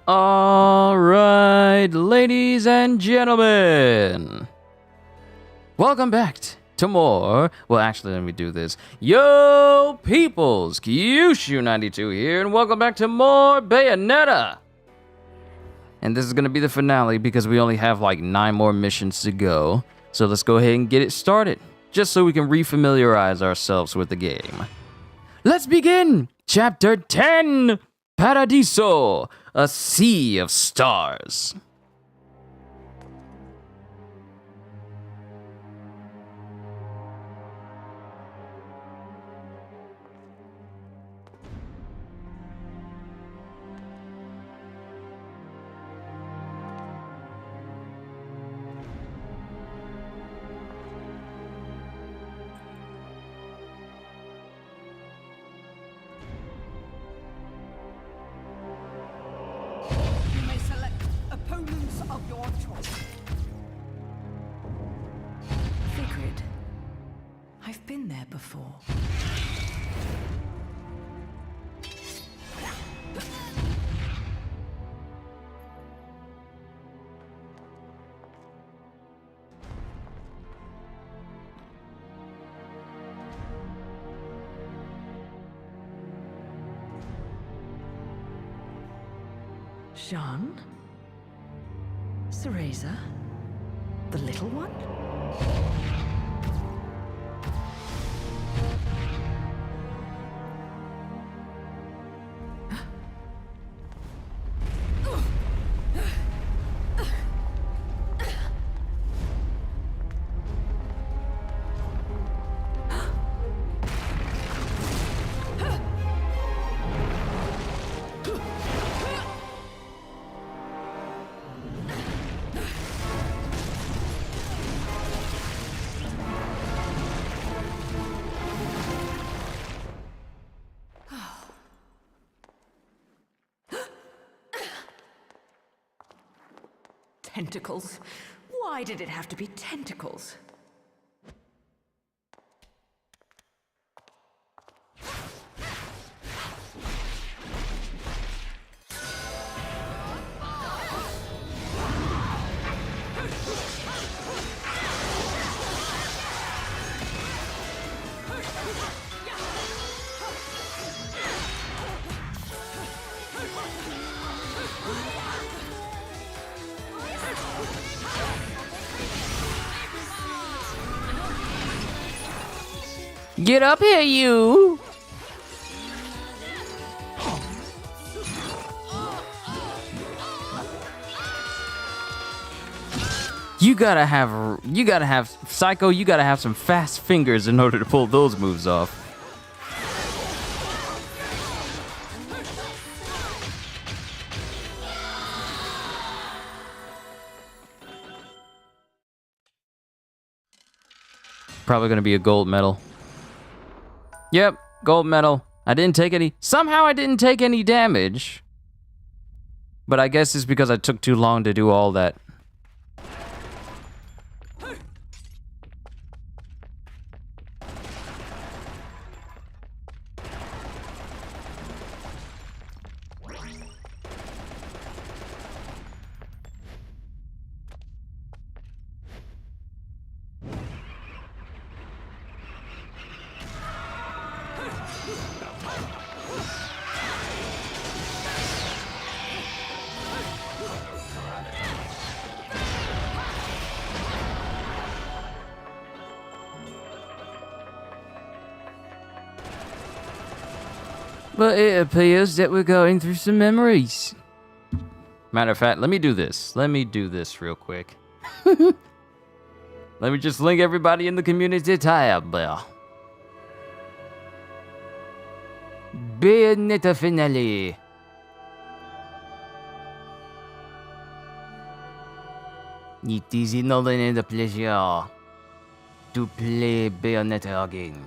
All right, ladies and gentlemen, welcome back to more. Well, actually, let me do this. Yo, peoples, Kyushu92 here, and welcome back to more Bayonetta. And this is gonna be the finale because we only have like 9 more missions to go. So let's go ahead and get it started, just so we can refamiliarize ourselves with the game. Let's begin! Chapter 10, Paradiso, a sea of stars. You may select opponents of your choice. Sigrid. I've been there before. Jean? Cereza? The little one? Tentacles? Why did it have to be tentacles? Get up here, you! You gotta have, Psycho, you gotta have some fast fingers in order to pull those moves off. Probably gonna be a gold medal. Yep, gold medal. Somehow I didn't take any damage. But I guess it's because I took too long to do all that. But it appears that we're going through some memories. Matter of fact, let me do this. Let me do this real quick. Let me just link everybody in the community tab. Bayonetta finale. It is an honor and a pleasure to play Bayonetta again.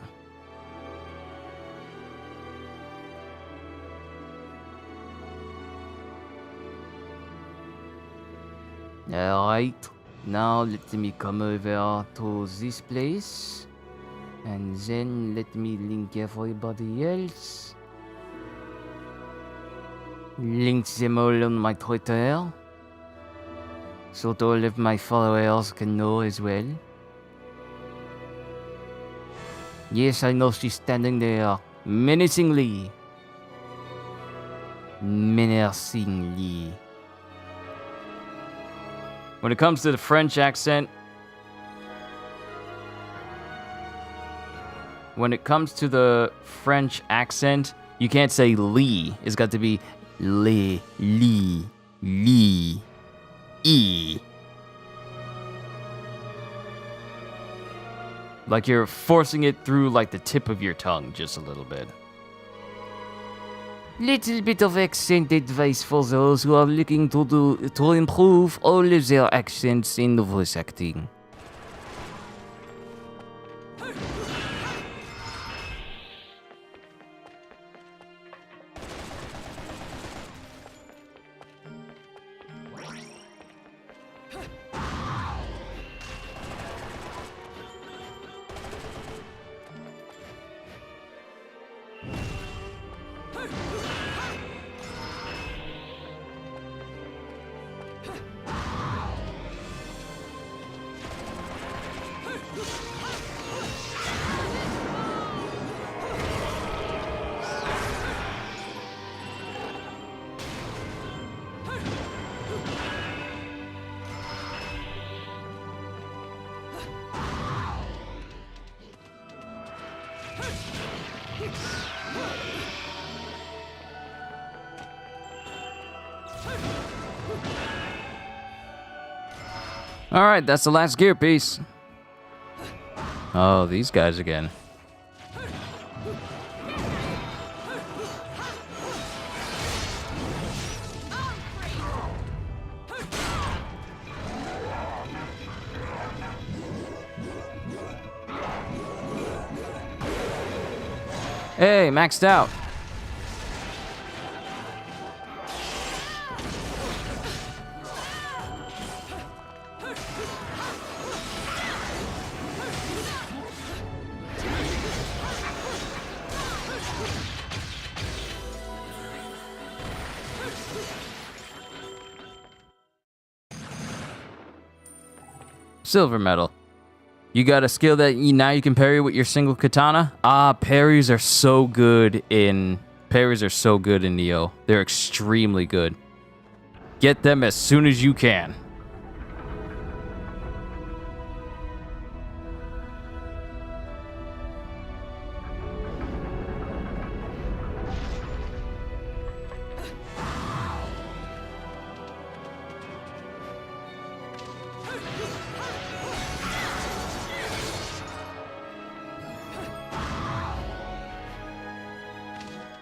Alright, now let me come over to this place. And then let me link everybody else. link them all on my Twitter, so that all of my followers can know as well. Yes, I know she's standing there menacingly. Menacingly. When it comes to the French accent, you can't say Lee. It's got to be Lee, E. Like you're forcing it through like the tip of your tongue just a little bit. Little bit of accent advice for those who are looking to improve all of their accents in the voice acting. Alright, that's the last gear piece. Oh, these guys again. Hey, maxed out. Silver medal. You got a skill that now you can parry with your single katana? Parries are so good in Neo. They're extremely good. Get them as soon as you can.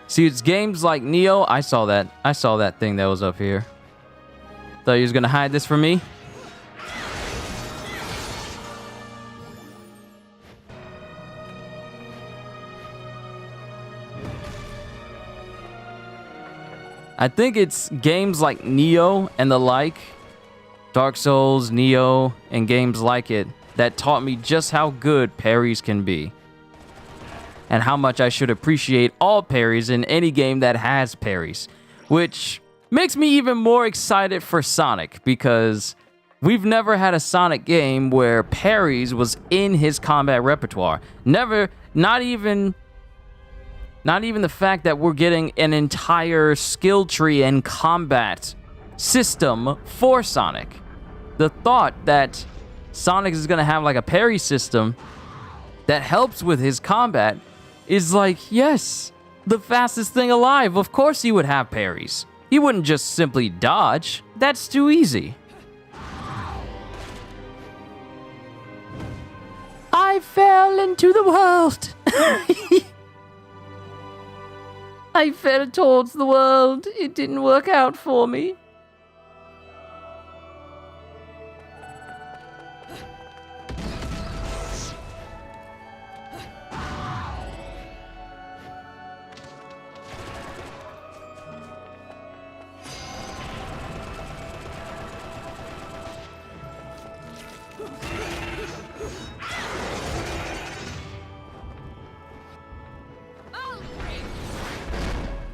See, it's games like Neo. I saw that thing that was up here. Thought you was gonna hide this from me? I think it's games like Neo and the like, Dark Souls, Neo, and games like it that taught me just how good parries can be. And how much I should appreciate all parries in any game that has parries. Which makes me even more excited for Sonic, because we've never had a Sonic game where parries was in his combat repertoire. Never, not even the fact that we're getting an entire skill tree and combat system for Sonic. The thought that Sonic is going to have like a parry system that helps with his combat is like, yes, the fastest thing alive. Of course he would have parries. He wouldn't just simply dodge. That's too easy. I fell into the world. I fell towards the world. It didn't work out for me.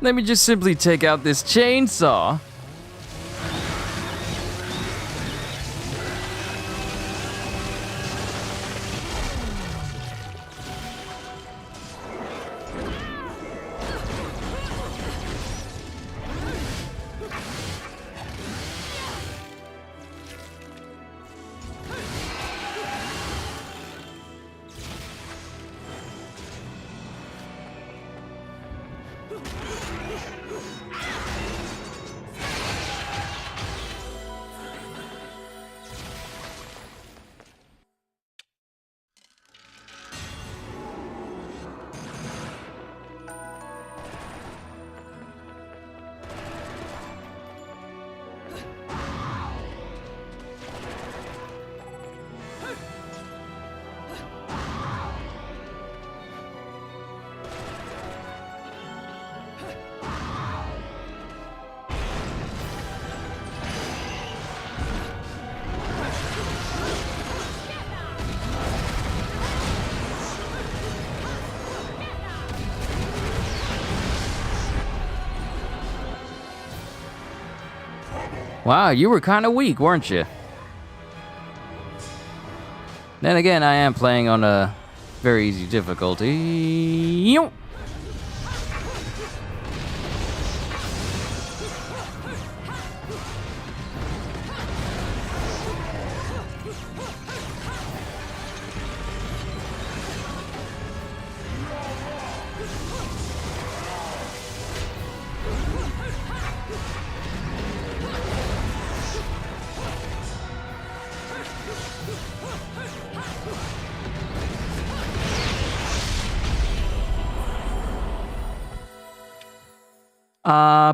Let me just simply take out this chainsaw. Wow, you were kind of weak, weren't you? Then again, I am playing on a very easy difficulty. Yoop.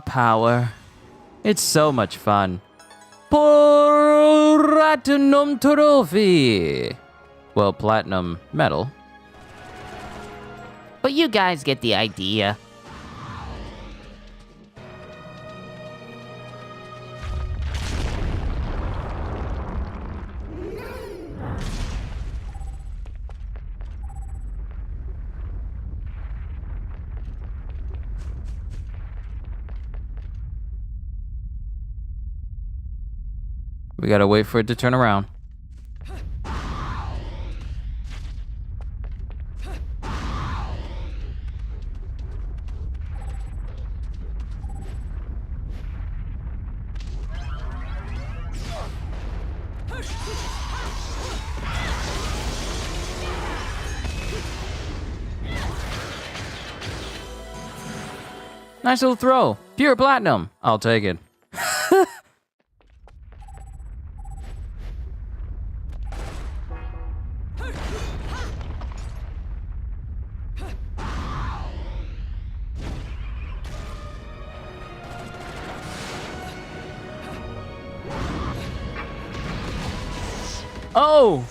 Power. It's so much fun. Platinum trophy. Well, platinum medal. But you guys get the idea. We gotta wait for it to turn around. Nice little throw. Pure platinum. I'll take it. Oh!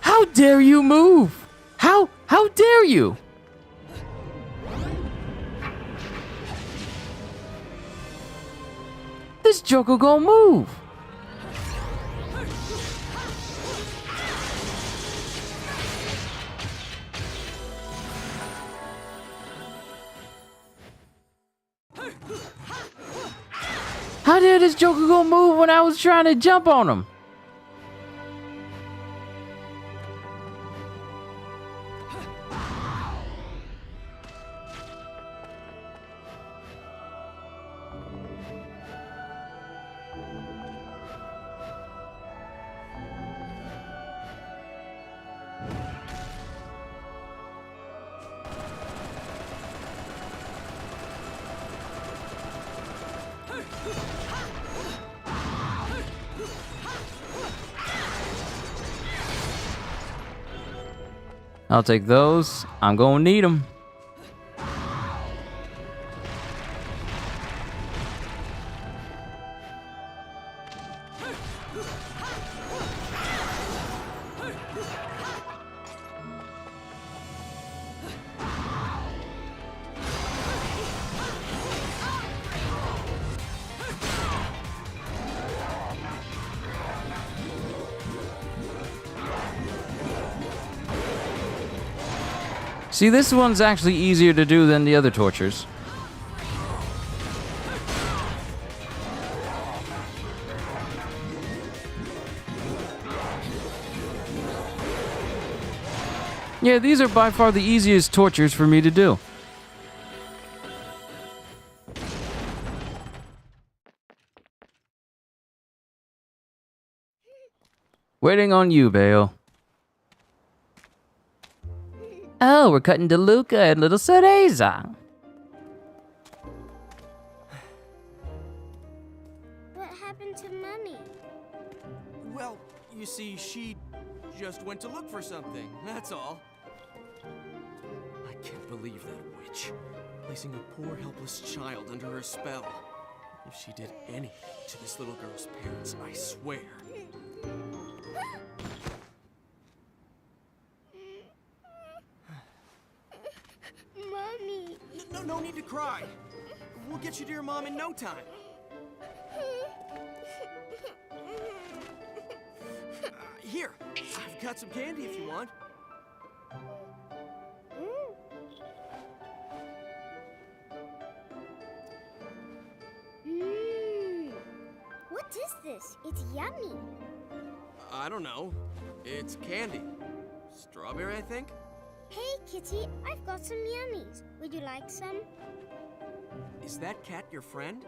How dare you move? How dare you? This Joker gonna move. How dare this Joker gonna move when I was trying to jump on him? I'll take those. I'm gonna need them. See, this one's actually easier to do than the other tortures. Yeah, these are by far the easiest tortures for me to do. Waiting on you, Bayo. Oh, we're cutting to Luca and little Cereza. What happened to Mummy? Well, you see, she just went to look for something, that's all. I can't believe that witch, placing a poor helpless child under her spell. If she did anything to this little girl's parents, I swear. Mommy. No need to cry. We'll get you to your mom in no time. Here, I've got some candy if you want. What is this? It's yummy. I don't know. It's candy. Strawberry, I think? Hey, Kitty, I've got some yummies. Would you like some? Is that cat your friend?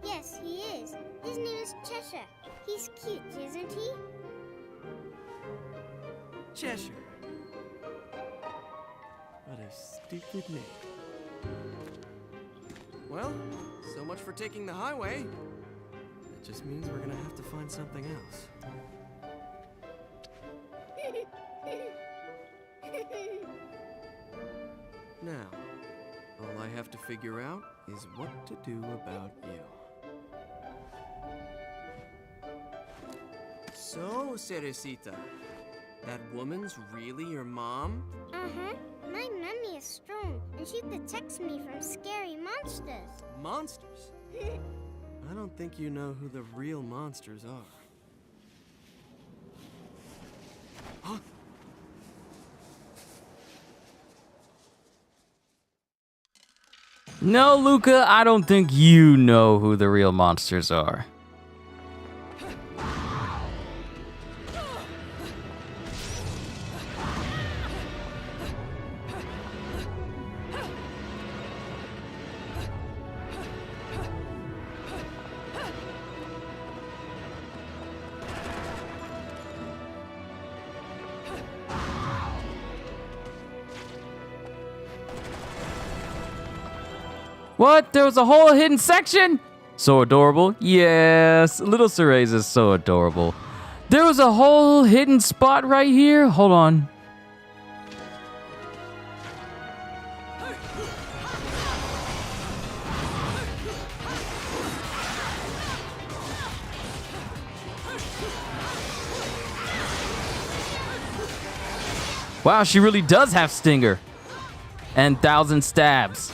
Yes, he is. His name is Cheshire. He's cute, isn't he? Cheshire. What a stupid name. Well, so much for taking the highway. That just means we're gonna have to find something else. Now, all I have to figure out is what to do about you. So, Cerecita, that woman's really your mom? Uh-huh. My mummy is strong, and she protects me from scary monsters. Monsters? I don't think you know who the real monsters are. Huh? No, Luca, I don't think you know who the real monsters are. What? There was a whole hidden section? So adorable. Yes, little Cereza is so adorable. There was a whole hidden spot right here. Hold on. Wow, she really does have Stinger. And 1,000 stabs.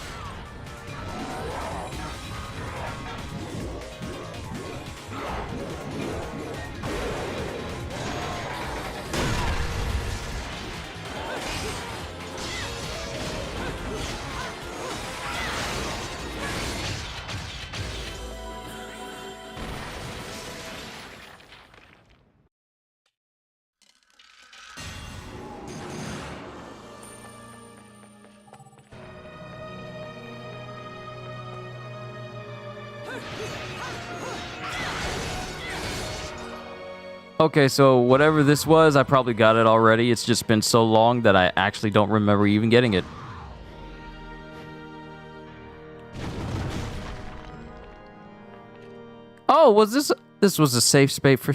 Okay, so whatever this was, I probably got it already. It's just been so long that I actually don't remember even getting it. Oh, was this was a safe space for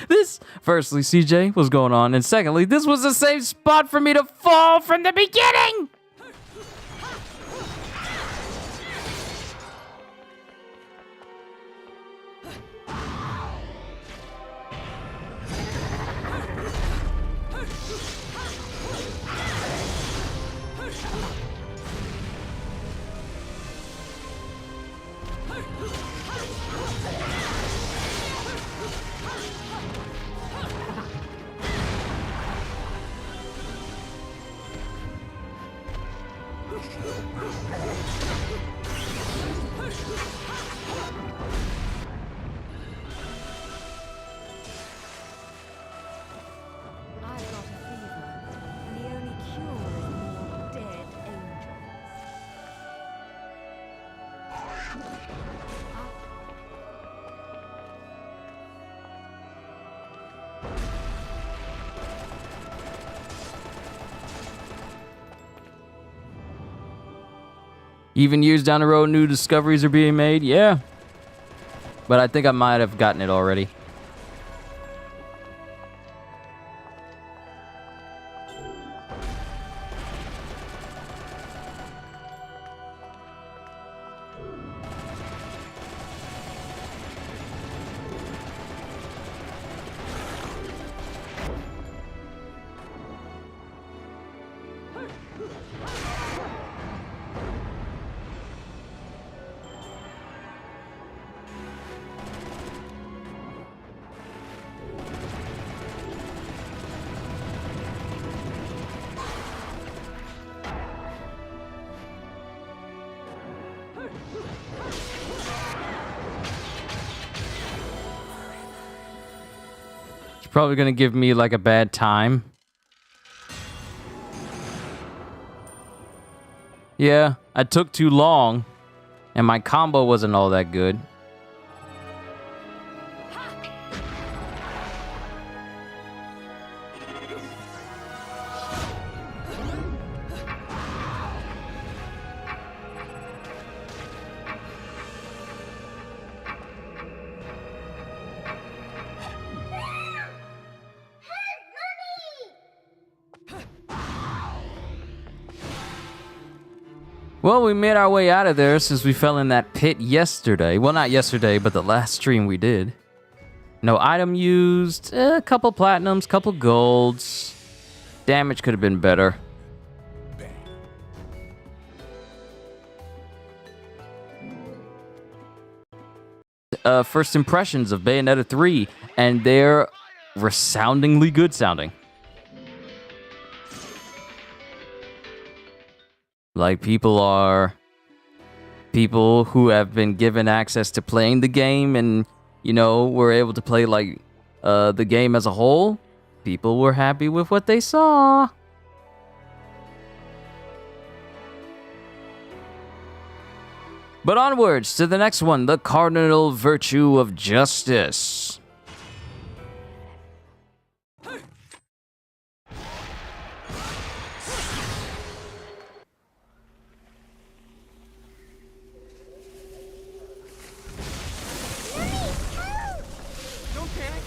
this? Firstly, CJ, what's going on? And secondly, this was a safe spot for me to fall from the beginning! I've got a fever, and the only cure is more dead angels. Even years down the road, new discoveries are being made. Yeah. But I think I might have gotten it already. Probably gonna give me like a bad time. Yeah, I took too long, and my combo wasn't all that good. Well, we made our way out of there since we fell in that pit yesterday. Well, not yesterday, but the last stream we did. No item used, a couple platinums, couple golds. Damage could have been better. First impressions of Bayonetta 3, and they're resoundingly good sounding. Like, people who have been given access to playing the game and, you know, were able to play, like, the game as a whole. People were happy with what they saw. But onwards to the next one, the cardinal virtue of justice. Don't panic.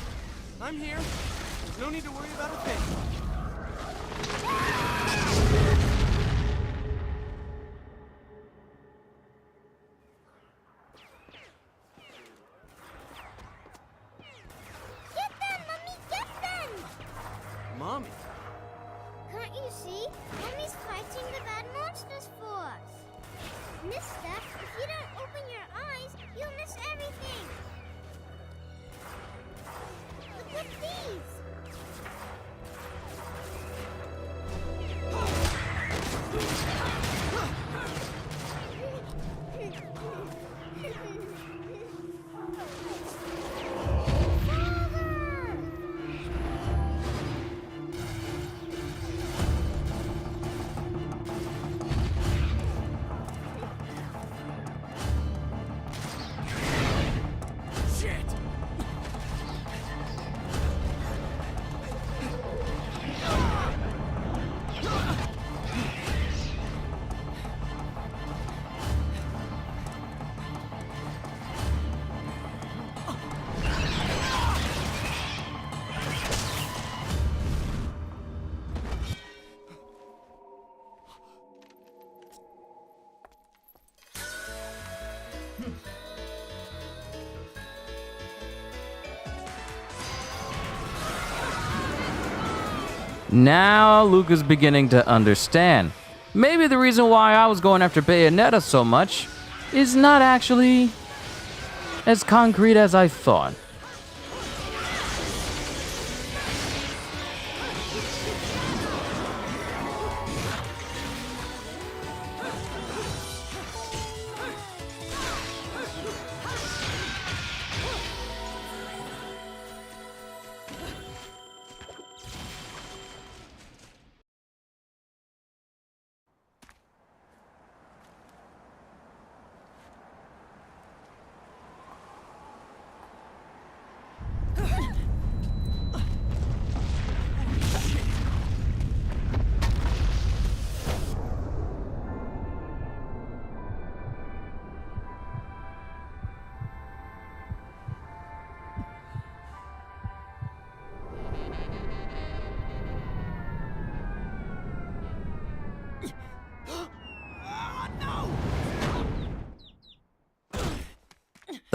I'm here. There's no need to worry about a thing. Get them, Mummy, get them! Mommy. Can't you see? Mummy's fighting the bad monsters for us. Mister, if you don't open your eyes, you'll miss everything. Look at these. Shit. Now Luca's beginning to understand. Maybe the reason why I was going after Bayonetta so much is not actually as concrete as I thought.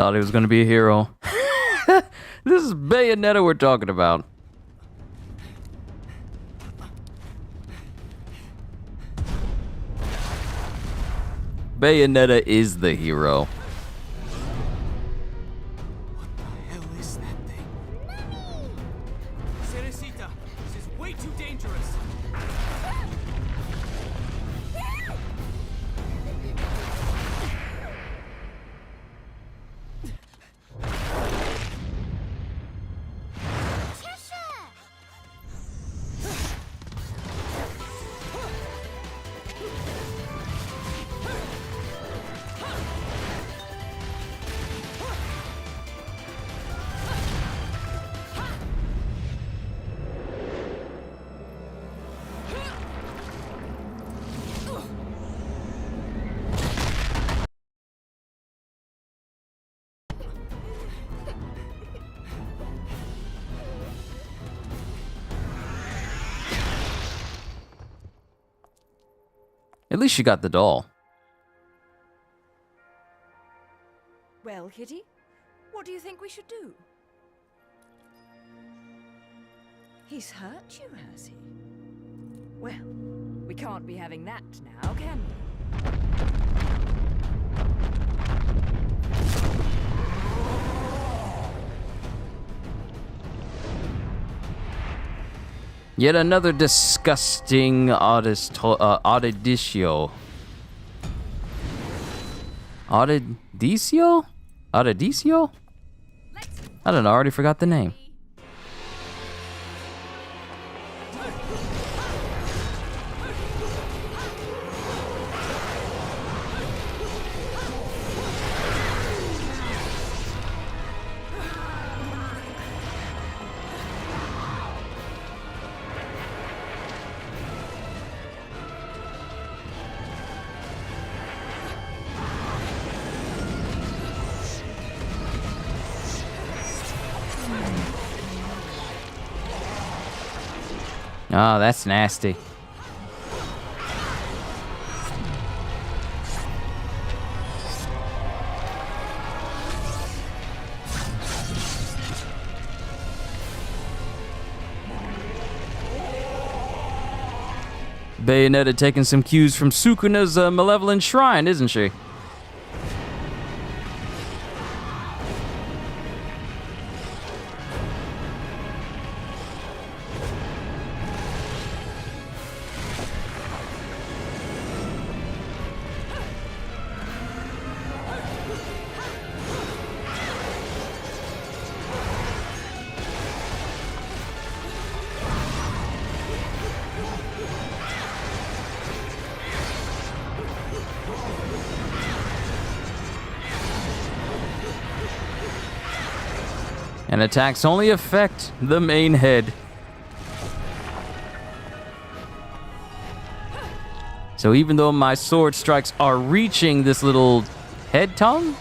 Thought he was gonna be a hero. This is Bayonetta we're talking about. Bayonetta is the hero. What the hell is that thing? Cerecita, this is way too dangerous. At least she got the doll. Well, Kitty, what do you think we should do? He's hurt you, has he? Well, we can't be having that now, can we? Yet another disgusting Audidio. Audidio? Audidio? I don't know, I already forgot the name. Oh, that's nasty. Bayonetta taking some cues from Sukuna's malevolent shrine, isn't she? And attacks only affect the main head. So even though my sword strikes are reaching this little head tongue,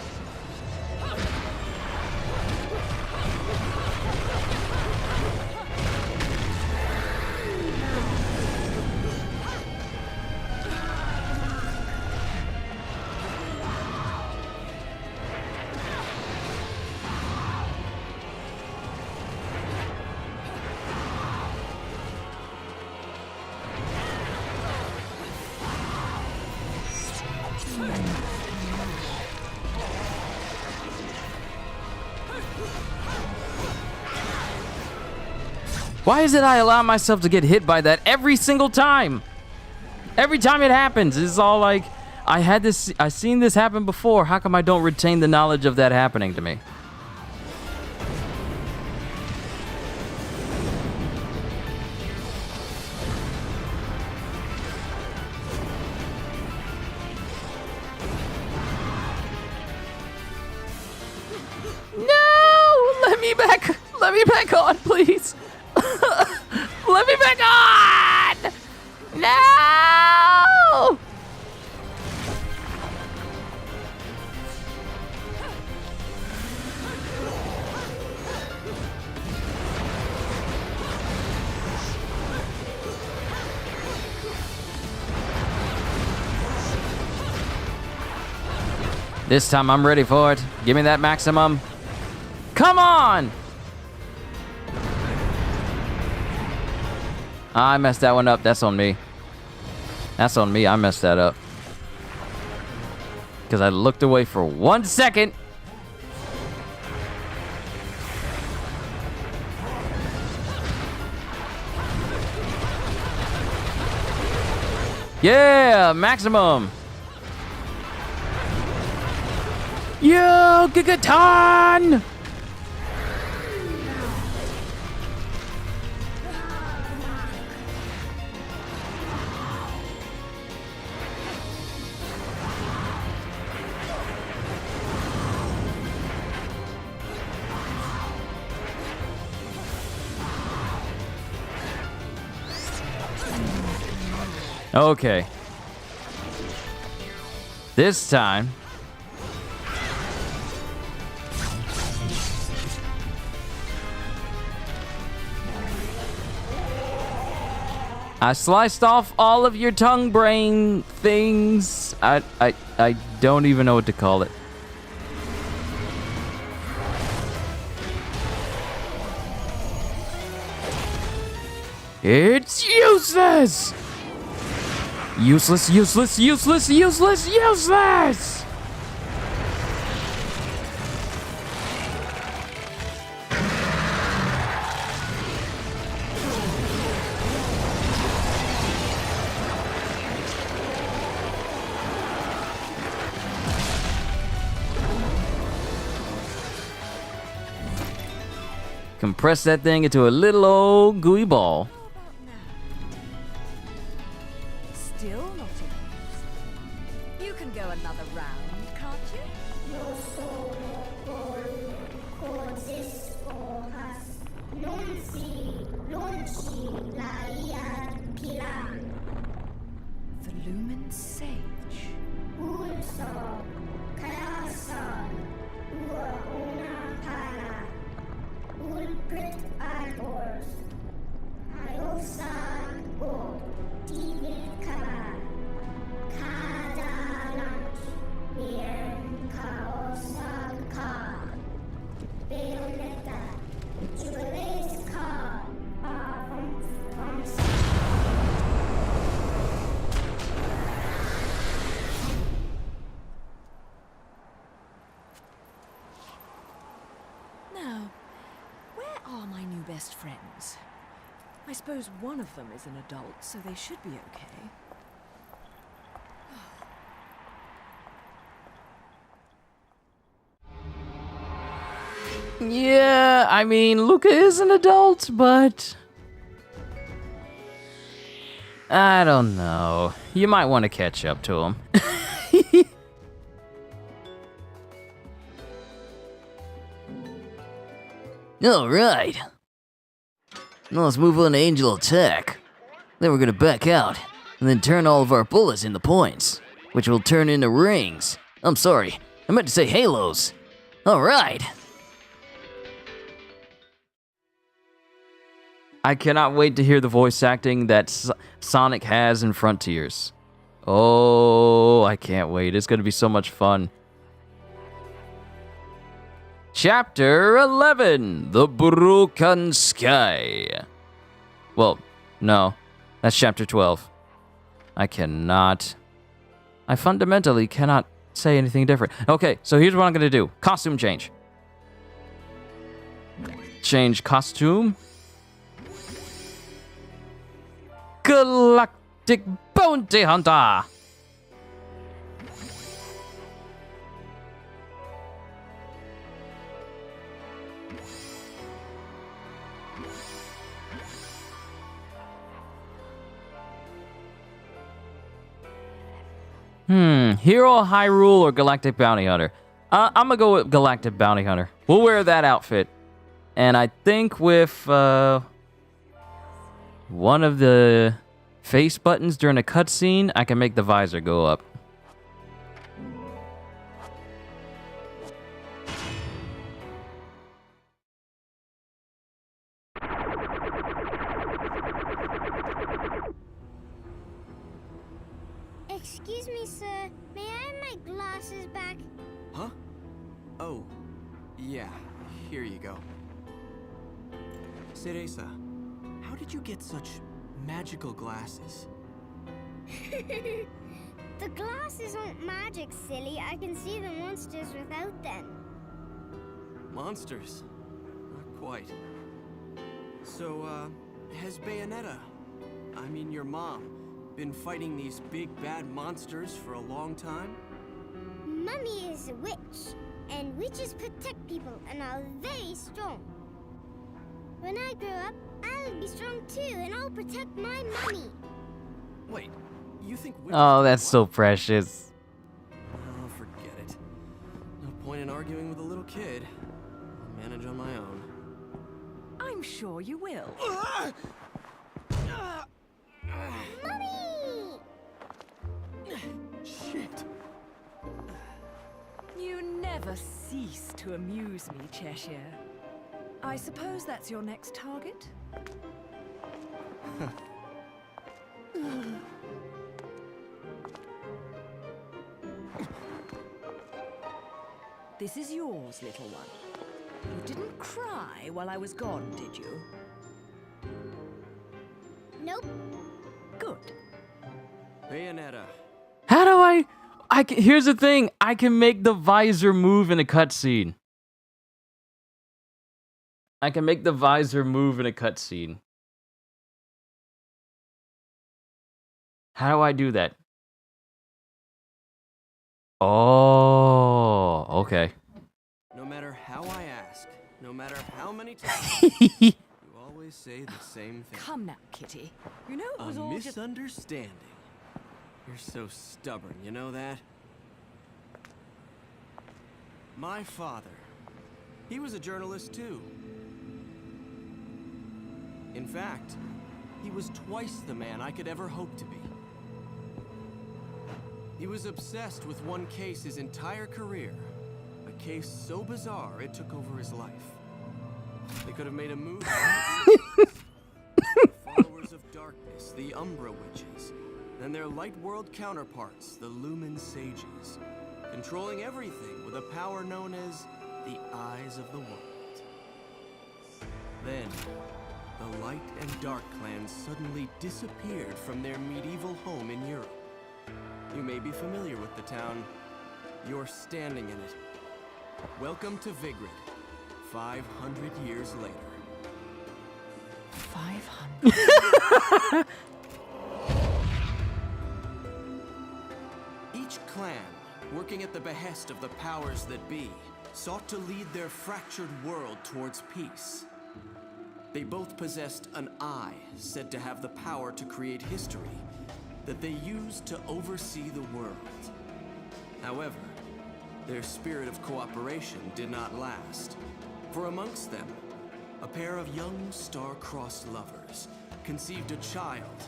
why is it I allow myself to get hit by that every single time? Every time it happens, it's all like, I seen this happen before. How come I don't retain the knowledge of that happening to me? No! Let me back on, please. Let me back on! No! This time I'm ready for it. Give me that maximum. Come on! I messed that one up. That's on me. That's on me. I messed that up. Because I looked away for 1 second. Yeah, maximum. Yo, Gigaton! Okay. This time. I sliced off all of your tongue brain things. I don't even know what to call it. It's useless! Useless, useless, useless, useless, useless! Compress that thing into a little old gooey ball. Still not enough. You can go another round, can't you? The Lumen Sage. Now, where are my new best friends? I suppose one of them is an adult, so they should be okay. Yeah, I mean, Luca is an adult, but I don't know. You might want to catch up to him. Alright. Now let's move on to Angel Attack. Then we're gonna back out, and then turn all of our bullets into points, which will turn into rings. I'm sorry, I meant to say halos. Alright. I cannot wait to hear the voice acting that Sonic has in Frontiers. Oh, I can't wait. It's going to be so much fun. Chapter 11, The Broken Sky. Well, no, that's chapter 12. I fundamentally cannot say anything different. Okay, so here's what I'm going to do. Costume change. Change costume. Galactic Bounty Hunter. Hero, Hyrule, or Galactic Bounty Hunter? I'm gonna go with Galactic Bounty Hunter. We'll wear that outfit. And I think with one of the face buttons during a cutscene, I can make the visor go up. Excuse me, sir. May I have my glasses back? Huh? Oh, yeah, here you go. Cereza, how did you get such magical glasses? The glasses aren't magic, silly. I can see the monsters without them. Monsters? Not quite. So, has Bayonetta, I mean your mom, been fighting these big bad monsters for a long time? Mummy is a witch, and witches protect people and are very strong. When I grow up, I'll be strong too, and I'll protect my mummy. Wait, you think Oh, that's so precious. Oh, forget it. No point in arguing with a little kid. I'll manage on my own. I'm sure you will. Mummy! Shit. You never cease to amuse me, Cheshire. I suppose that's your next target? This is yours, little one. You didn't cry while I was gone, did you? Nope. Good. Bayonetta. How do here's the thing. I can make the visor move in a cutscene. I can make the visor move in a cutscene. How do I do that? Oh, okay. No matter how I ask, no matter how many times, you always say the same thing. Come now, Kitty. You know it was A all just... misunderstanding. You're so stubborn, you know that? My father, he was a journalist too. In fact, he was twice the man I could ever hope to be. He was obsessed with one case his entire career. A case so bizarre it took over his life. They could have made a movie. Followers of darkness, the Umbra Witches, and their light world counterparts, the Lumen Sages, controlling everything with a power known as the Eyes of the World. Then, the Light and Dark clans suddenly disappeared from their medieval home in Europe. You may be familiar with the town. You're standing in it. Welcome to Vigrid, 500 years later. 500. Each clan, working at the behest of the powers that be, sought to lead their fractured world towards peace. They both possessed an eye said to have the power to create history that they used to oversee the world. However, their spirit of cooperation did not last, for amongst them, a pair of young star-crossed lovers conceived a child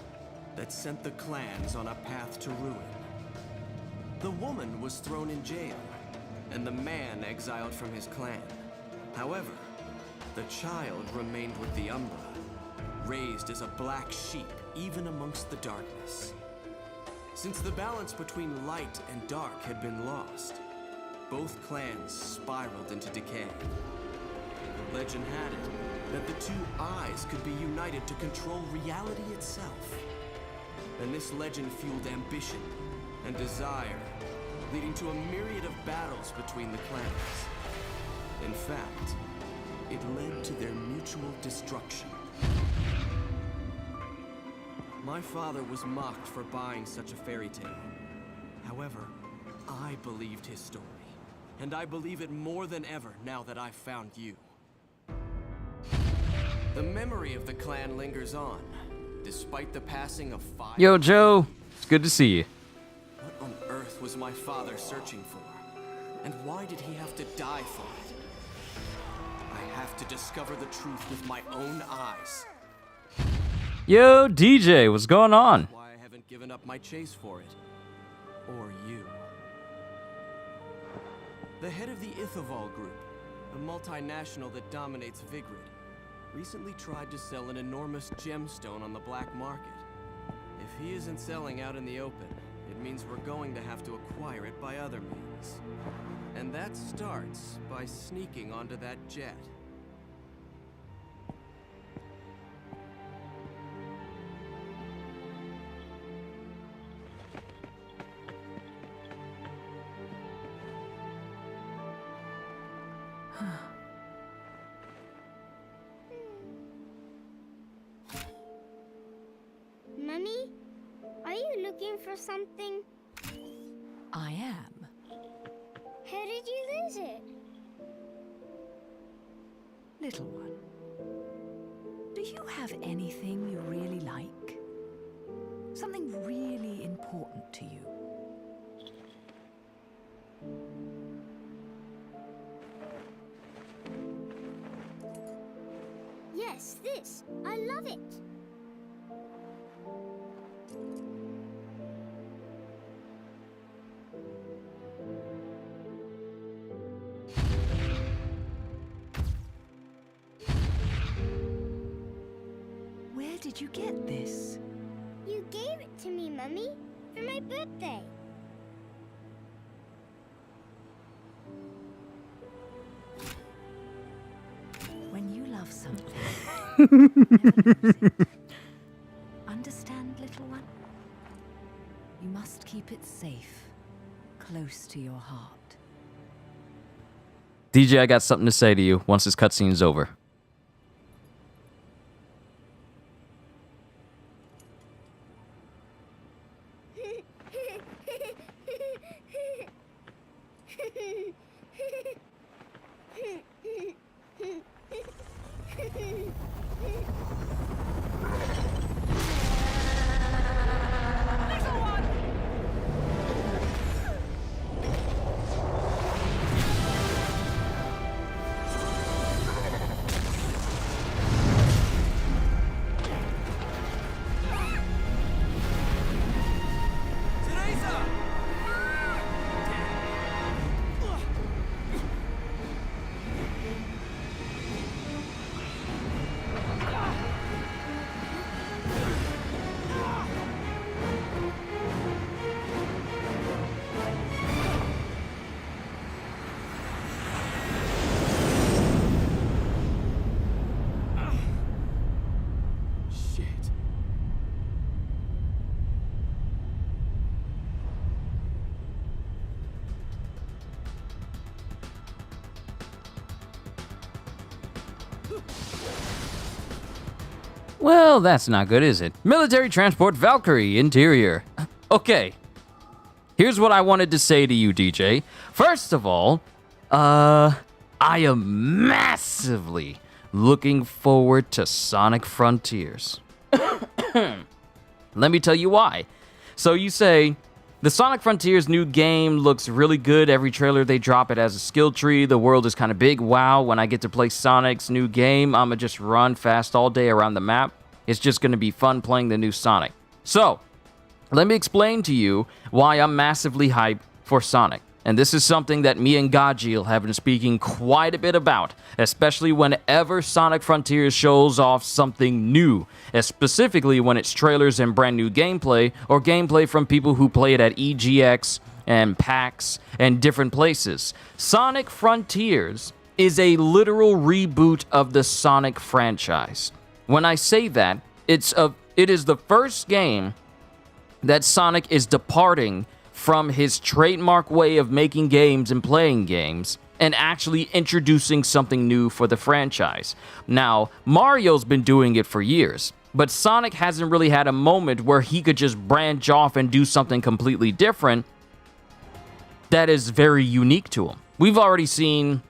that sent the clans on a path to ruin. The woman was thrown in jail, and the man exiled from his clan. However, the child remained with the Umbra, raised as a black sheep even amongst the darkness. Since the balance between light and dark had been lost, both clans spiraled into decay. Legend had it that the two eyes could be united to control reality itself. And this legend fueled ambition and desire, leading to a myriad of battles between the clans. In fact, it led to their mutual destruction. My father was mocked for buying such a fairy tale. However, I believed his story, and I believe it more than ever now that I've found you. The memory of the clan lingers on, despite the passing of 5... Yo, Joe. It's good to see you. What on earth was my father searching for? And why did he have to die for it? I have to discover the truth with my own eyes. Yo, DJ, what's going on? Why I haven't given up my chase for it. Or you. The head of the Ithoval Group, a multinational that dominates Vigrid, recently tried to sell an enormous gemstone on the black market. If he isn't selling out in the open, it means we're going to have to acquire it by other means. And that starts by sneaking onto that jet. Mummy, are you looking for something? I am. How did you lose it? Little one, do you have anything you really like? Something really important to you? Yes, this. I love it. Where did you get this? You gave it to me, Mummy, for my birthday. When you love something, never lose it. Understand, little one? You must keep it safe, close to your heart. DJ, I got something to say to you once this cutscene's over. Well, that's not good, is it? Military Transport Valkyrie interior. Okay. Here's what I wanted to say to you, DJ. First of all, I am massively looking forward to Sonic Frontiers. Let me tell you why. So you say, the Sonic Frontiers new game looks really good. Every trailer they drop, it has a skill tree. The world is kind of big. Wow, when I get to play Sonic's new game, I'm going to just run fast all day around the map. It's just going to be fun playing the new Sonic. So, let me explain to you why I'm massively hyped for Sonic. And this is something that me and Gajil have been speaking quite a bit about, especially whenever Sonic Frontiers shows off something new, specifically when it's trailers and brand new gameplay, or gameplay from people who play it at EGX and PAX and different places. Sonic Frontiers is a literal reboot of the Sonic franchise. When I say that, it is the first game that Sonic is departing from his trademark way of making games and playing games and actually introducing something new for the franchise. Now, Mario's been doing it for years, but Sonic hasn't really had a moment where he could just branch off and do something completely different that is very unique to him. We've already seen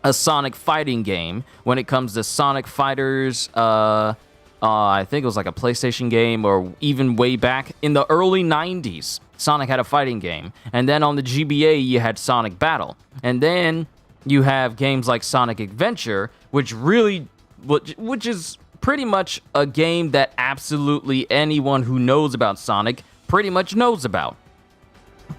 a Sonic fighting game when it comes to Sonic Fighters, I think it was like a PlayStation game, or even way back in the early 90s, Sonic had a fighting game. And then on the GBA, you had Sonic Battle. And then you have games like Sonic Adventure, which is pretty much a game that absolutely anyone who knows about Sonic pretty much knows about.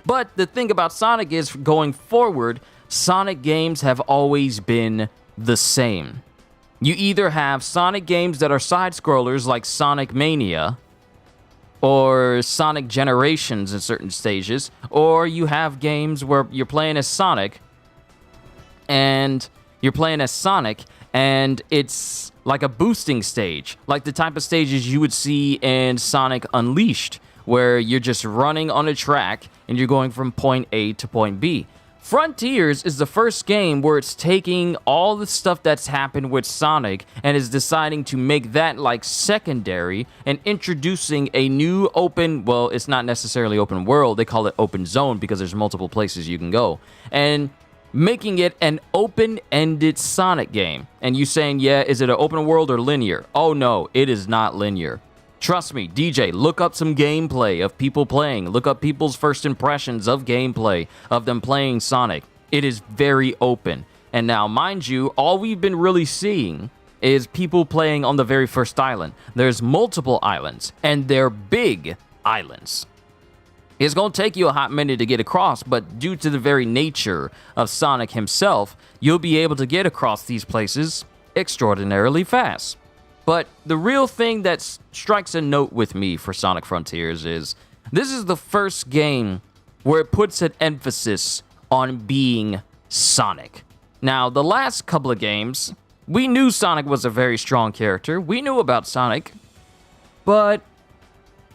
But the thing about Sonic is, going forward, Sonic games have always been the same. You either have Sonic games that are side-scrollers like Sonic Mania, or Sonic Generations in certain stages, or you have games where you're playing as Sonic, and you're playing as Sonic, and it's like a boosting stage, like the type of stages you would see in Sonic Unleashed, where you're just running on a track and you're going from point A to point B. Frontiers is the first game where it's taking all the stuff that's happened with Sonic and is deciding to make that like secondary and introducing a new open, well, it's not necessarily open world, they call it open zone because there's multiple places you can go, and making it an open-ended Sonic game. And you saying, yeah, is it an open world or linear? Oh no, it is not linear. Trust me, DJ, look up some gameplay of people playing. Look up people's first impressions of gameplay, of them playing Sonic. It is very open. And now, mind you, all we've been really seeing is people playing on the very first island. There's multiple islands, and they're big islands. It's going to take you a hot minute to get across, but due to the very nature of Sonic himself, you'll be able to get across these places extraordinarily fast. But the real thing that strikes a note with me for Sonic Frontiers is this is the first game where it puts an emphasis on being Sonic. Now, the last couple of games, we knew Sonic was a very strong character. We knew about Sonic, but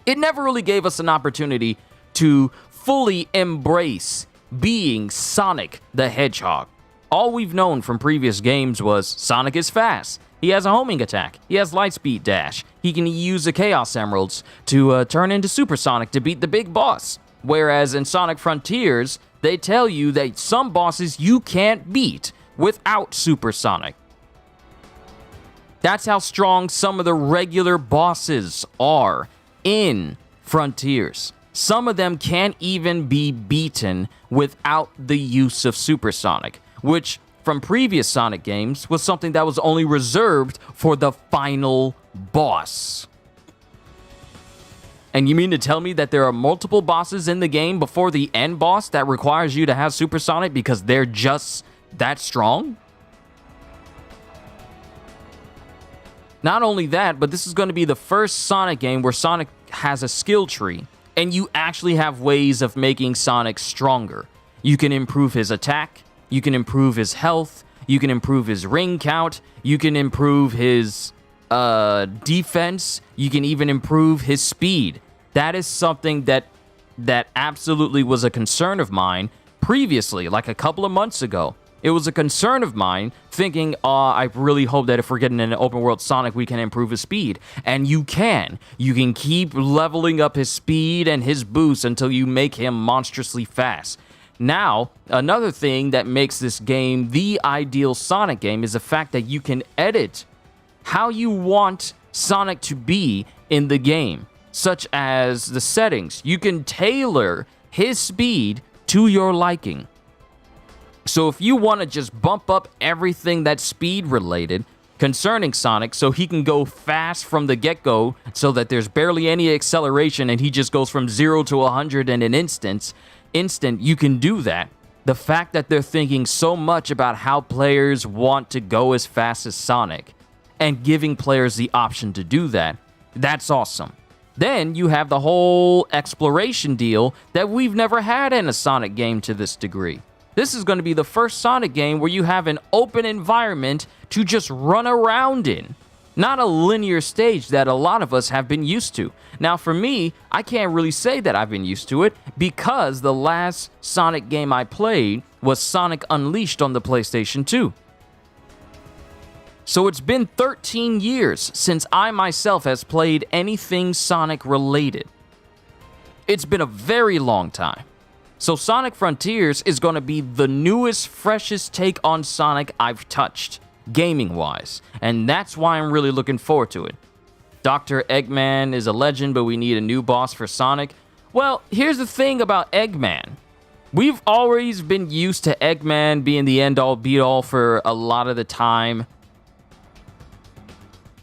it never really gave us an opportunity to fully embrace being Sonic the Hedgehog. All we've known from previous games was Sonic is fast. He has a homing attack. He has lightspeed dash. He can use the Chaos Emeralds to turn into Super Sonic to beat the big boss. Whereas in Sonic Frontiers, they tell you that some bosses you can't beat without Super Sonic. That's how strong some of the regular bosses are in Frontiers. Some of them can't even be beaten without the use of Super Sonic, which from previous Sonic games was something that was only reserved for the final boss. And you mean to tell me that there are multiple bosses in the game before the end boss that requires you to have Super Sonic because they're just that strong? Not only that, but this is going to be the first Sonic game where Sonic has a skill tree, and you actually have ways of making Sonic stronger. You can improve his attack, you can improve his health, you can improve his ring count, you can improve his defense, you can even improve his speed. That is something that absolutely was a concern of mine previously, like a couple of months ago. It was a concern of mine, thinking, I really hope that if we're getting an open world Sonic, we can improve his speed. And you can. You can keep leveling up his speed and his boost until you make him monstrously fast. Now, another thing that makes this game the ideal Sonic game is the fact that you can edit how you want Sonic to be in the game, such as the settings. You can tailor his speed to your liking. So if you want to just bump up everything that's speed related concerning Sonic so he can go fast from the get-go so that there's barely any acceleration and he just goes from 0 to 100 in an instant, you can do that. The fact that they're thinking so much about how players want to go as fast as Sonic and giving players the option to do that, that's awesome. Then you have the whole exploration deal that we've never had in a Sonic game to this degree. This is going to be the first Sonic game where you have an open environment to just run around in. Not a linear stage that a lot of us have been used to. Now for me, I can't really say that I've been used to it because the last Sonic game I played was Sonic Unleashed on the PlayStation 2. So it's been 13 years since I myself has played anything Sonic related. It's been a very long time. So Sonic Frontiers is going to be the newest, freshest take on Sonic I've touched, gaming-wise. And that's why I'm really looking forward to it. Dr. Eggman is a legend, but we need a new boss for Sonic. Well, here's the thing about Eggman. We've always been used to Eggman being the end-all, be-all for a lot of the time.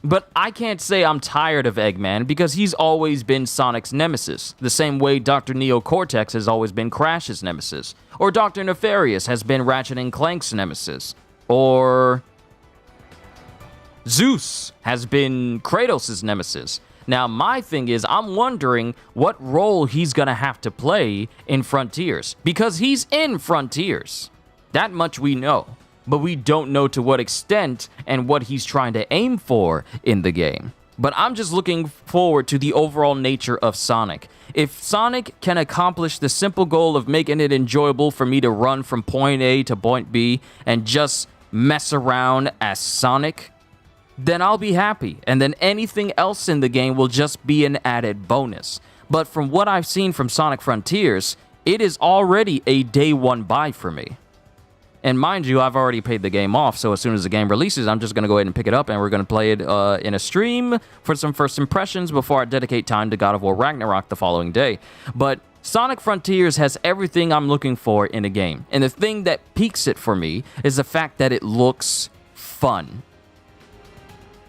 But I can't say I'm tired of Eggman because he's always been Sonic's nemesis, the same way Dr. Neo Cortex has always been Crash's nemesis, or Dr. Nefarious has been Ratchet & Clank's nemesis, or Zeus has been Kratos' nemesis. Now, my thing is, I'm wondering what role he's gonna have to play in Frontiers, because he's in Frontiers. That much we know. but we don't know to what extent and what he's trying to aim for in the game. But I'm just looking forward to the overall nature of Sonic. If Sonic can accomplish the simple goal of making it enjoyable for me to run from point A to point B and just mess around as Sonic, then I'll be happy. And then anything else in the game will just be an added bonus. But from what I've seen from Sonic Frontiers, it is already a day one buy for me. And mind you, I've already paid the game off, so as soon as the game releases, I'm just going to go ahead and pick it up, and we're going to play it in a stream for some first impressions before I dedicate time to God of War Ragnarok the following day. But Sonic Frontiers has everything I'm looking for in a game, and the thing that piques it for me is the fact that it looks fun.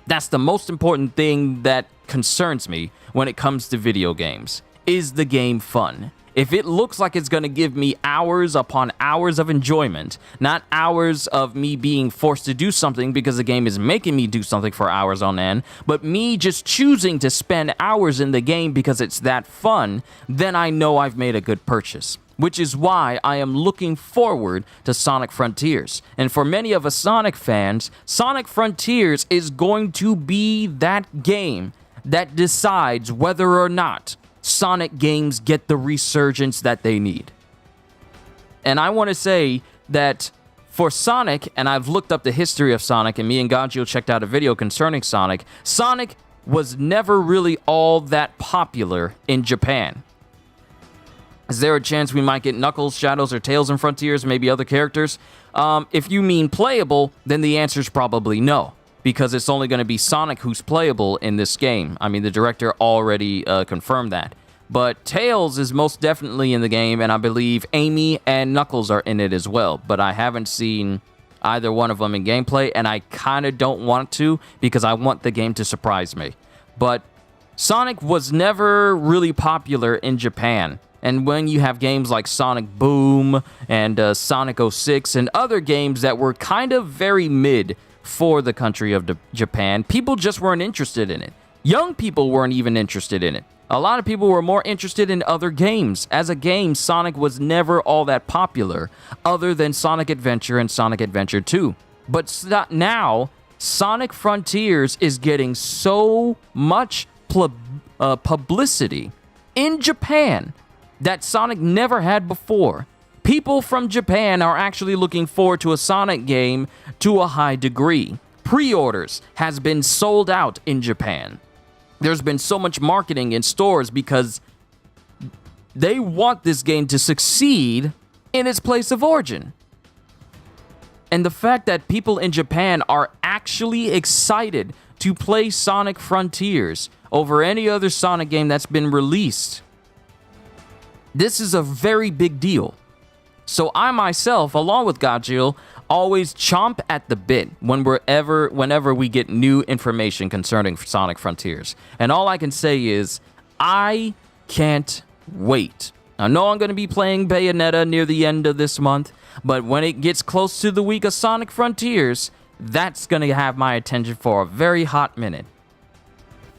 That's the most important thing that concerns me when it comes to video games. Is the game fun? If it looks like it's going to give me hours upon hours of enjoyment, not hours of me being forced to do something because the game is making me do something for hours on end, but me just choosing to spend hours in the game because it's that fun, then I know I've made a good purchase. Which is why I am looking forward to Sonic Frontiers. And for many of us Sonic fans, Sonic Frontiers is going to be that game that decides whether or not Sonic games get the resurgence that they need. And I want to say that for Sonic, and I've looked up the history of Sonic, and me and Gagio checked out a video concerning Sonic, Sonic was never really all that popular in Japan. Is there a chance we might get Knuckles, Shadows, or Tails in Frontiers, maybe other characters? If you mean playable, then the answer is probably no, because it's only going to be Sonic who's playable in this game. I mean, the director already confirmed that. But Tails is most definitely in the game, and I believe Amy and Knuckles are in it as well. But I haven't seen either one of them in gameplay, and I kind of don't want to, because I want the game to surprise me. But Sonic was never really popular in Japan. And when you have games like Sonic Boom and Sonic 06 and other games that were kind of very mid for the country of Japan, people just weren't interested in it. Young people weren't even interested in it. A lot of people were more interested in other games. As a game, Sonic was never all that popular, other than Sonic Adventure and Sonic Adventure 2. But now, Sonic Frontiers is getting so much publicity in Japan that Sonic never had before. People from Japan are actually looking forward to a Sonic game to a high degree. Pre-orders has been sold out in Japan. There's been so much marketing in stores because they want this game to succeed in its place of origin. And the fact that people in Japan are actually excited to play Sonic Frontiers over any other Sonic game that's been released, this is a very big deal. So I myself, along with Gagil, always chomp at the bit whenever we get new information concerning Sonic Frontiers. And all I can say is, I can't wait. I know I'm going to be playing Bayonetta near the end of this month, but when it gets close to the week of Sonic Frontiers, that's going to have my attention for a very hot minute.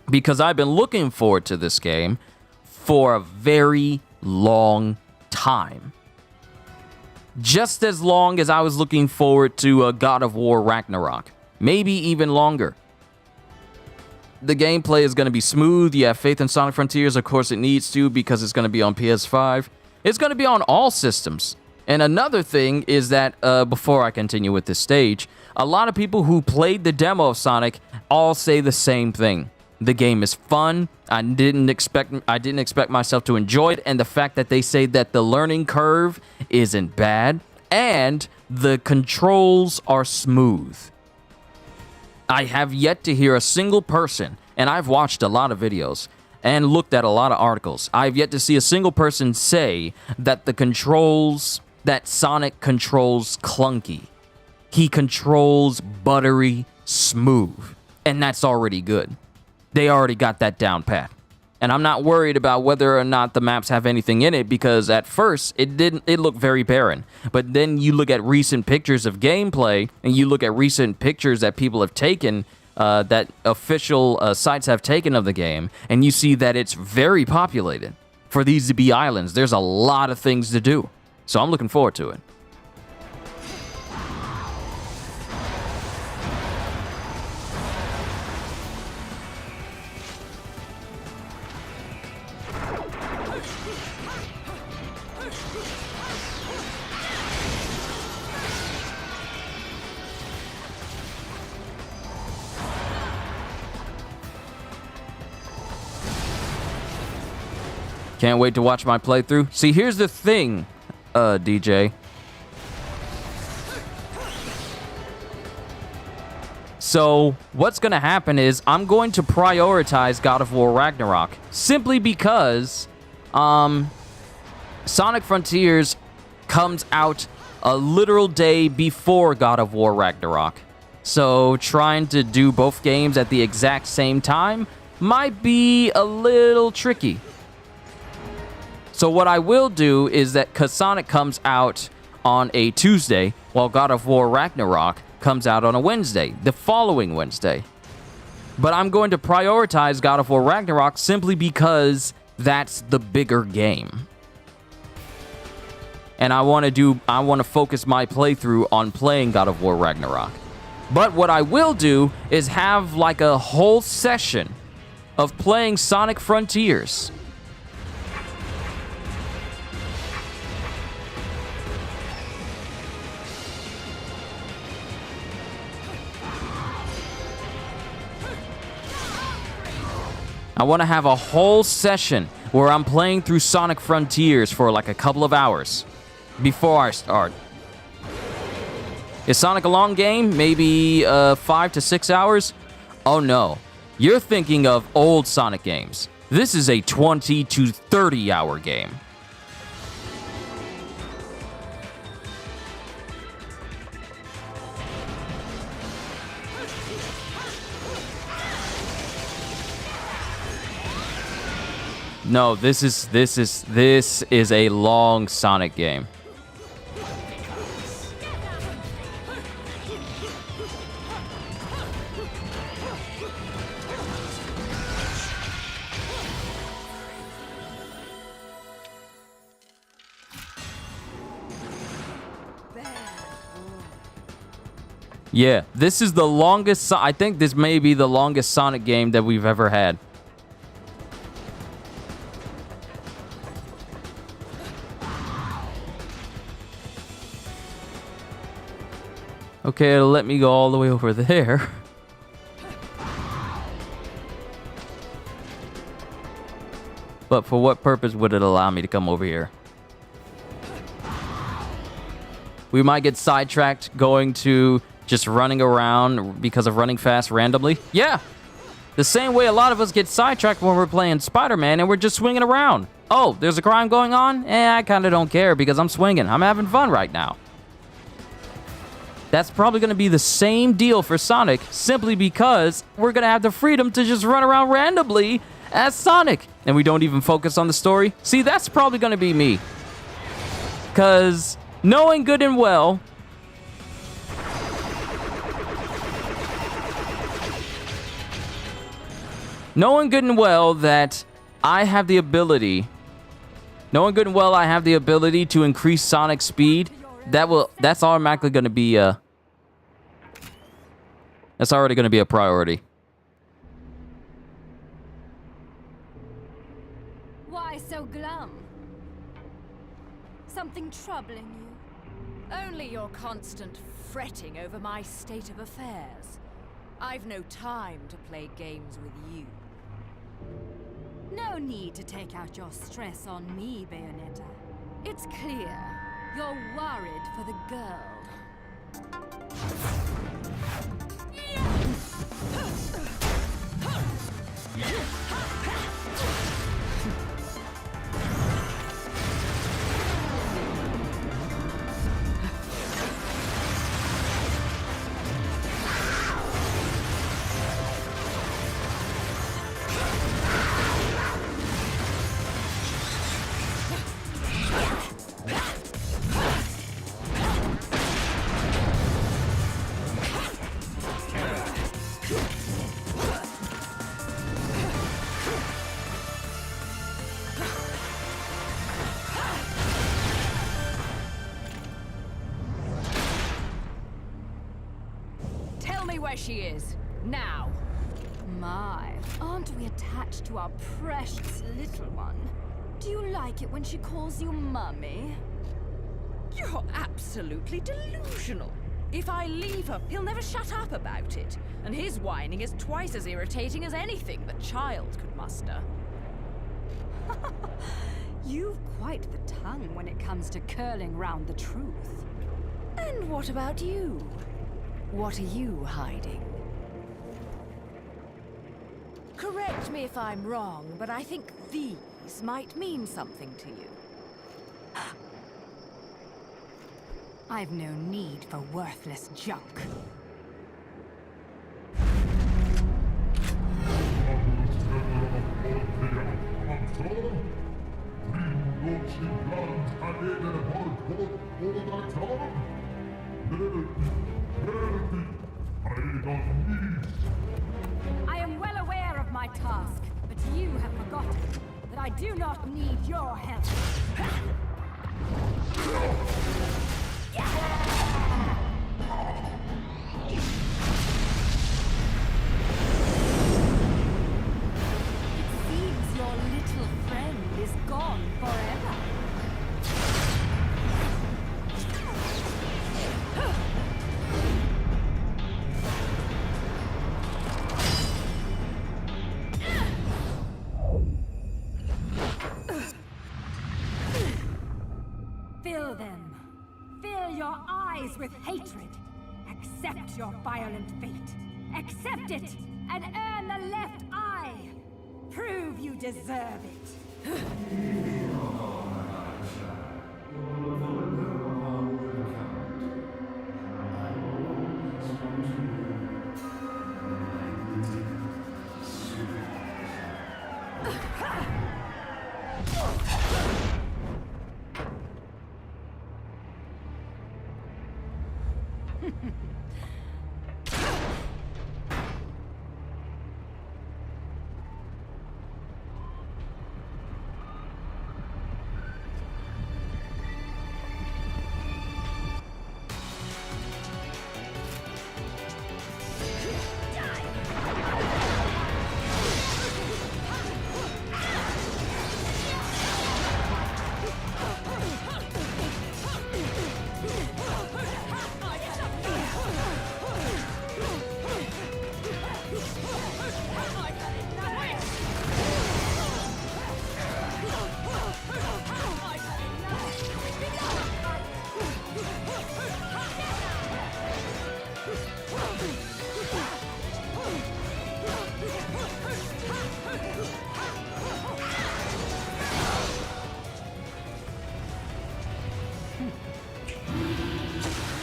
Because I've been looking forward to this game for a very long time. Just as long as I was looking forward to God of War Ragnarok. Maybe even longer. The gameplay is going to be smooth. You have faith in Sonic Frontiers. Of course it needs to, because it's going to be on PS5. It's going to be on all systems. And another thing is that, before I continue with this stage, a lot of people who played the demo of Sonic all say the same thing. The game is fun. I didn't expect myself to enjoy it, and the fact that they say that the learning curve isn't bad, and the controls are smooth. I have yet to hear a single person, and I've watched a lot of videos and looked at a lot of articles. I've yet to see a single person say that that Sonic controls clunky. He controls buttery smooth, and that's already good. They already got that down pat. And I'm not worried about whether or not the maps have anything in it, because at first it looked very barren. But then you look at recent pictures of gameplay, and you look at recent pictures that people have taken, that official sites have taken of the game, and you see that it's very populated. For these to be islands, there's a lot of things to do. So I'm looking forward to it. Can't wait to watch my playthrough. See, here's the thing, DJ. So, what's going to happen is I'm going to prioritize God of War Ragnarok simply because Sonic Frontiers comes out a literal day before God of War Ragnarok. So, trying to do both games at the exact same time might be a little tricky. So what I will do is that, because Sonic comes out on a Tuesday, while God of War Ragnarok comes out on a Wednesday, the following Wednesday. But I'm going to prioritize God of War Ragnarok simply because that's the bigger game. And I want to focus my playthrough on playing God of War Ragnarok. But what I will do is have like a whole session of playing Sonic Frontiers. I want to have a whole session where I'm playing through Sonic Frontiers for like a couple of hours before I start. Is Sonic a long game? Maybe 5 to 6 hours? Oh no. You're thinking of old Sonic games. This is a 20 to 30 hour game. No, this is a long Sonic game. Yeah, this is the longest. I think this may be the longest Sonic game that we've ever had. Okay, it'll let me go all the way over there. But for what purpose would it allow me to come over here? We might get sidetracked going to just running around because of running fast randomly. Yeah, the same way a lot of us get sidetracked when we're playing Spider-Man and we're just swinging around. Oh, there's a crime going on? I kind of don't care because I'm swinging. I'm having fun right now. That's probably going to be the same deal for Sonic, simply because we're going to have the freedom to just run around randomly as Sonic, and we don't even focus on the story. See, that's probably going to be me. Because knowing good and well that I have the ability to increase Sonic's speed, that's automatically going to be that's already going to be a priority. Why so glum? Something troubling you? Only your constant fretting over my state of affairs. I've no time to play games with you. No need to take out your stress on me, Bayonetta. It's clear you're worried for the girl. Where she is, now. My, aren't we attached to our precious little one? Do you like it when she calls you Mummy? You're absolutely delusional. If I leave her, he'll never shut up about it. And his whining is twice as irritating as anything the child could muster. You've quite the tongue when it comes to curling round the truth. And what about you? What are you hiding? Correct me if I'm wrong, but I think these might mean something to you. I've no need for worthless junk. I am well aware of my task, but you have forgotten that I do not need your help. It seems your little friend is gone forever. Fill them. Fill your eyes with hatred. Accept your violent fate. Accept it and earn the left eye. Prove you deserve it.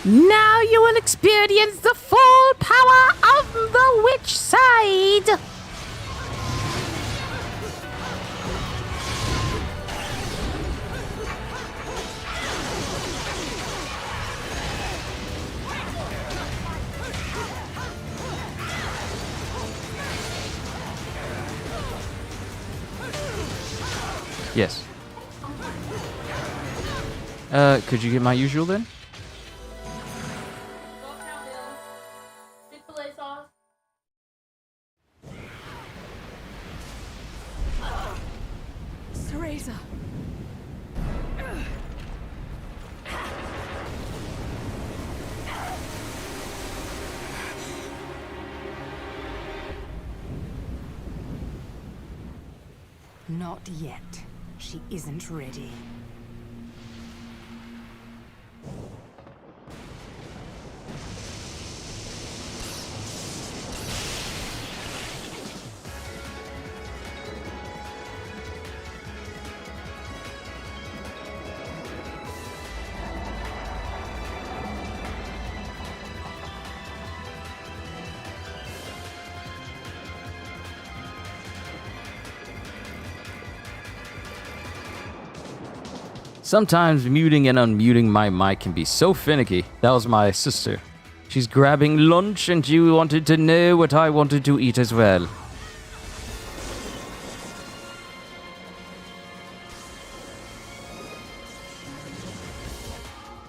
Now you will experience the full power of the witch side! Yes. Could you get my usual then? Chick-fil-A sauce. Teresa. Not yet. She isn't ready. Sometimes muting and unmuting my mic can be so finicky. That was my sister. She's grabbing lunch and she wanted to know what I wanted to eat as well.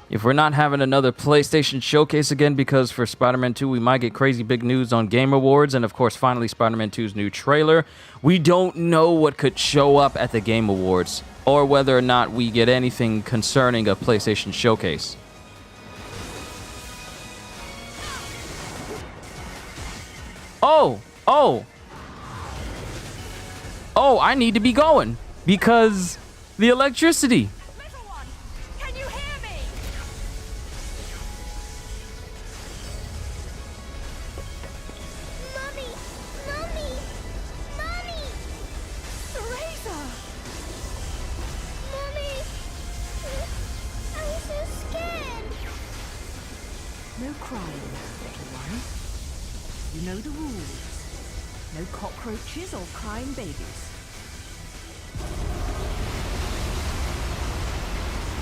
If we're not having another PlayStation showcase again, because for Spider-Man 2 we might get crazy big news on Game Awards, and of course finally Spider-Man 2's new trailer, we don't know what could show up at the Game Awards, or whether or not we get anything concerning a PlayStation showcase. Oh, I need to be going, because The electricity. Little one, can you hear me? Mommy! Mommy! Mommy! Teresa! Mommy! I'm so scared. No crying now, little one. You know the rules. No cockroaches or crying babies.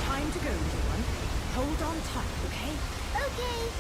Time to go, little one. Hold on tight, okay? Okay.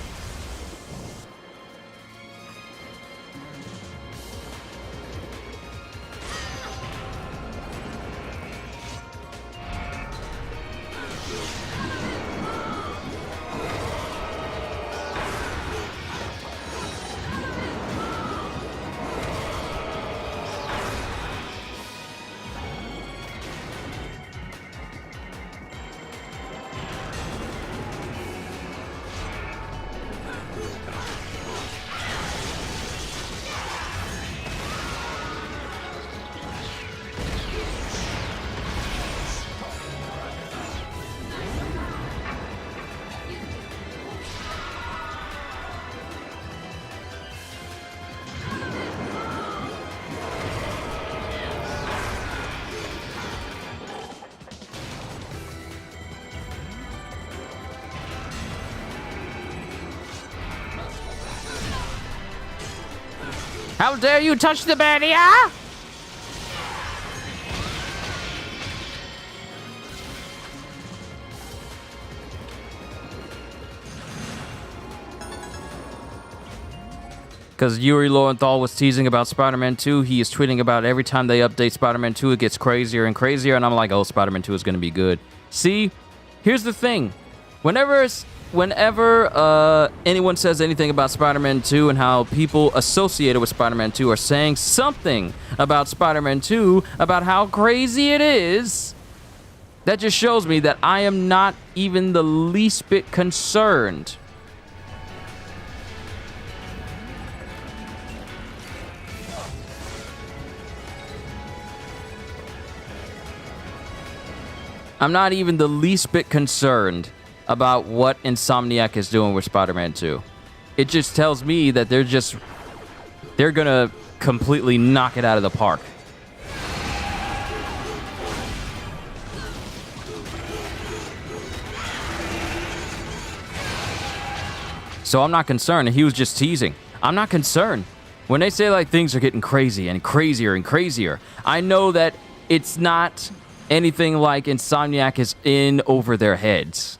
How dare you touch the barrier? Because Yuri Lowenthal was teasing about Spider-Man 2. He is tweeting about every time they update Spider-Man 2, it gets crazier and crazier. And I'm like, oh, Spider-Man 2 is going to be good. See, here's the thing. Whenever anyone says anything about Spider-Man 2 and how people associated with Spider-Man 2 are saying something about Spider-Man 2, about how crazy it is, that just shows me that I am not even the least bit concerned. I'm not even the least bit concerned about what Insomniac is doing with Spider-Man 2. It just tells me that they're gonna completely knock it out of the park. So I'm not concerned. He was just teasing. I'm not concerned. When they say like things are getting crazy and crazier and crazier, I know that it's not anything like Insomniac is in over their heads.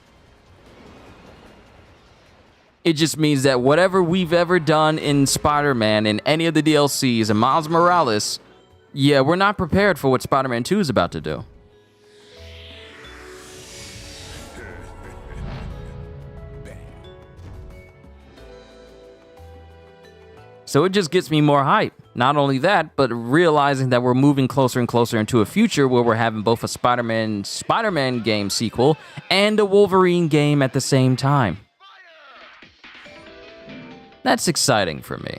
It just means that whatever we've ever done in Spider-Man and any of the DLCs and Miles Morales, yeah, we're not prepared for what Spider-Man 2 is about to do. So it just gets me more hype. Not only that, but realizing that we're moving closer and closer into a future where we're having both a Spider-Man game sequel and a Wolverine game at the same time. That's exciting for me.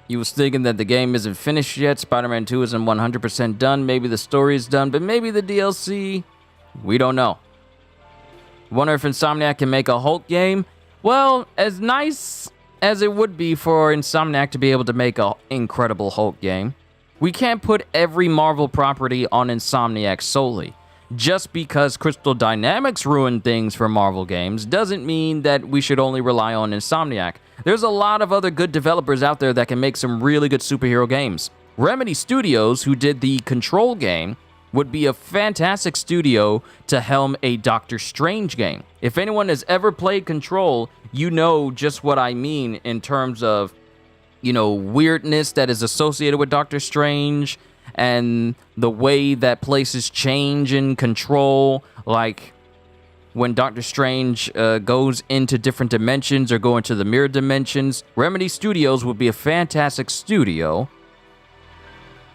You was thinking that the game isn't finished yet, Spider-Man 2 isn't 100% done, maybe the story is done, but maybe the DLC? We don't know. Wonder if Insomniac can make a Hulk game? Well, as nice as it would be for Insomniac to be able to make an incredible Hulk game, we can't put every Marvel property on Insomniac solely. Just because Crystal Dynamics ruined things for Marvel games doesn't mean that we should only rely on Insomniac. There's a lot of other good developers out there that can make some really good superhero games. Remedy Studios, who did the Control game, would be a fantastic studio to helm a Doctor Strange game. If anyone has ever played Control, you know just what I mean in terms of, you know, weirdness that is associated with Doctor Strange and the way that places change in Control, like when Doctor Strange goes into different dimensions or go into the mirror dimensions. Remedy Studios would be a fantastic studio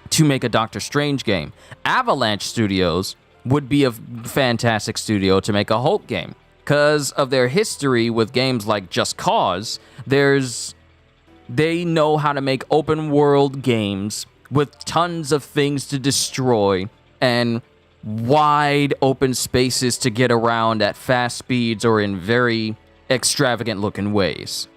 to make a Doctor Strange game. Avalanche Studios would be a fantastic studio to make a Hulk game. Because of their history with games like Just Cause, they know how to make open world games with tons of things to destroy and wide open spaces to get around at fast speeds or in very extravagant looking ways.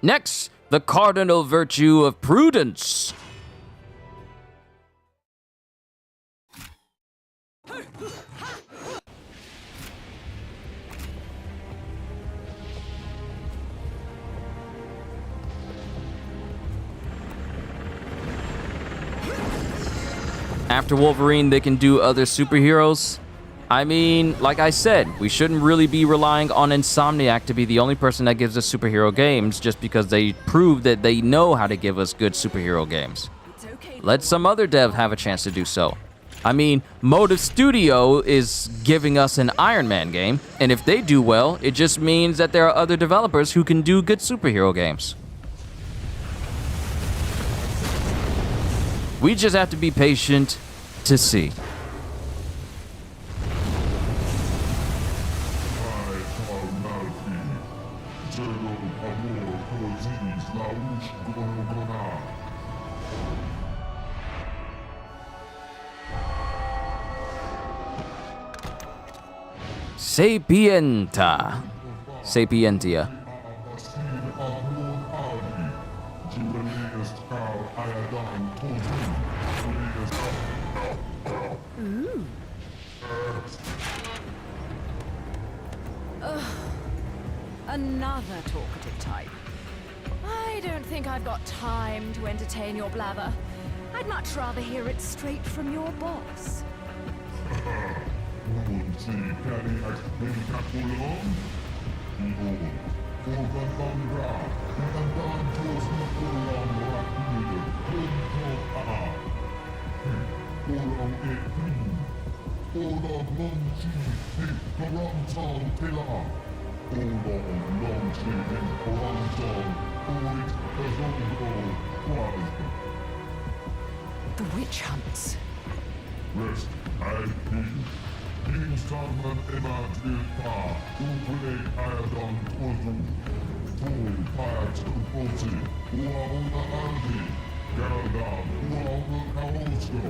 Next, the cardinal virtue of prudence. After Wolverine, they can do other superheroes. I mean, like I said, we shouldn't really be relying on Insomniac to be the only person that gives us superhero games just because they prove that they know how to give us good superhero games. Let some other dev have a chance to do so. I mean, Motive Studio is giving us an Iron Man game, and if they do well, it just means that there are other developers who can do good superhero games. We just have to be patient to see. Sapientia. Another talkative type. I don't think I've got time to entertain your blather. I'd much rather hear it straight from your boss. The witch hunts. Rest, I King Starman Emma Tilpa, Ukulele Iodon Tozu, Full Fire Tuposi, Uauna Aldi, Garda, Uauna Kaosko,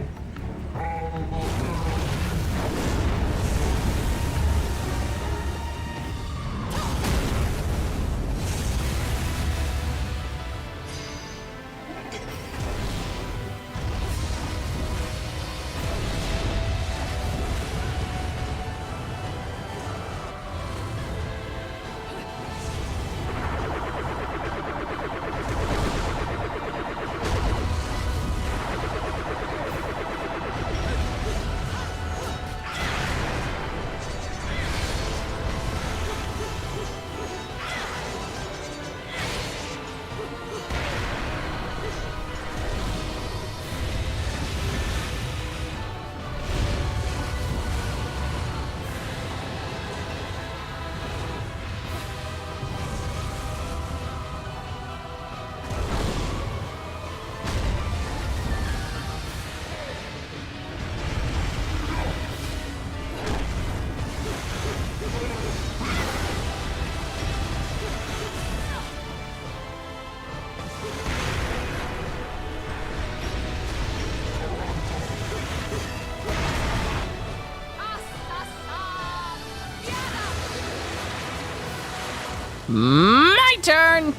My turn!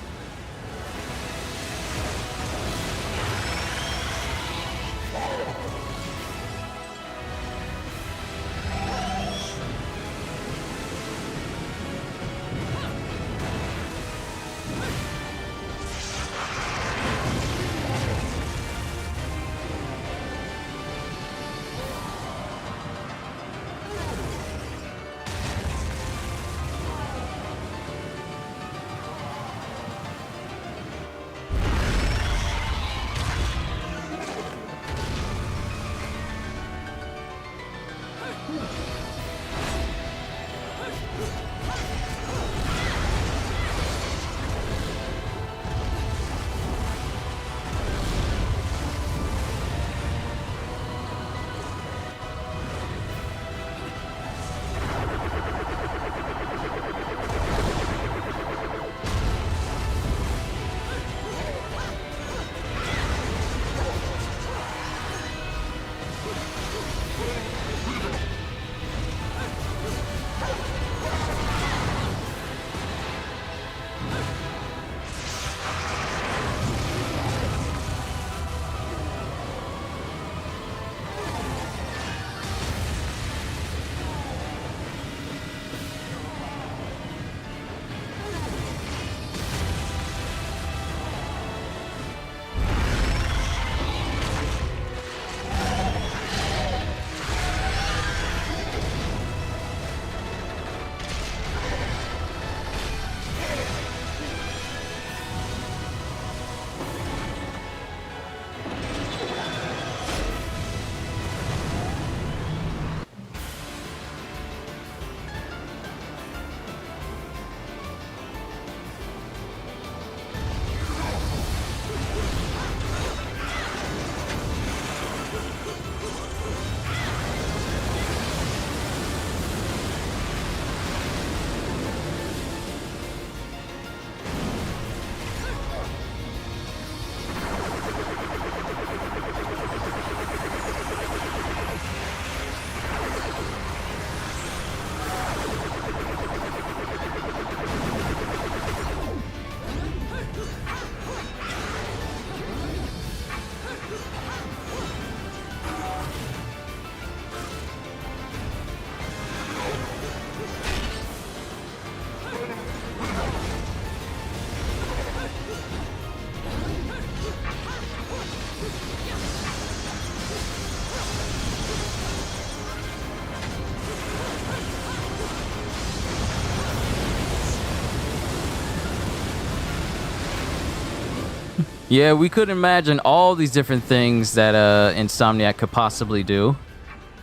Yeah, we could imagine all these different things that Insomniac could possibly do,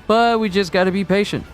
but we just gotta be patient.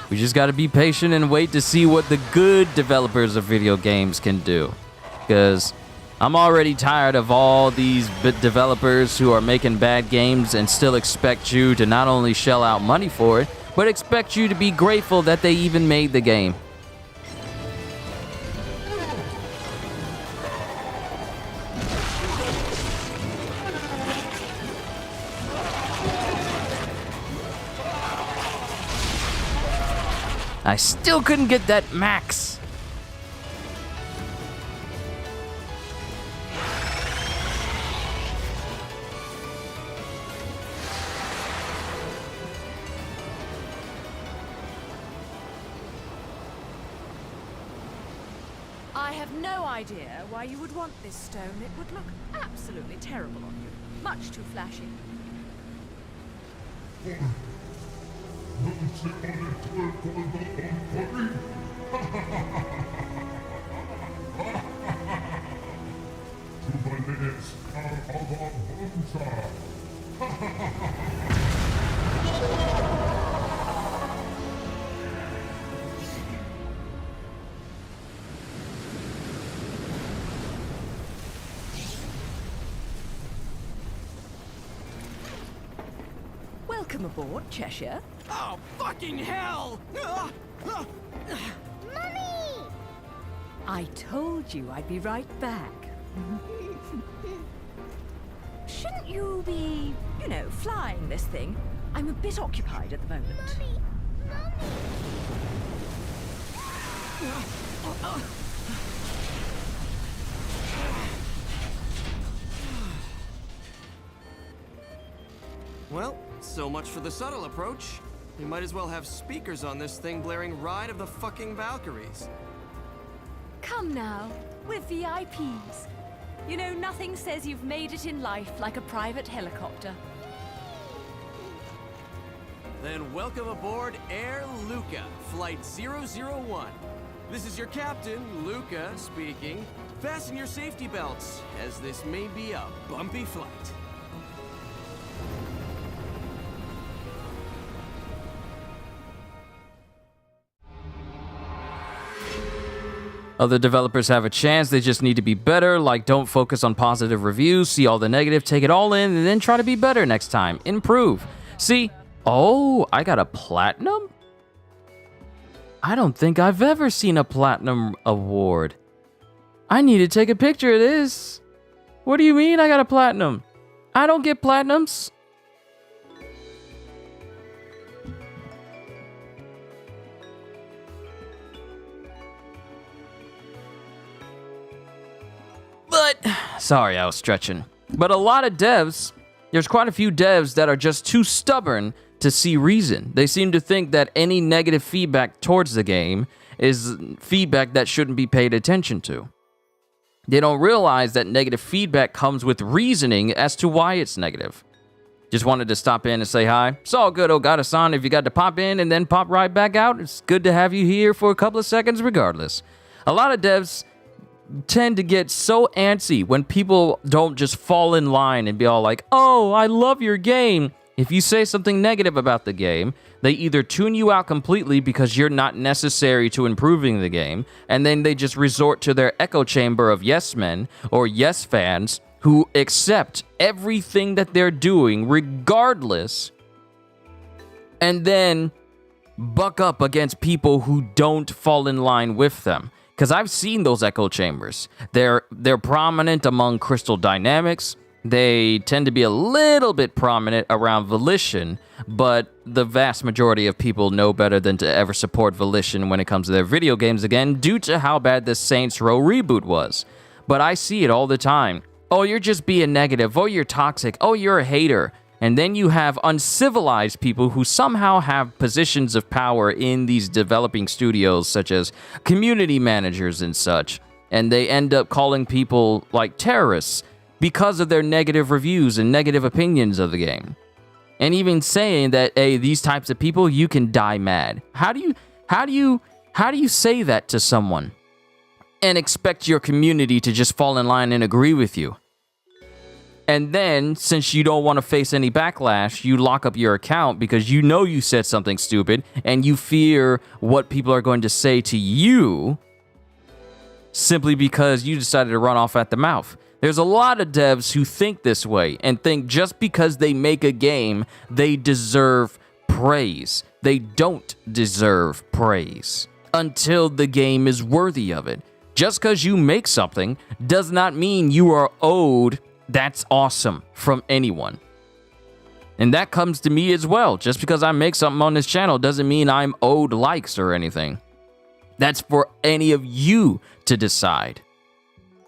We just gotta be patient and wait to see what the good developers of video games can do. Because I'm already tired of all these developers who are making bad games and still expect you to not only shell out money for it, but expect you to be grateful that they even made the game. I still couldn't get that max. I have no idea why you would want this stone. It would look absolutely terrible on you. Much too flashy. Welcome aboard, Cheshire. Oh, fucking hell! Mummy! I told you I'd be right back. Shouldn't you be, you know, flying this thing? I'm a bit occupied at the moment. Well, so much for the subtle approach. You might as well have speakers on this thing blaring Ride of the fucking Valkyries. Come now, we're VIPs. You know, nothing says you've made it in life like a private helicopter. Then welcome aboard Air Luca, Flight 001. This is your captain, Luca, speaking. Fasten your safety belts, as this may be a bumpy flight. Other developers have a chance, they just need to be better, like don't focus on positive reviews, see all the negative, take it all in, and then try to be better next time. Improve. See? Oh, I got a platinum? I don't think I've ever seen a platinum award. I need to take a picture of this. What do you mean I got a platinum? I don't get platinums. But, sorry, I was stretching. But a lot of devs, there's quite a few devs that are just too stubborn to see reason. They seem to think that any negative feedback towards the game is feedback that shouldn't be paid attention to. They don't realize that negative feedback comes with reasoning as to why it's negative. Just wanted to stop in and say hi. It's all good, Ogata-san, if you got to pop in and then pop right back out. It's good to have you here for a couple of seconds regardless. A lot of devs tend to get so antsy when people don't just fall in line and be all like, oh, I love your game. If you say something negative about the game, they either tune you out completely because you're not necessary to improving the game, and then they just resort to their echo chamber of yes men or yes fans who accept everything that they're doing regardless, and then buck up against people who don't fall in line with them. Because I've seen those echo chambers. They're prominent among Crystal Dynamics. They tend to be a little bit prominent around Volition, but the vast majority of people know better than to ever support Volition when it comes to their video games again, due to how bad the Saints Row reboot was. But I see it all the time. Oh, you're just being negative. Oh, you're toxic. Oh, you're a hater. And then you have uncivilized people who somehow have positions of power in these developing studios, such as community managers and such. And they end up calling people like terrorists because of their negative reviews and negative opinions of the game. And even saying that, hey, these types of people, you can die mad. How do you say that to someone and expect your community to just fall in line and agree with you? And then, since you don't want to face any backlash, you lock up your account because you know you said something stupid and you fear what people are going to say to you simply because you decided to run off at the mouth. There's a lot of devs who think this way and think just because they make a game, they deserve praise. They don't deserve praise until the game is worthy of it. Just because you make something does not mean you are owed "that's awesome" from anyone. And that comes to me as well. Just because I make something on this channel doesn't mean I'm owed likes or anything. That's for any of you to decide.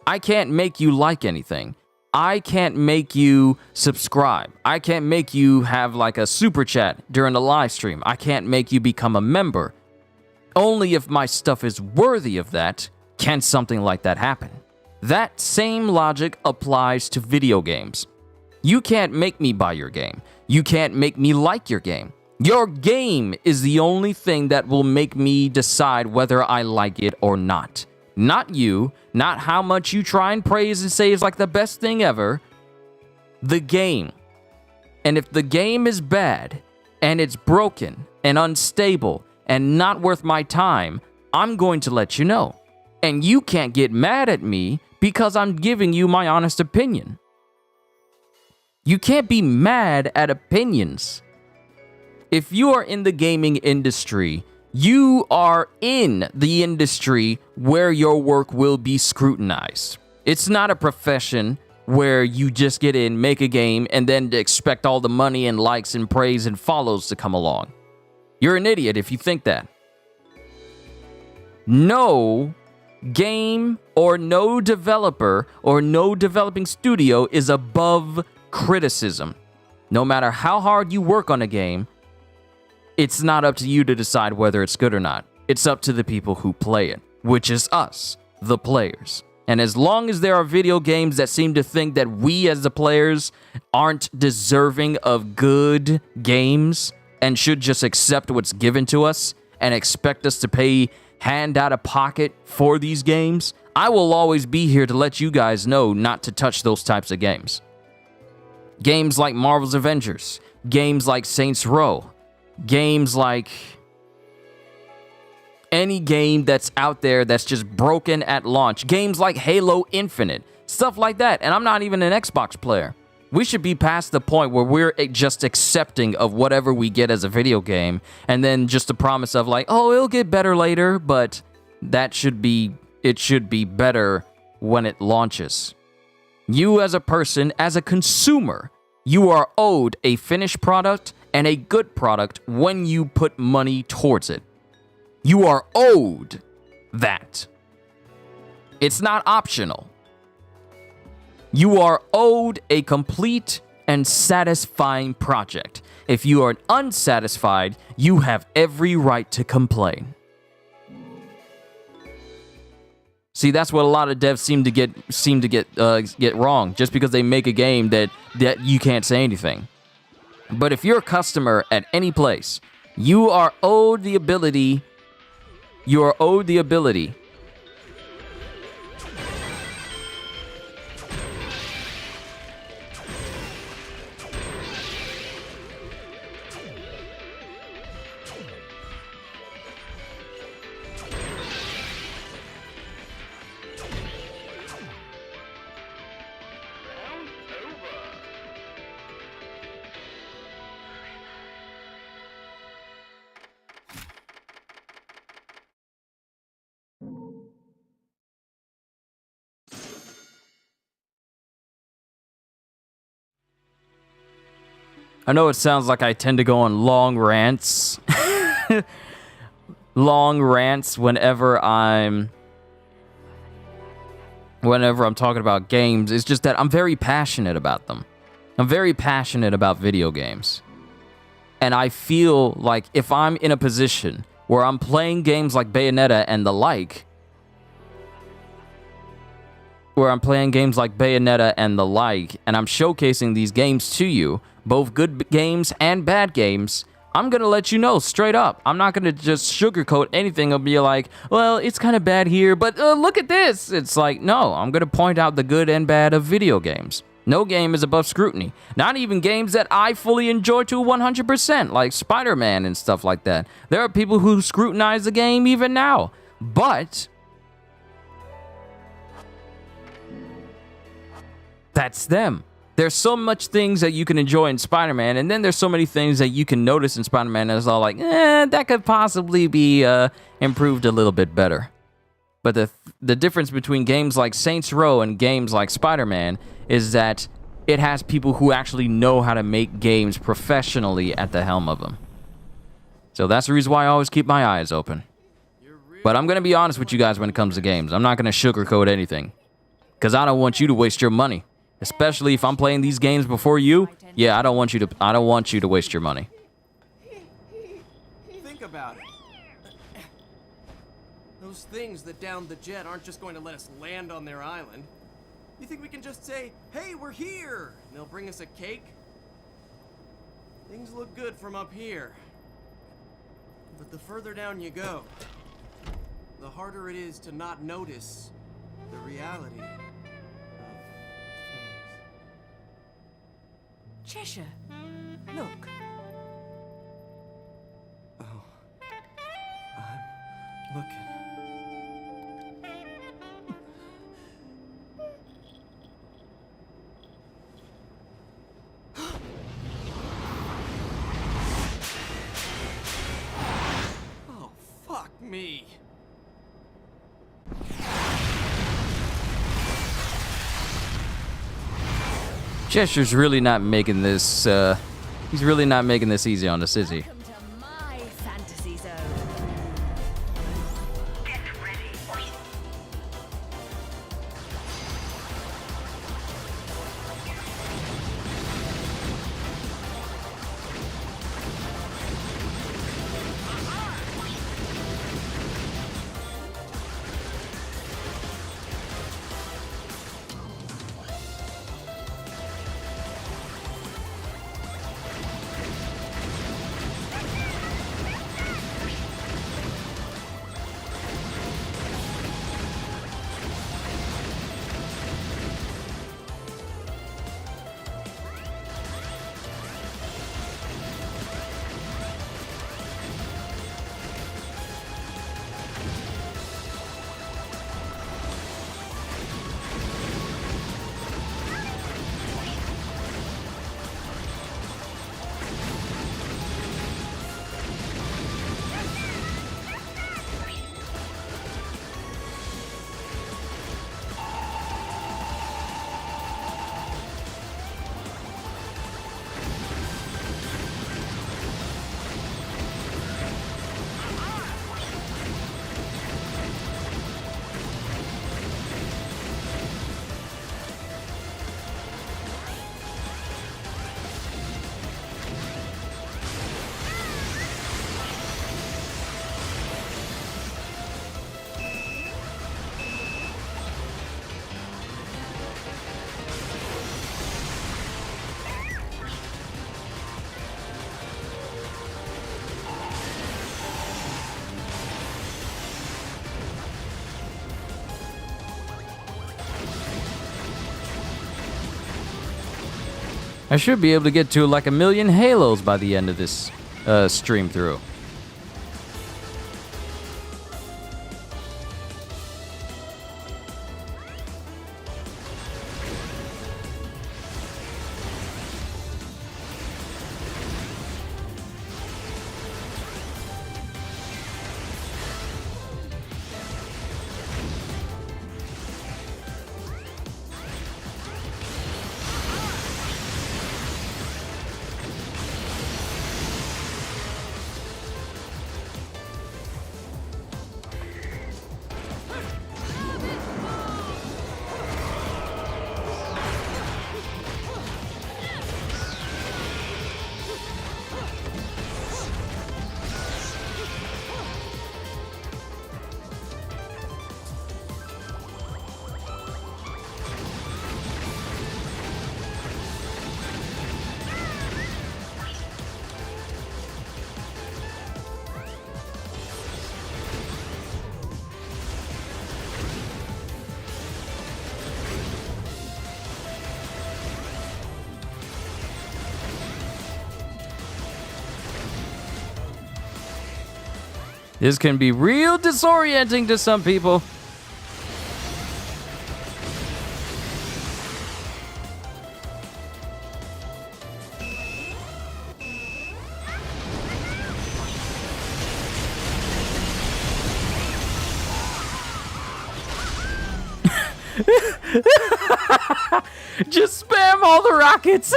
I can't make you like anything. I can't make you subscribe. I can't make you have like a super chat during the live stream. I can't make you become a member. Only if my stuff is worthy of that can something like that happen. That same logic applies to video games. You can't make me buy your game. You can't make me like your game. Your game is the only thing that will make me decide whether I like it or not. Not you, not how much you try and praise and say is like the best thing ever. The game. And if the game is bad, and it's broken, and unstable, and not worth my time, I'm going to let you know. And you can't get mad at me because I'm giving you my honest opinion. You can't be mad at opinions. If you are in the gaming industry, you are in the industry where your work will be scrutinized. It's not a profession where you just get in, make a game, and then expect all the money and likes and praise and follows to come along. You're an idiot if you think that. No game or no developer or no developing studio is above criticism. No matter how hard you work on a game, it's not up to you to decide whether it's good or not. It's up to the people who play it, which is us, the players. And as long as there are video games that seem to think that we as the players aren't deserving of good games and should just accept what's given to us and expect us to pay hand out of pocket for these games, I will always be here to let you guys know not to touch those types of games. Games like Marvel's Avengers, games like Saints Row, games like any game that's out there that's just broken at launch, games like Halo Infinite, stuff like that. And I'm not even an Xbox player. We should be past the point where we're just accepting of whatever we get as a video game, and then just a promise of like, oh, it'll get better later, but it should be better when it launches. You as a person, as a consumer, you are owed a finished product and a good product when you put money towards it. You are owed that. It's not optional. You are owed a complete and satisfying project. If you are unsatisfied, you have every right to complain. See, that's what a lot of devs seem to get wrong, just because they make a game that you can't say anything. But if you're a customer at any place, you are owed the ability. I know it sounds like I tend to go on long rants. Long rants whenever I'm talking about games. It's just that I'm very passionate about them. I'm very passionate about video games. And I feel like if I'm in a position where I'm playing games like Bayonetta and the like, and I'm showcasing these games to you, both good games and bad games, I'm going to let you know straight up. I'm not going to just sugarcoat anything and be like, well, it's kind of bad here, but look at this. It's like, no, I'm going to point out the good and bad of video games. No game is above scrutiny. Not even games that I fully enjoy to 100%, like Spider-Man and stuff like that. There are people who scrutinize the game even now. But that's them. There's so much things that you can enjoy in Spider-Man, and then there's so many things that you can notice in Spider-Man that's all like, that could possibly be improved a little bit better. But the difference between games like Saints Row and games like Spider-Man is that it has people who actually know how to make games professionally at the helm of them. So that's the reason why I always keep my eyes open. But I'm going to be honest with you guys when it comes to games. I'm not going to sugarcoat anything, because I don't want you to waste your money. Especially if I'm playing these games before you. Yeah, I don't want you to waste your money. Think about it. Those things that downed the jet aren't just going to let us land on their island. You think we can just say, hey, we're here, and they'll bring us a cake? Things look good from up here. But the further down you go, the harder it is to not notice the reality. Cheshire, look. Oh, I'm looking. Oh, fuck me. Chester's really not making this, he's really not making this easy on us, is he? Welcome to my fantasy zone. Get ready. I should be able to get to like 1 million Halos by the end of this stream through. This can be real disorienting to some people. Just spam all the rockets.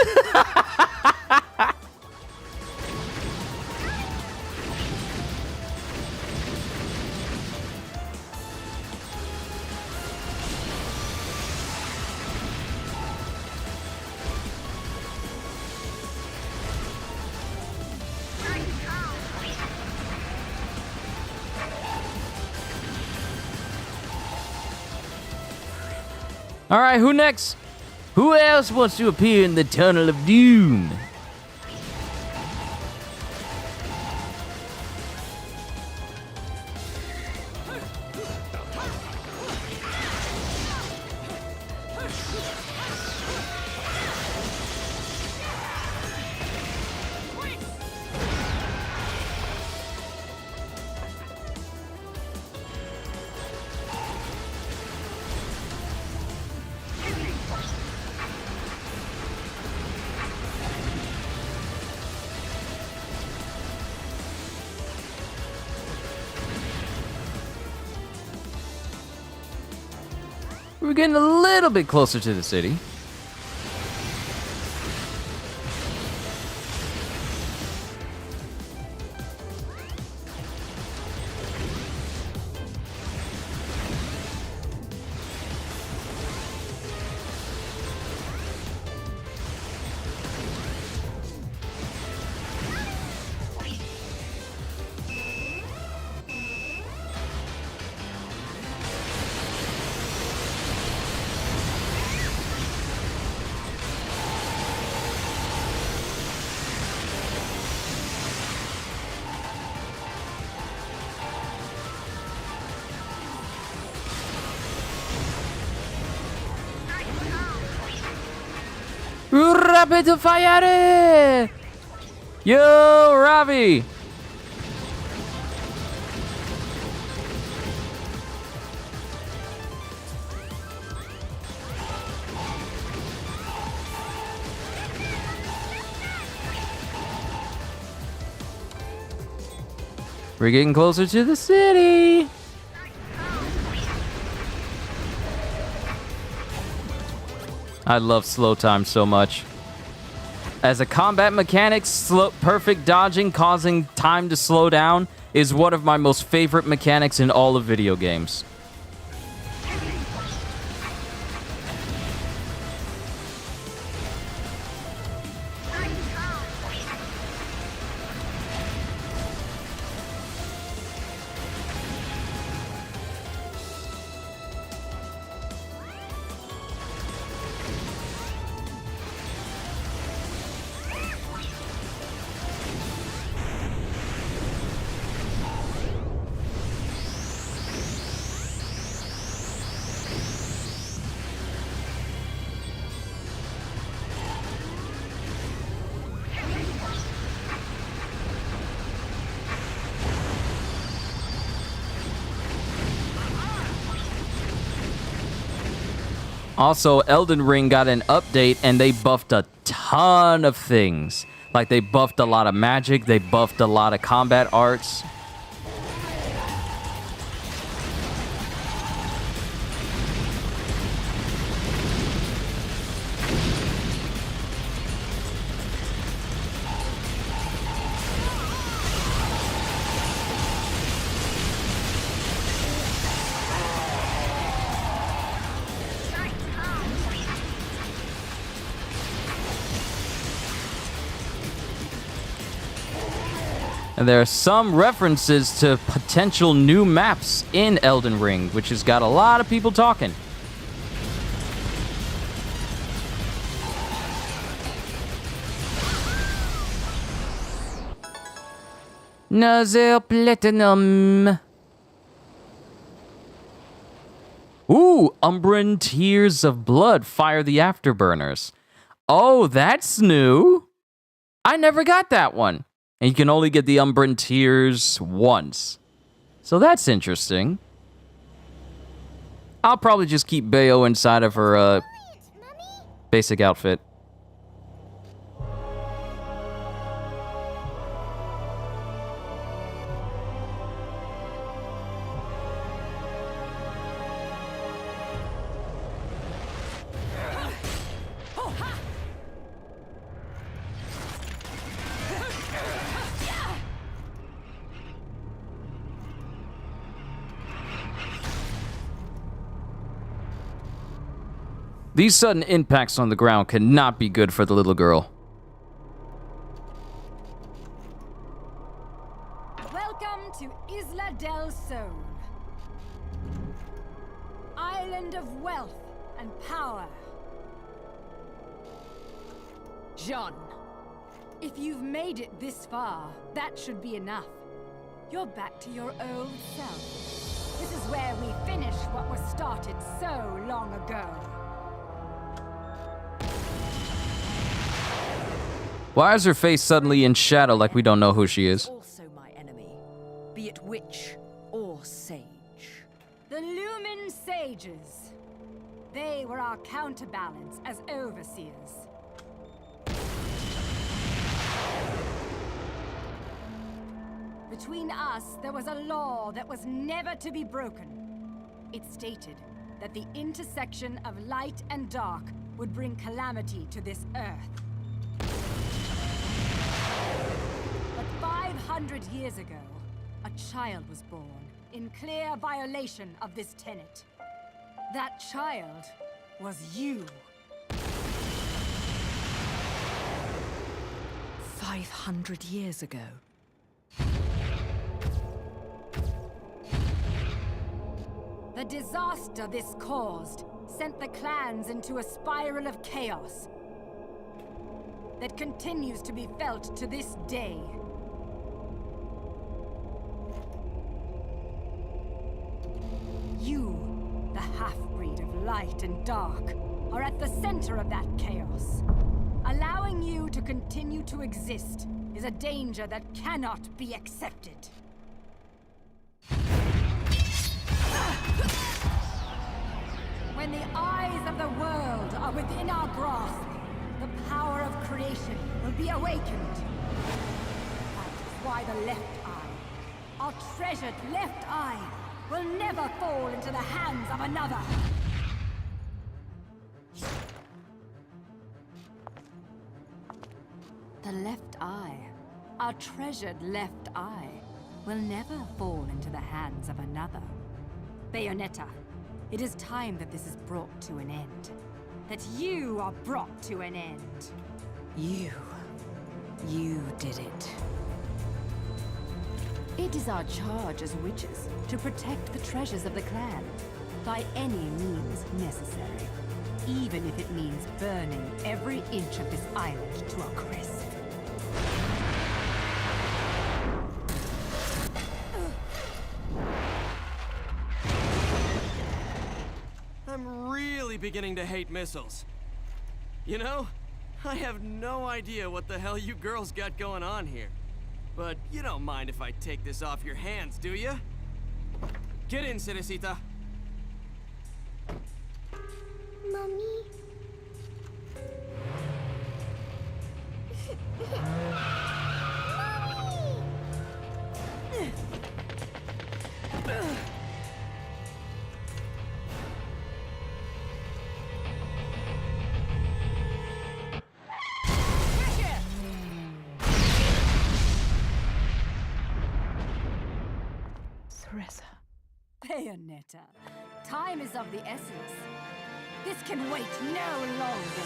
All right, who next? Who else wants to appear in the Tunnel of Doom? We're getting a little bit closer to the city. Rapid fire! Yo, Ravi! We're getting closer to the city. I love slow time so much. As a combat mechanic, perfect dodging causing time to slow down is one of my most favorite mechanics in all of video games. Also, Elden Ring got an update and they buffed a ton of things. Like, they buffed a lot of magic, they buffed a lot of combat arts. And there are some references to potential new maps in Elden Ring, which has got a lot of people talking. Nozzle Platinum. Ooh, Umbran Tears of Blood, Fire the Afterburners. Oh, that's new. I never got that one. And you can only get the Umbran Tears once. So that's interesting. I'll probably just keep Bayo inside of her basic outfit. These sudden impacts on the ground cannot be good for the little girl. Welcome to Isla del Sol. Island of wealth and power. Jean, if you've made it this far, that should be enough. You're back to your old self. This is where we finish what was started so long ago. Why is her face suddenly in shadow like we don't know who she is? Also my enemy, be it witch or sage. The Lumen Sages. They were our counterbalance as overseers. Between us, there was a law that was never to be broken. It stated that the intersection of light and dark would bring calamity to this earth. But 500 years ago, a child was born in clear violation of this tenet. That child was you. 500 years ago. The disaster this caused sent the clans into a spiral of chaos that continues to be felt to this day. You, the half-breed of light and dark, are at the center of that chaos. Allowing you to continue to exist is a danger that cannot be accepted. When the eyes of the world are within our grasp, the power of creation will be awakened. That is why the left eye, our treasured left eye, will never fall into the hands of another. The left eye, our treasured left eye, will never fall into the hands of another. Bayonetta, it is time that this is brought to an end. That you are brought to an end. You did it. It is our charge as witches to protect the treasures of the clan by any means necessary, even if it means burning every inch of this island to a crisp. I'm really beginning to hate missiles. You know, I have no idea what the hell you girls got going on here. But you don't mind if I take this off your hands, do you? Get in, Cerecita. Mommy. Bayonetta, time is of the essence. This can wait no longer.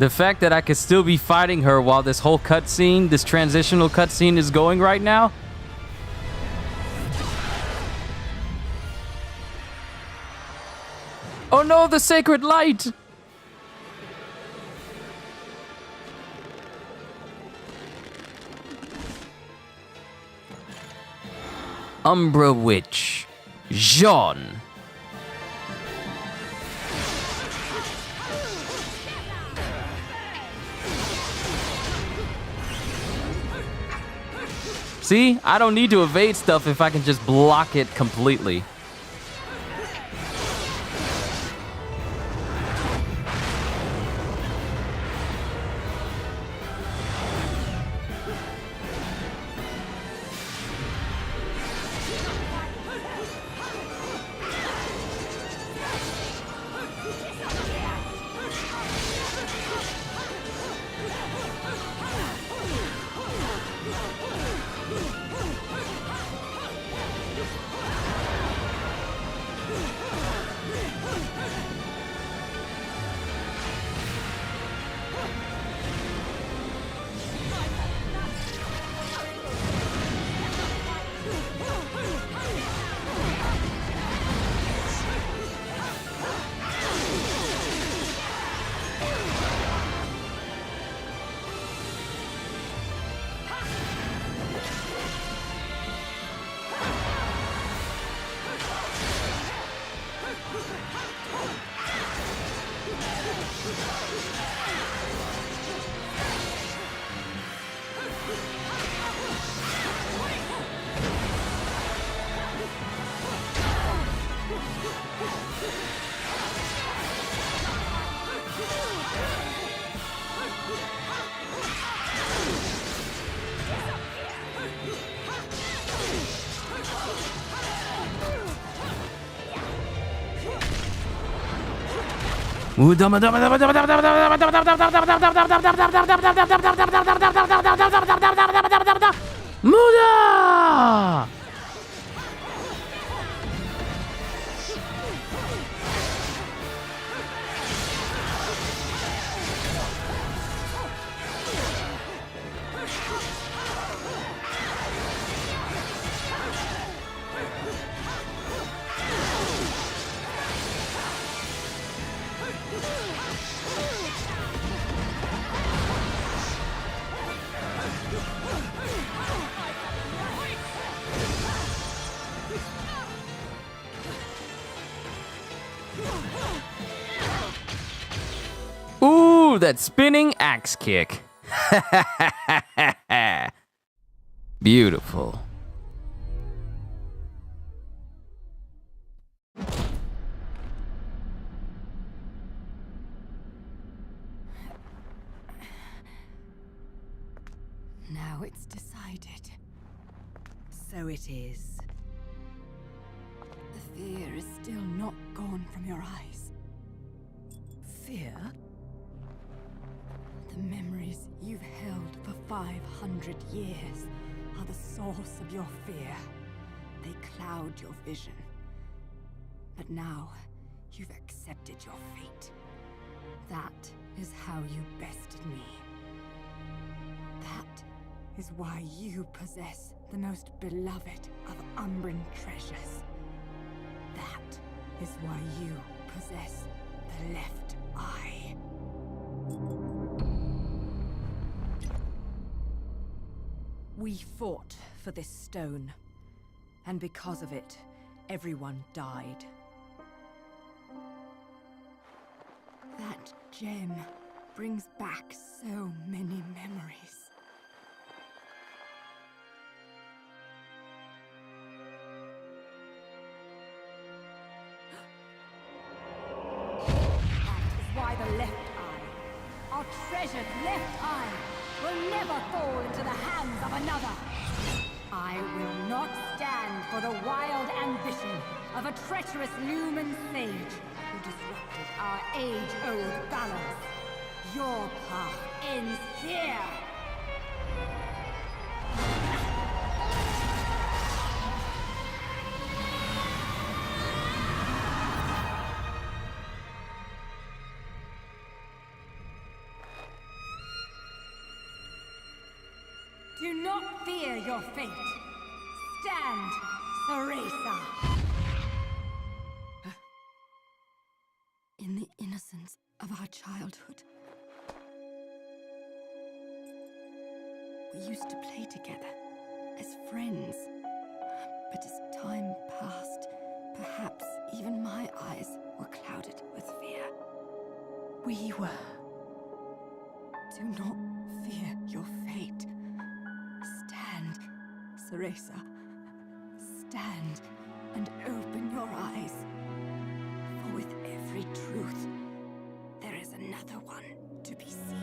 The fact that I could still be fighting her while this whole cutscene, this transitional cutscene is going right now. Oh no, the sacred light! Umbra Witch, Jean. See, I don't need to evade stuff if I can just block it completely. Muda! Ooh, that spinning axe kick. Beautiful. Now it's decided. So it is. The fear is still not gone from your eyes. Fear? The memories you've held for 500 years are the source of your fear. They cloud your vision. But now, you've accepted your fate. That is how you bested me. That is why you possess the most beloved of Umbran treasures. That is why you possess the left eye. We fought for this stone, and because of it, everyone died. That gem brings back so many memories. Why the left eye, our treasured left eye, will never fall into the hands of another. I will not stand for the wild ambition of a treacherous Lumen sage who disrupted our age-old balance. Your path ends here. not fear your fate. Stand, Teresa. In the innocence of our childhood, we used to play together as friends. But as time passed, perhaps even my eyes were clouded with fear. We were. Do not fear your fate. Stand, Teresa. Stand and open your eyes. For with every truth, there is another one to be seen.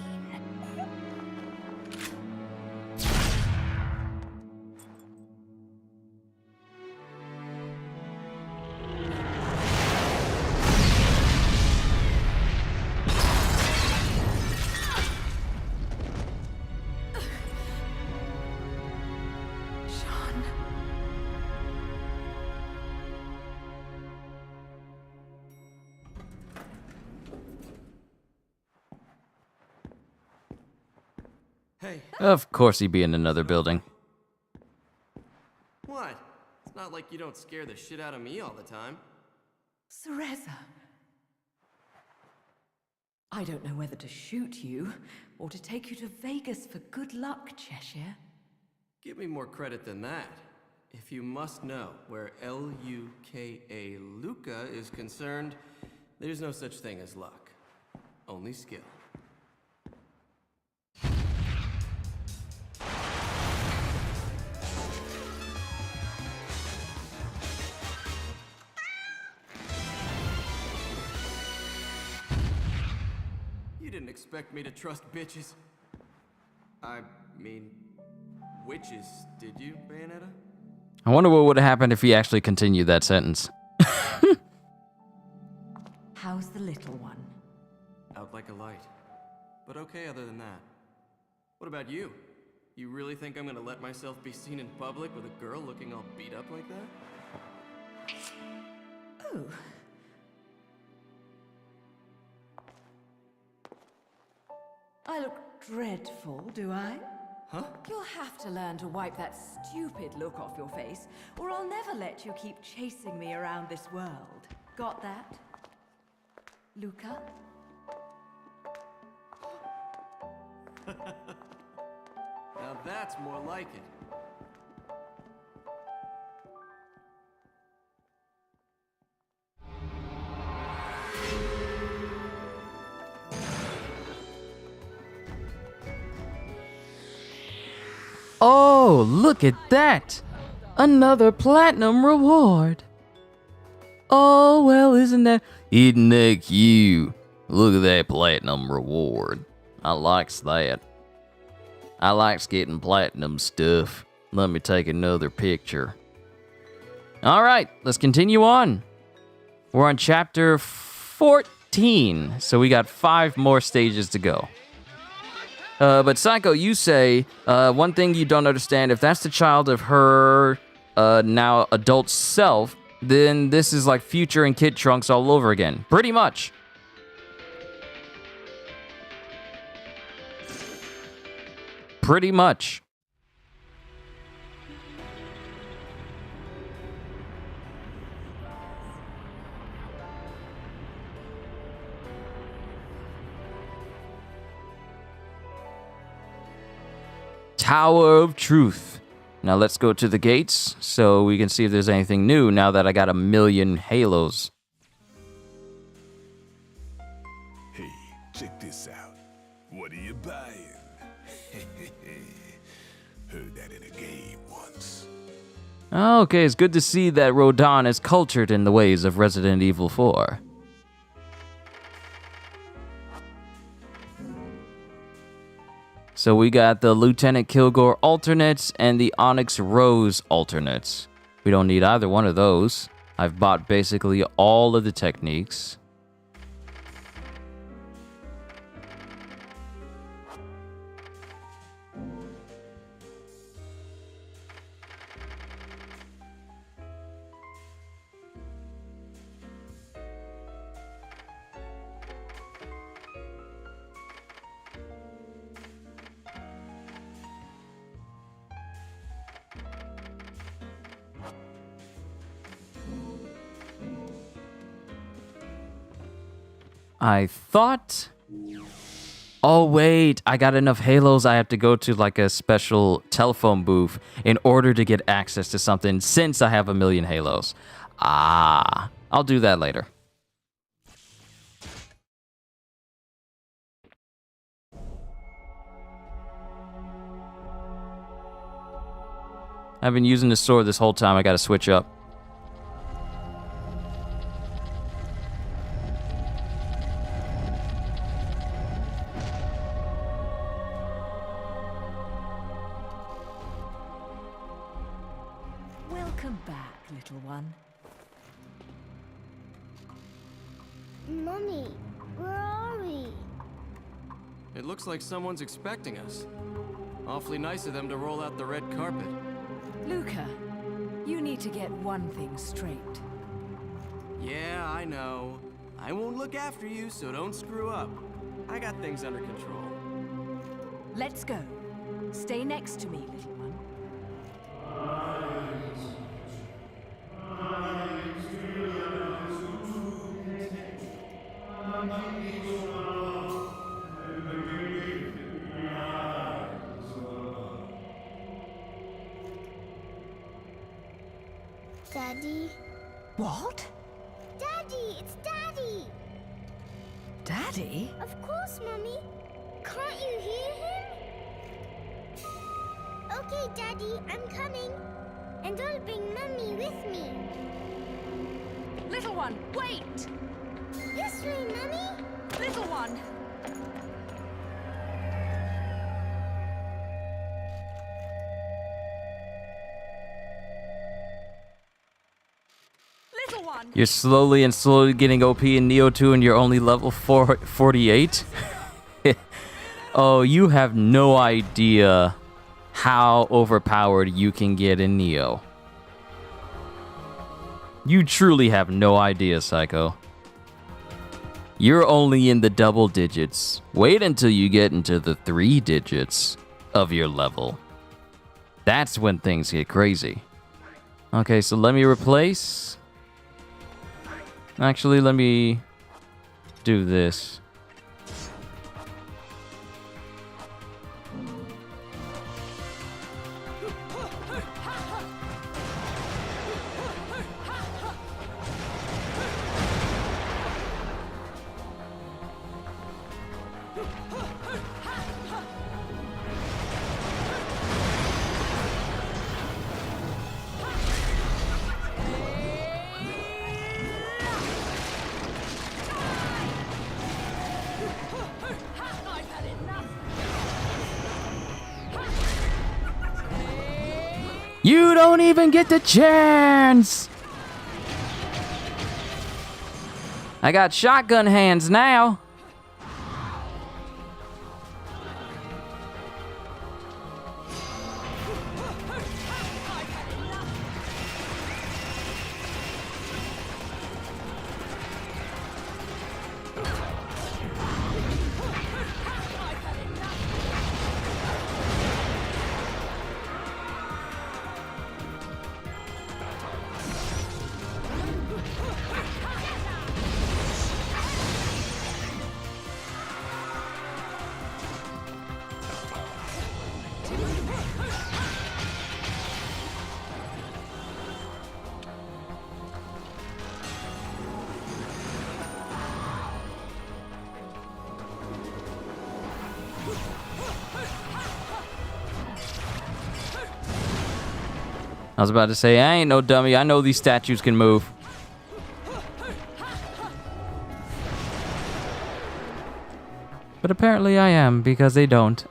Hey, Of course he'd be in another building. what? It's not like you don't scare the shit out of me all the time. Cereza. I don't know whether to shoot you or to take you to Vegas for good luck, Cheshire. Give me more credit than that. If you must know where Luka Luca is concerned, there's no such thing as luck. Only skill. You didn't expect me to trust bitches. I mean, witches, did you, Bayonetta? I wonder what would have happened if he actually continued that sentence. How's the little one? Out like a light. But okay other than that. What about you? You really think I'm gonna let myself be seen in public with a girl looking all beat up like that? Oh. I look dreadful, do I? Huh? You'll have to learn to wipe that stupid look off your face, or I'll never let you keep chasing me around this world. Got that? Luca? Now that's more like it. Oh, look at that! Another platinum reward! Oh, well, isn't that cute? Look at that platinum reward. I likes that. I likes getting platinum stuff. Let me take another picture. Alright, let's continue on. We're on chapter 14, so we got 5 more stages to go. But Psycho, you say, one thing you don't understand, if that's the child of her now adult self, then this is like Future and Kid Trunks all over again. Pretty much. Pretty much. Tower of Truth. Now let's go to the gates so we can see if there's anything new now that I got 1,000,000 halos. Hey, check this out. What are you buying? Heard that in a game once. Okay, it's good to see that Rodan is cultured in the ways of Resident Evil 4. So we got the Lieutenant Kilgore alternates and the Onyx Rose alternates. We don't need either one of those. I've bought basically all of the techniques. I thought... Oh, wait. I got enough halos. I have to go to like a special telephone booth in order to get access to something since I have 1,000,000 halos. Ah, I'll do that later. I've been using the sword this whole time. I gotta switch up. Welcome back, little one. Mummy, where are we? It looks like someone's expecting us. Awfully nice of them to roll out the red carpet. Luca, you need to get one thing straight. Yeah, I know. I won't look after you, so don't screw up. I got things under control. Let's go. Stay next to me, little one. Daddy? What? Daddy, it's Daddy! Daddy? Of course, Mummy. Can't you hear him? Okay, Daddy, I'm coming. And I'll bring Mummy with me. Little one, wait! This way, Mummy. Little one! Little one! You're slowly getting OP in Neo 2 and you're only level 48? Oh, you have no idea how overpowered you can get in Neo. You truly have no idea, Psycho. You're only in the double digits. Wait until you get into the 3 digits of your level. That's when things get crazy. Okay, so let me replace... Actually, let me do this. You don't even get the chance! I got shotgun hands now. I was about to say, I ain't no dummy. I know these statues can move. But apparently I am, because they don't.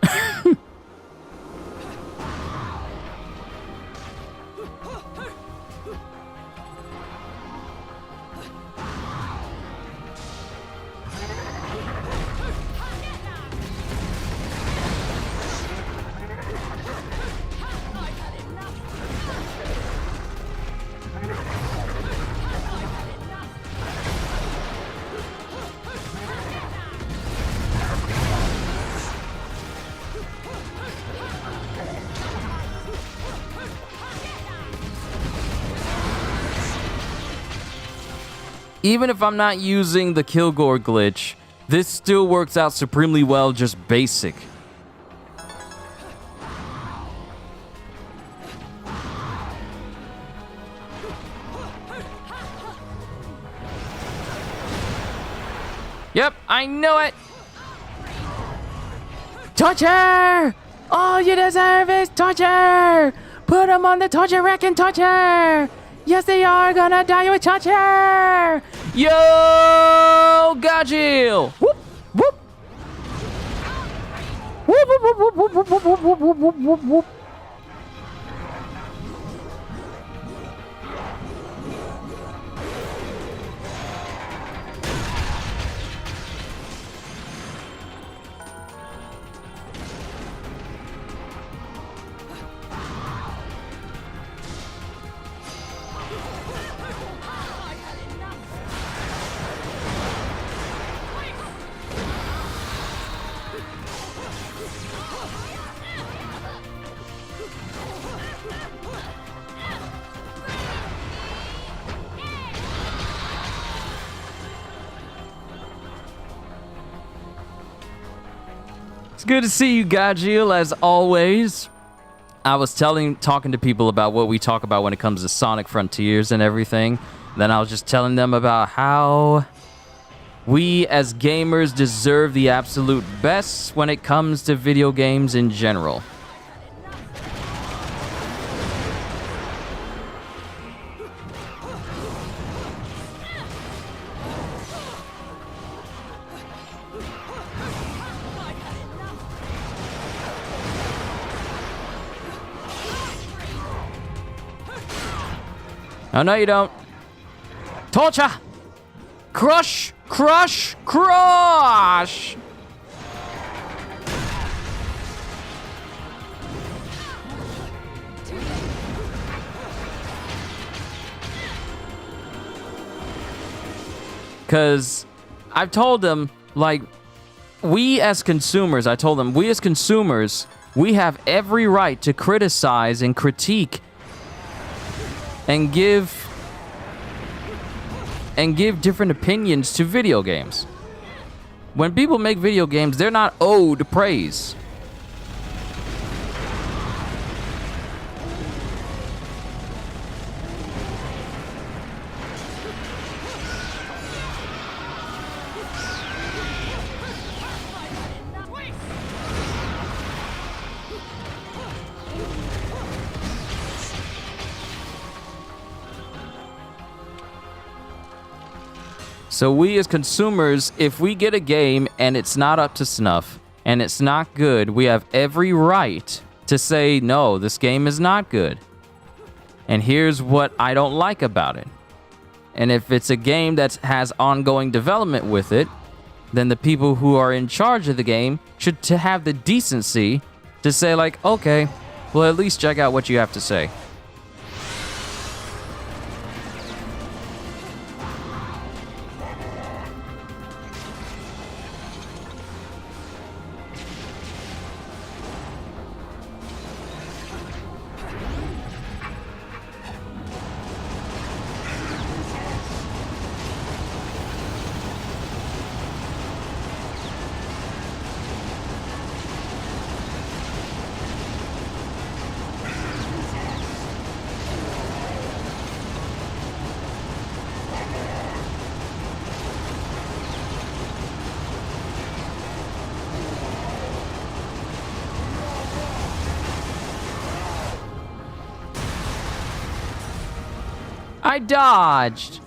even if I'm not using the Kilgore glitch, this still works out supremely well, just basic. Yep, I knew it! Torture! All you deserve is torture! Put them on the torture rack and torture! Yes, they are gonna die with torture! Yo, Gajil! Whoop, whoop! Whoop, whoop, whoop, whoop, whoop, whoop, whoop, whoop, whoop, whoop, whoop. It's good to see you, Gajil, as always. I was talking to people about what we talk about when it comes to Sonic Frontiers and everything. Then I was just telling them about how we as gamers deserve the absolute best when it comes to video games in general. Oh, no, you don't. Torture! Crush! Crush! Crush! Because I've told them, like, we as consumers, we have every right to criticize and critique and give different opinions to video games. When people make video games, they're not owed praise. So we as consumers, if we get a game and it's not up to snuff and it's not good, we have every right to say, no, this game is not good. And here's what I don't like about it. And if it's a game that has ongoing development with it, then the people who are in charge of the game should to have the decency to say, like, okay, well, at least check out what you have to say. I dodged.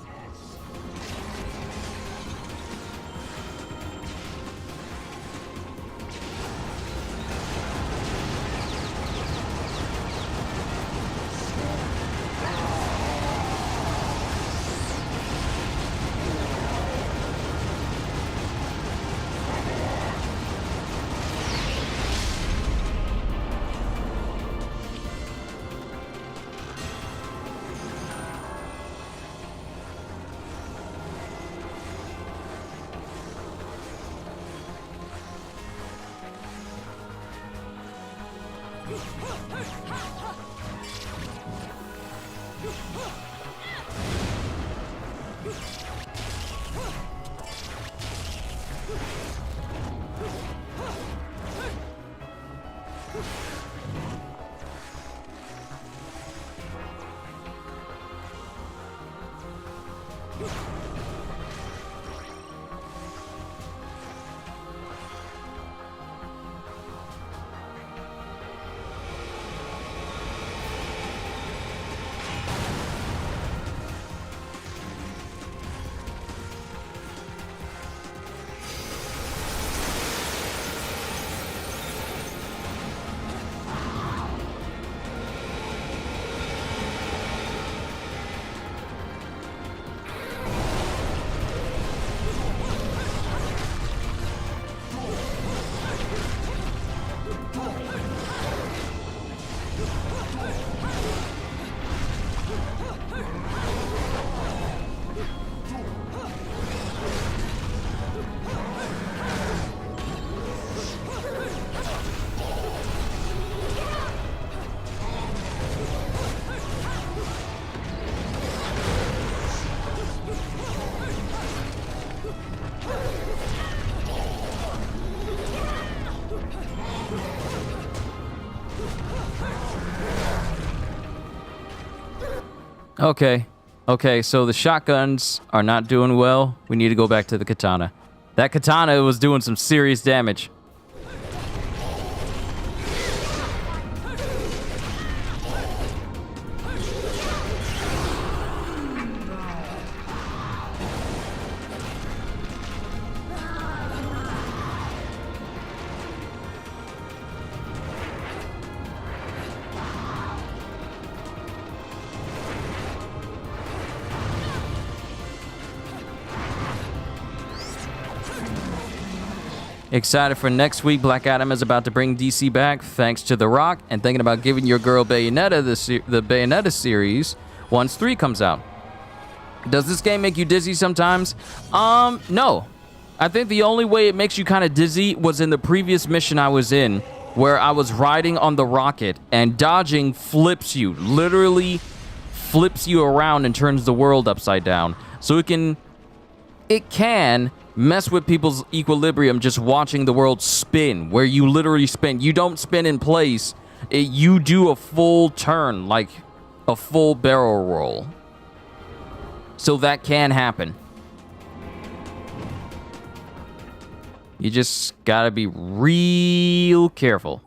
Okay. Okay, so the shotguns are not doing well. We need to go back to the katana. That katana was doing some serious damage. Excited for next week. Black Adam is about to bring DC back thanks to The Rock, and thinking about giving your girl Bayonetta the Bayonetta series once 3 comes out. Does this game make you dizzy sometimes? No. I think the only way it makes you kind of dizzy was in the previous mission I was in, where I was riding on the rocket and dodging flips you, literally flips you around and turns the world upside down. So it can mess with people's equilibrium just watching the world spin, where you literally spin. You don't spin in place. You do a full turn, like a full barrel roll. So that can happen. You just gotta be real careful.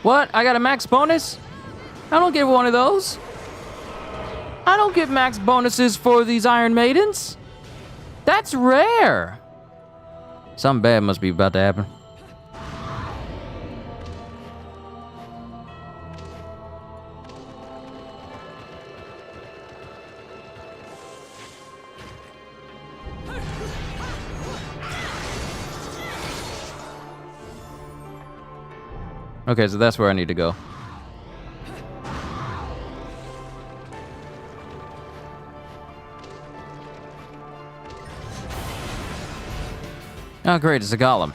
What? I got a max bonus? I don't get one of those. I don't get max bonuses for these Iron Maidens. That's rare. Something bad must be about to happen. Okay, so that's where I need to go. Oh, great, it's a golem.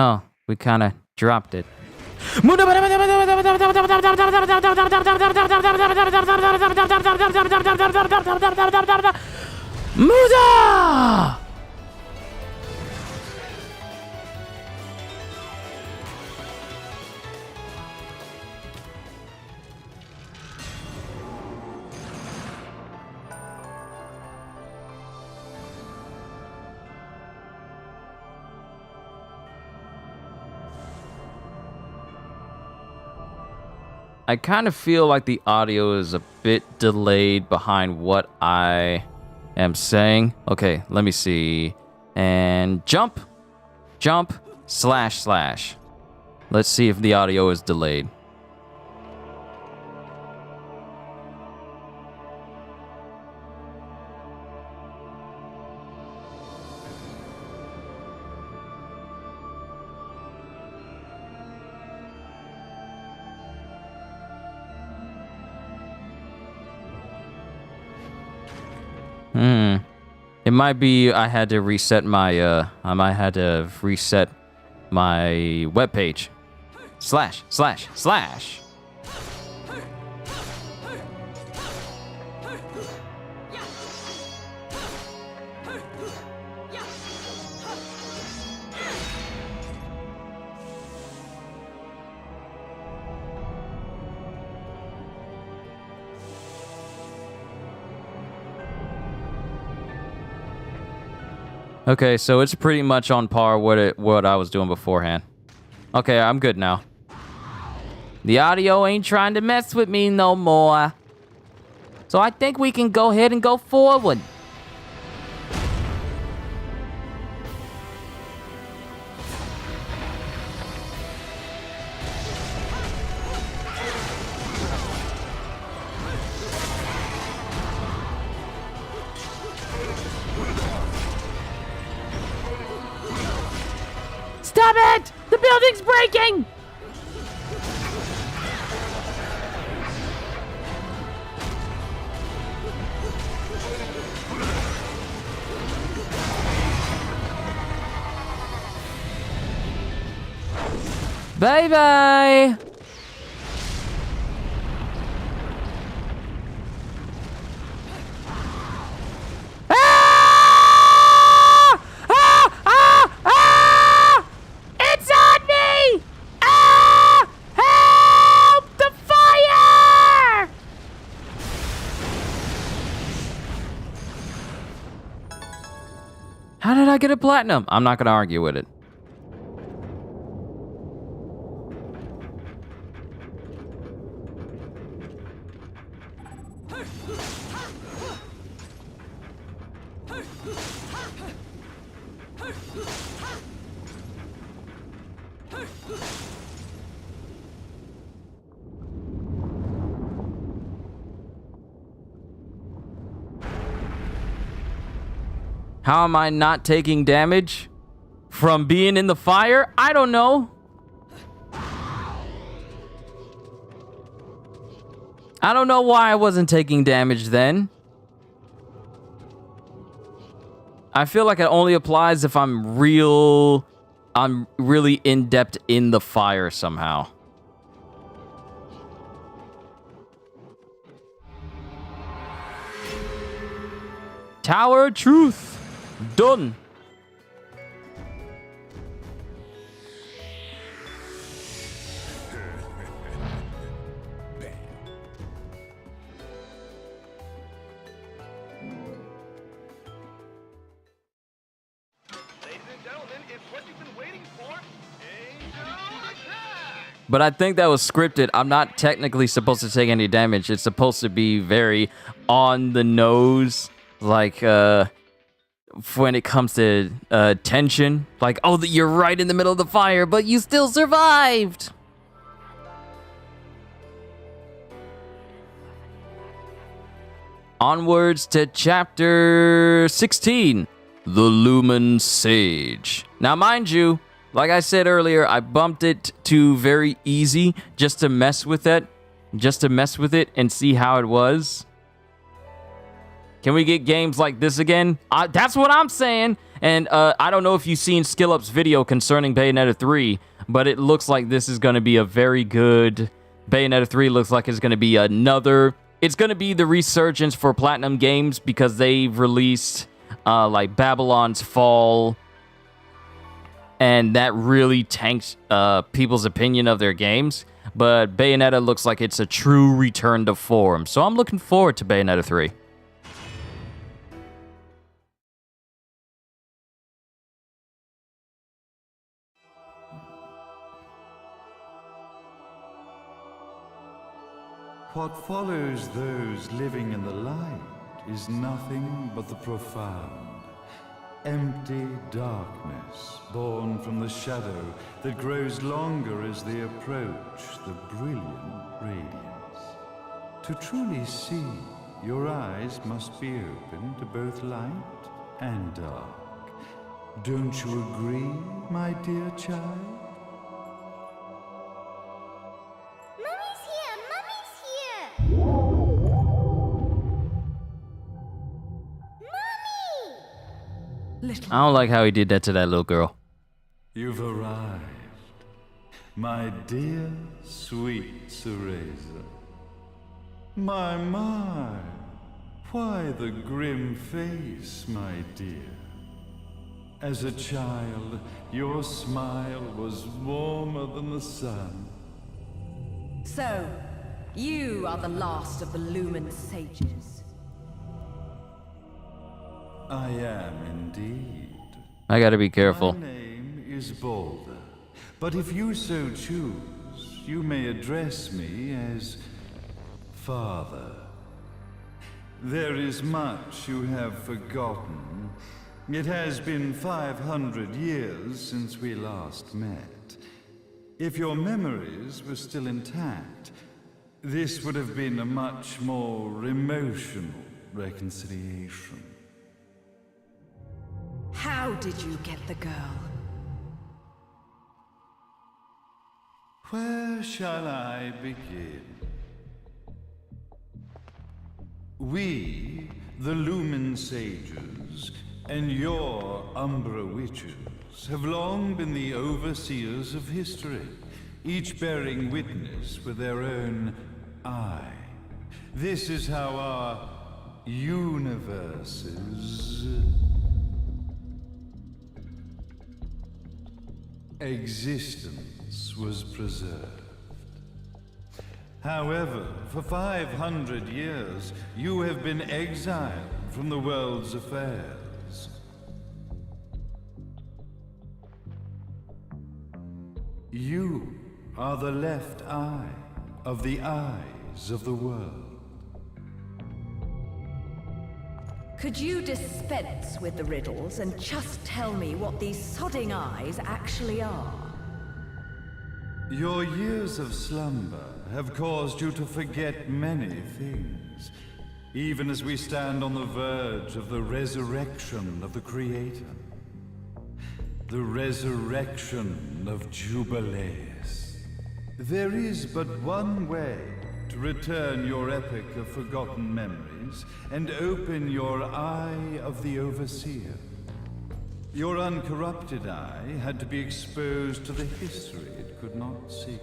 Oh, we kind of dropped it. Muda! I kind of feel like the audio is a bit delayed behind what I am saying. Okay, let me see. And jump, jump, slash, slash. Let's see if the audio is delayed. It might be I had to reset my I might have to reset my web page. Slash, slash, slash. Okay, so it's pretty much on par with what I was doing beforehand. Okay, I'm good now. The audio ain't trying to mess with me no more. So I think we can go ahead and go forward. Stop it! The building's breaking! Bye-bye! It's on me! Ah! Help! The fire! How did I get a platinum? I'm not gonna argue with it. How am I not taking damage from being in the fire? I don't know. I don't know why I wasn't taking damage then. I feel like it only applies if I'm really in depth in the fire somehow. Tower of Truth. Done. But I think that was scripted. I'm not technically supposed to take any damage. It's supposed to be very on the nose, like when it comes to tension. Like, oh, you're right in the middle of the fire, but you still survived. Onwards to chapter 16, The Lumen Sage. Now, mind you, like I said earlier, I bumped it to very easy just to mess with it. Just to mess with it and see how it was. Can we get games like this again? That's what I'm saying. And I don't know if you've seen SkillUp's video concerning Bayonetta 3, but it looks like this is going to be a very good... Bayonetta 3 looks like it's going to be another... It's going to be the resurgence for Platinum Games because they've released like Babylon's Fall, and that really tanked people's opinion of their games. But Bayonetta looks like it's a true return to form, so I'm looking forward to Bayonetta 3. What follows those living in the light is nothing but the profound, empty darkness born from the shadow that grows longer as they approach the brilliant radiance. To truly see, your eyes must be open to both light and dark. Don't you agree, my dear child? Mummy's here! Mummy's here! Mummy! Little I don't like how he did that to that little girl. You've arrived, my dear, sweet Cereza. My, why the grim face, my dear? As a child, your smile was warmer than the sun. So, you are the last of the Lumen sages. I am indeed. I gotta be careful. My name is Balder, but if you so choose, you may address me as Father. There is much you have forgotten. It has been 500 years since we last met. If your memories were still intact, this would have been a much more emotional reconciliation. How did you get the girl? Where shall I begin? We, the Lumen Sages, and your Umbra Witches, have long been the overseers of history, each bearing witness with their own eye. This is how our universes existence was preserved. However, for 500 years, you have been exiled from the world's affairs. You are the left eye of the eyes of the world. Could you dispense with the riddles and just tell me what these sodding eyes actually are? Your years of slumber have caused you to forget many things, even as we stand on the verge of the resurrection of the Creator. The resurrection of Jubileus. There is but one way to return your epic of forgotten memories and open your eye of the Overseer. Your uncorrupted eye had to be exposed to the history it could not see.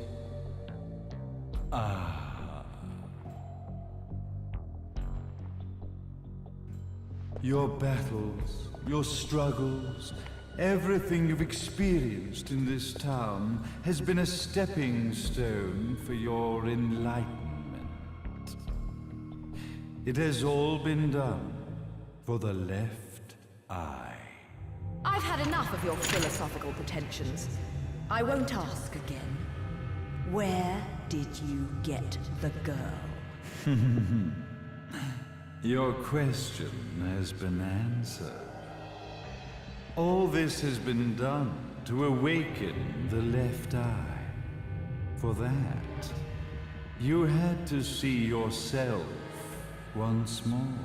Your battles, your struggles, everything you've experienced in this town has been a stepping stone for your enlightenment. It has all been done for the left eye. I've had enough of your philosophical pretensions. I won't ask again. Where did you get the girl? Your question has been answered. All this has been done to awaken the left eye. For that, you had to see yourself once more.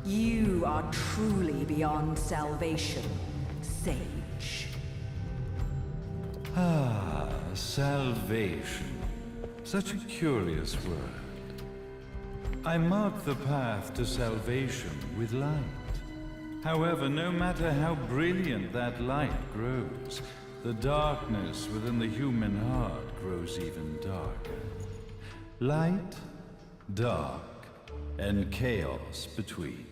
You are truly beyond salvation, sage. Salvation. Such a curious word. I mark the path to salvation with light. However, no matter how brilliant that light grows, the darkness within the human heart grows even darker. Light, dark, and chaos between.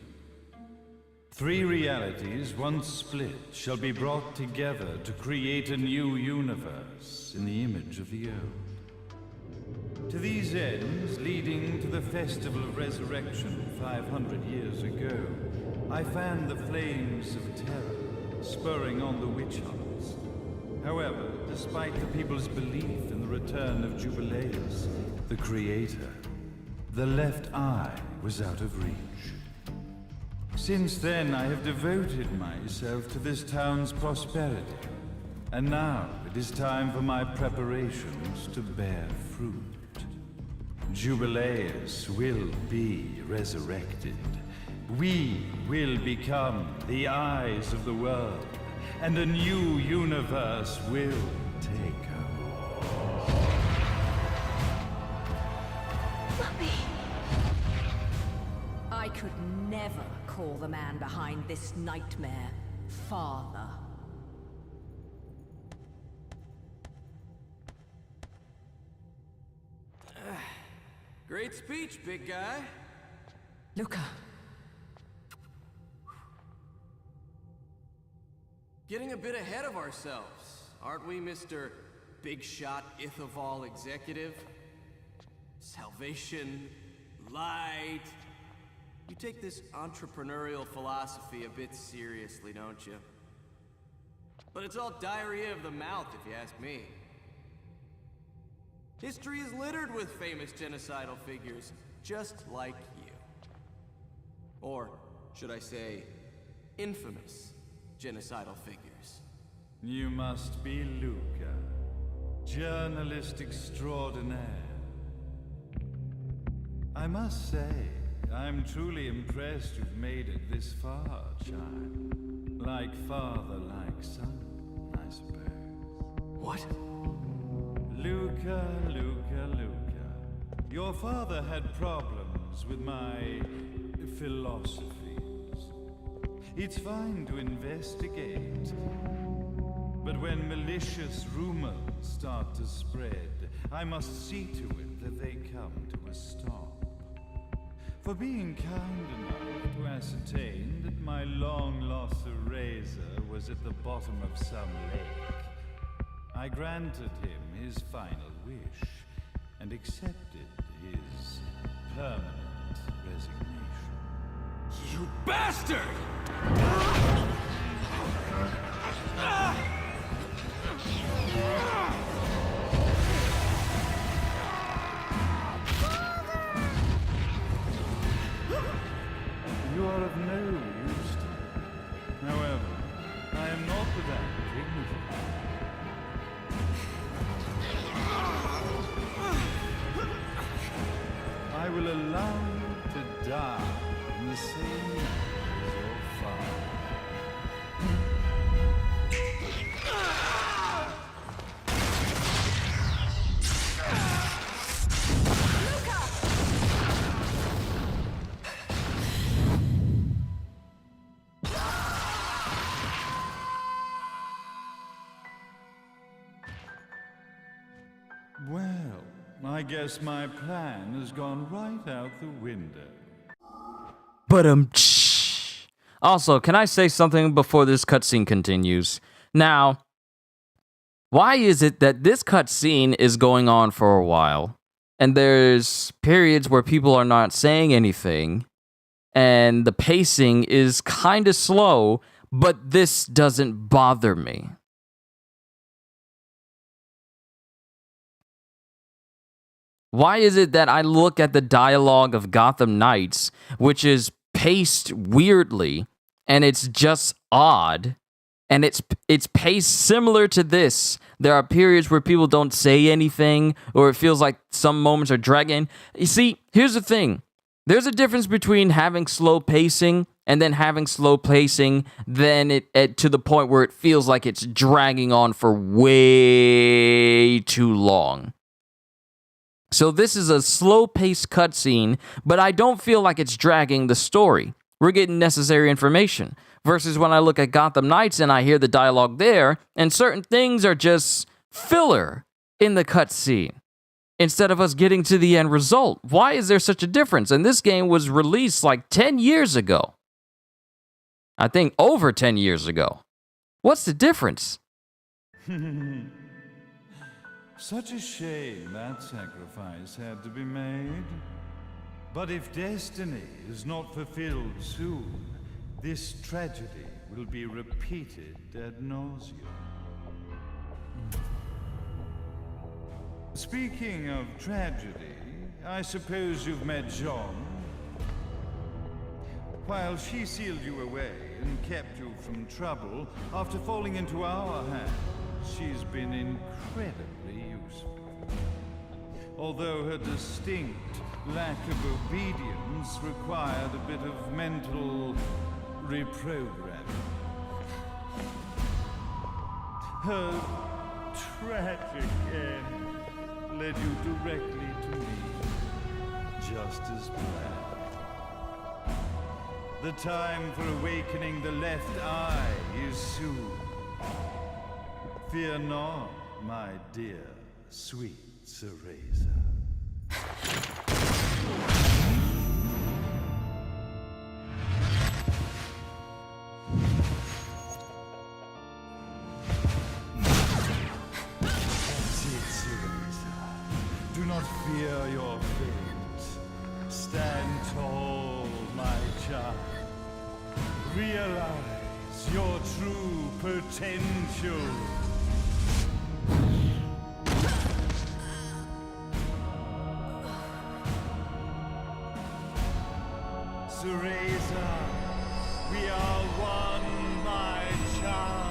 Three realities, once split, shall be brought together to create a new universe in the image of the old. To these ends, leading to the Festival of Resurrection 500 years ago, I fanned the flames of terror, spurring on the witch hunts. However, despite the people's belief in the return of Jubileus, the Creator, the left eye was out of reach. Since then, I have devoted myself to this town's prosperity, and now it is time for my preparations to bear fruit. Jubileus will be resurrected. We will become the eyes of the world, and a new universe will take over. I could never call the man behind this nightmare father. Great speech, big guy. Luca. Getting a bit ahead of ourselves, aren't we, Mr. Big Shot Ithaval Executive? Salvation, light. You take this entrepreneurial philosophy a bit seriously, don't you? But it's all diarrhea of the mouth, if you ask me. History is littered with famous genocidal figures, just like you. Or, should I say, infamous genocidal figures. You must be Luca, journalist extraordinaire. I must say, I'm truly impressed you've made it this far, child. Like father, like son, I suppose. What? Luca, Luca, Luca. Your father had problems with my philosophies. It's fine to investigate, but when malicious rumors start to spread, I must see to it that they come to a stop. For being kind enough to ascertain that my long-lost eraser was at the bottom of some lake, I granted him his final wish and accepted his permanent resignation. You bastard! You are of no use to me. However, I am not without dignity. I will allow you to die in the same way as your father. Well, I guess my plan has gone right out the window. But also, can I say something before this cutscene continues? Now, why is it that this cutscene is going on for a while, and there's periods where people are not saying anything, and the pacing is kind of slow, but this doesn't bother me? Why is it that I look at the dialogue of Gotham Knights, which is paced weirdly, and it's just odd, and it's paced similar to this? There are periods where people don't say anything, or it feels like some moments are dragging. You see, here's the thing. There's a difference between having slow pacing and then having slow pacing then to the point where it feels like it's dragging on for way too long. So this is a slow-paced cutscene, but I don't feel like it's dragging the story. We're getting necessary information. Versus when I look at Gotham Knights and I hear the dialogue there, and certain things are just filler in the cutscene instead of us getting to the end result. Why is there such a difference? And this game was released like 10 years ago. I think over 10 years ago. What's the difference? Such a shame that sacrifice had to be made. But if destiny is not fulfilled soon, this tragedy will be repeated ad nauseum. Speaking of tragedy, I suppose you've met Jean. While she sealed you away and kept you from trouble, after falling into our hands, she's been incredibly useful. Although her distinct lack of obedience required a bit of mental reprogramming. Her tragic end led you directly to me, just as planned. The time for awakening the left eye is soon. Fear not, my dear, sweet Cereza. That's it, Cereza. Do not fear your fate. Stand tall, my child. Realize your true potential. Cereza, we are one, my child.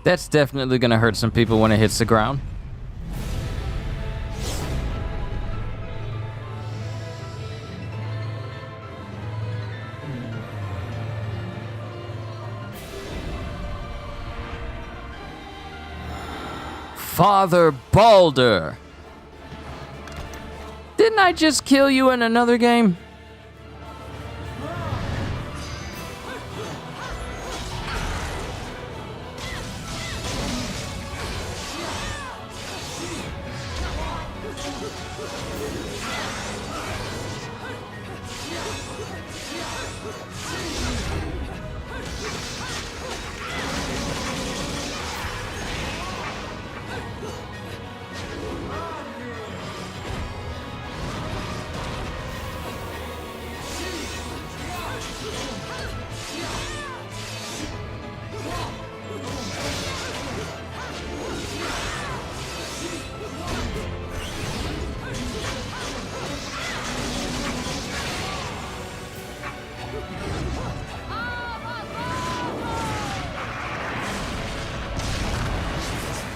That's definitely gonna hurt some people when it hits the ground. Father Balder! Didn't I just kill you in another game?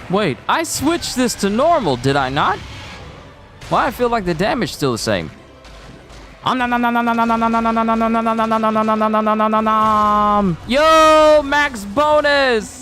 Wait, I switched this to normal, did I not? Why I feel like the damage still the same? Yo, max bonus!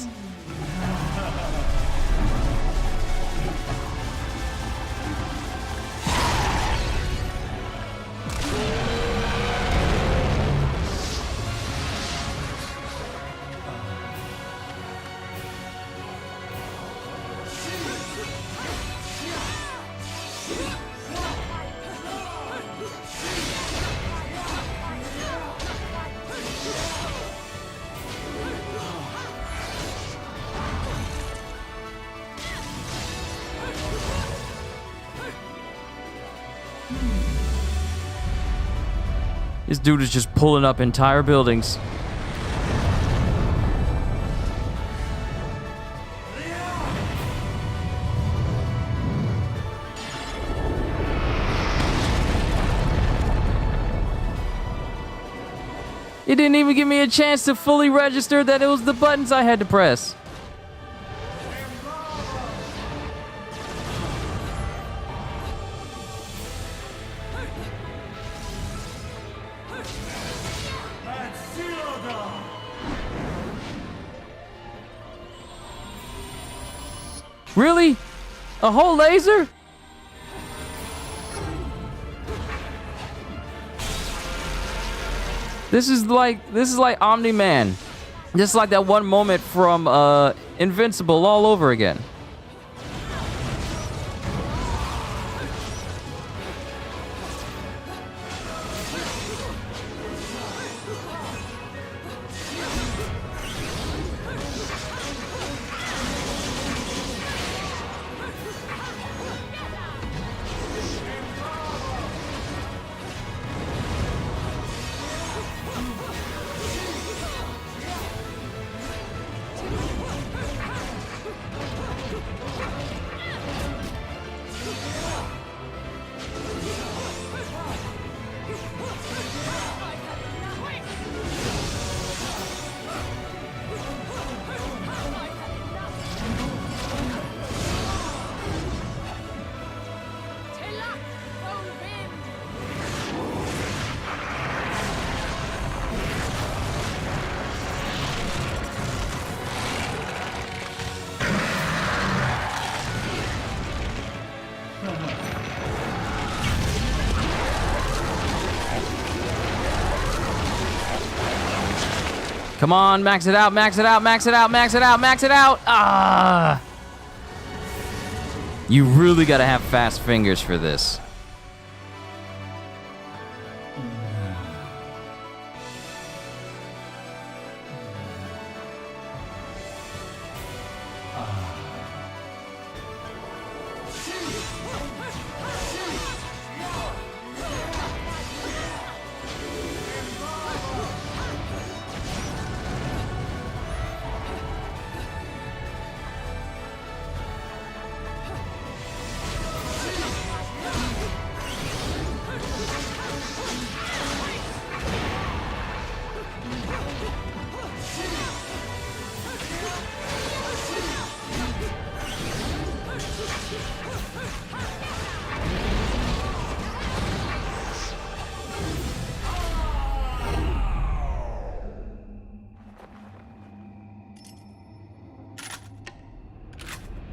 This dude is just pulling up entire buildings. It didn't even give me a chance to fully register that it was the buttons I had to press. Really? A whole laser? This is like Omni-Man. Just like that one moment from Invincible all over again. Come on, max it out, max it out, max it out, max it out, max it out. Ah! You really gotta have fast fingers for this.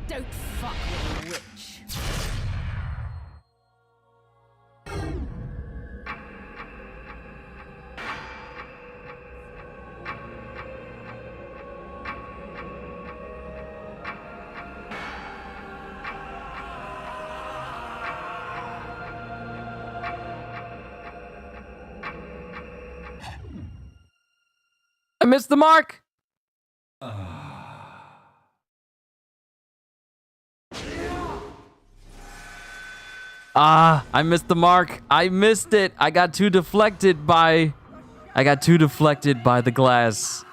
Don't fuck with a witch. I missed the mark. I missed the mark. I missed it. I got too deflected by the glass.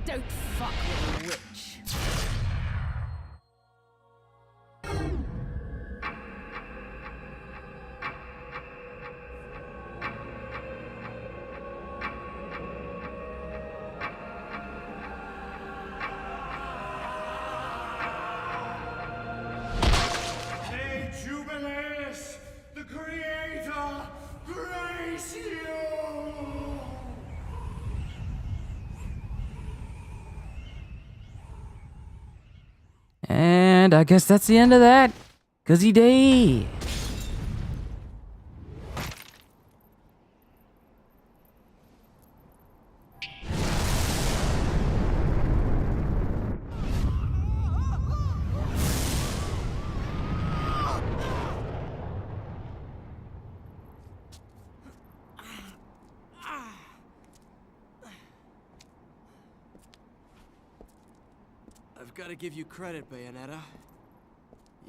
Don't fuck with a witch. Hey, Jubileus, the Creator, grace you! And I guess that's the end of that. 'Cause he did. I've got to give you credit, Bayonetta.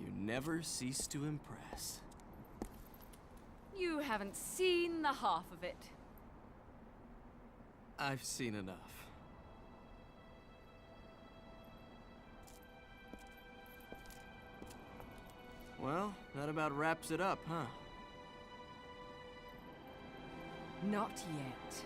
You never cease to impress. You haven't seen the half of it. I've seen enough. Well, that about wraps it up, huh? Not yet.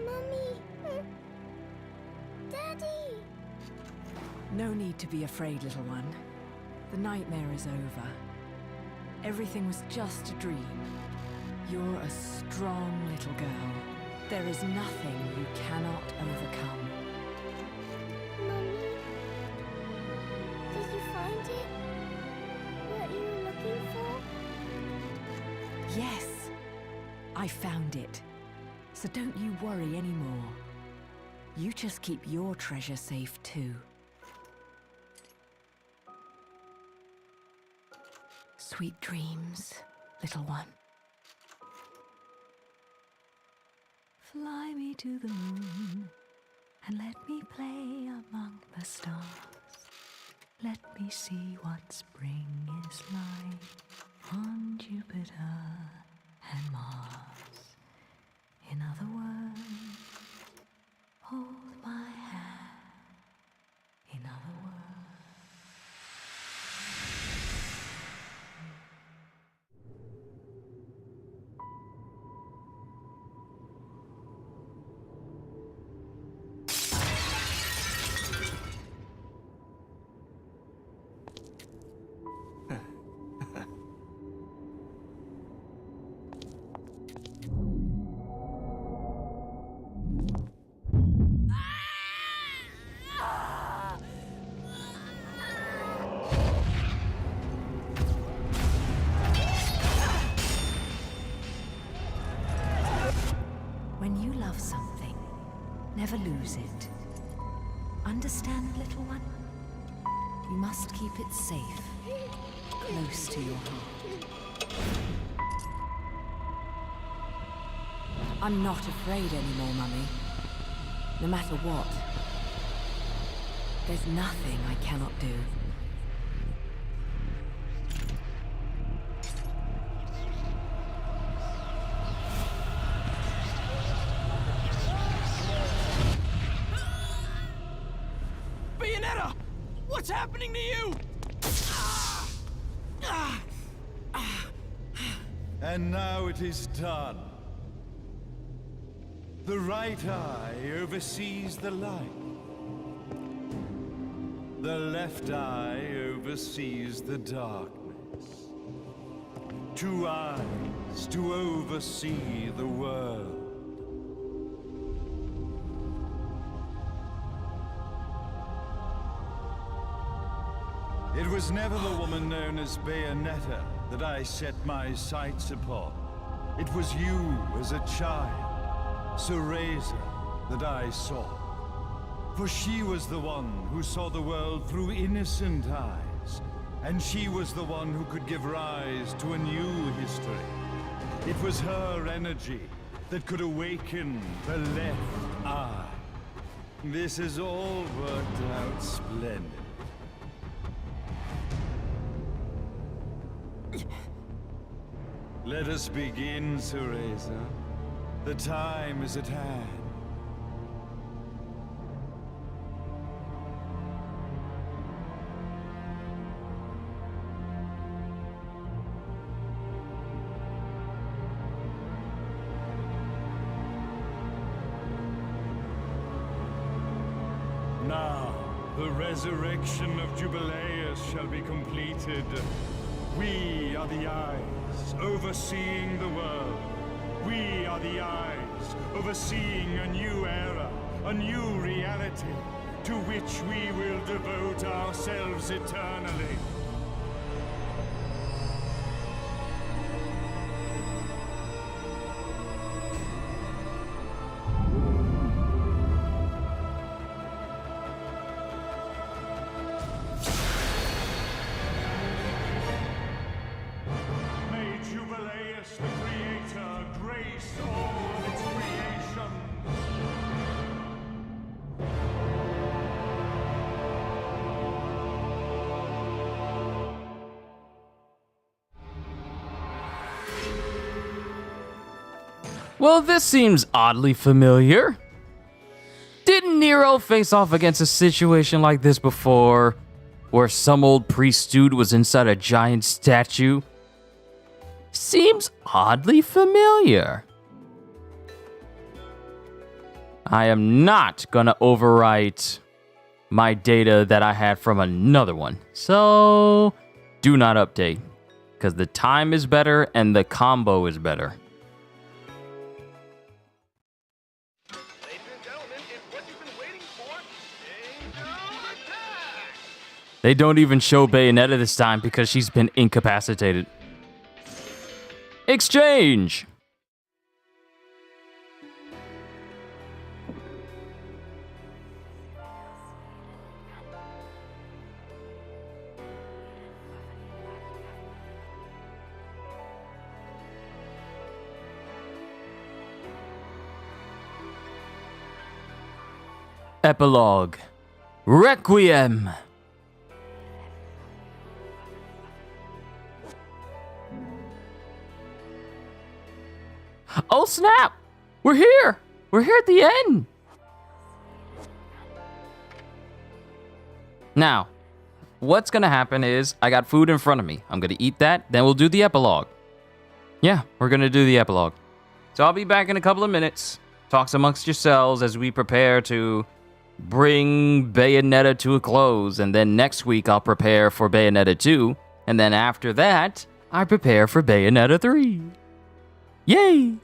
Mommy! Daddy! No need to be afraid, little one. The nightmare is over. Everything was just a dream. You're a strong little girl. There is nothing you cannot overcome. Mommy? Did you find it? What you were looking for? Yes, I found it. So don't you worry anymore. You just keep your treasure safe too. Sweet dreams, little one. Fly me to the moon and let me play among the stars. Let me see what spring is like on Jupiter and Mars. In other words, hold my hand. In other words. When you love something, never lose it. Understand, little one? You must keep it safe, close to your heart. I'm not afraid anymore, Mummy. No matter what. There's nothing I cannot do. Bayonetta! What's happening to you? And now it is done. The right eye oversees the light. The left eye oversees the darkness. Two eyes to oversee the world. It was never the woman known as Bayonetta that I set my sights upon. It was you as a child, Cereza, that I saw. For she was the one who saw the world through innocent eyes, and she was the one who could give rise to a new history. It was her energy that could awaken the left eye. This has all worked out splendid. Let us begin, Cereza. The time is at hand. Now, the resurrection of Jubileus shall be completed. We are the eyes overseeing the world. We are the eyes overseeing a new era, a new reality, to which we will devote ourselves eternally. May Jubileus the Creator grace all of its creation. Well, this seems oddly familiar. Didn't Nero face off against a situation like this before, where some old priest dude was inside a giant statue? Seems oddly familiar. I am not gonna overwrite my data that I had from another one, so do not update, because the time is better and the combo is better. They don't even show Bayonetta this time because she's been incapacitated. Exchange! Epilogue. Requiem. Oh snap! We're here! We're here at the end! Now, what's gonna happen is, I got food in front of me. I'm gonna eat that, then we'll do the epilogue. Yeah, we're gonna do the epilogue. So I'll be back in a couple of minutes. Talks amongst yourselves as we prepare to bring Bayonetta to a close. And then next week I'll prepare for Bayonetta 2. And then after that, I prepare for Bayonetta 3. Yay!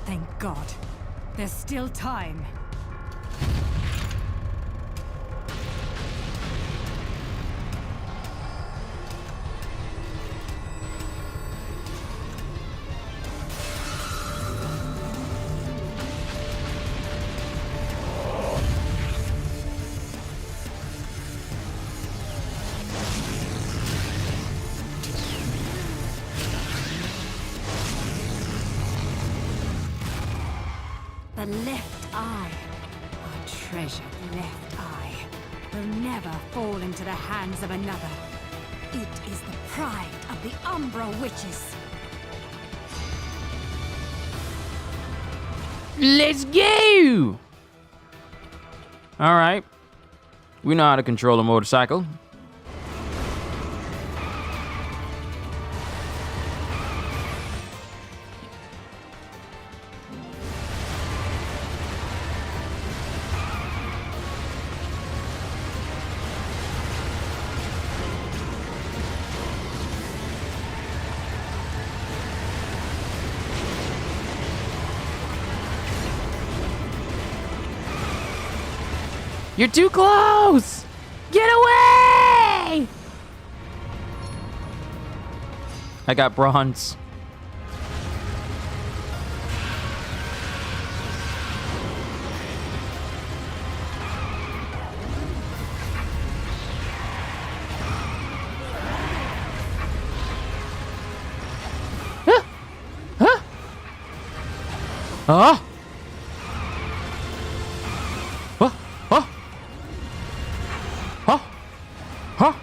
Thank God. There's still time. The left eye, our treasured left eye, will never fall into the hands of another. It is the pride of the Umbra Witches. Let's go! Alright. We know how to control a motorcycle. You're too close! Get away! I got bronze. Huh? Huh? Huh? Huh? Huh?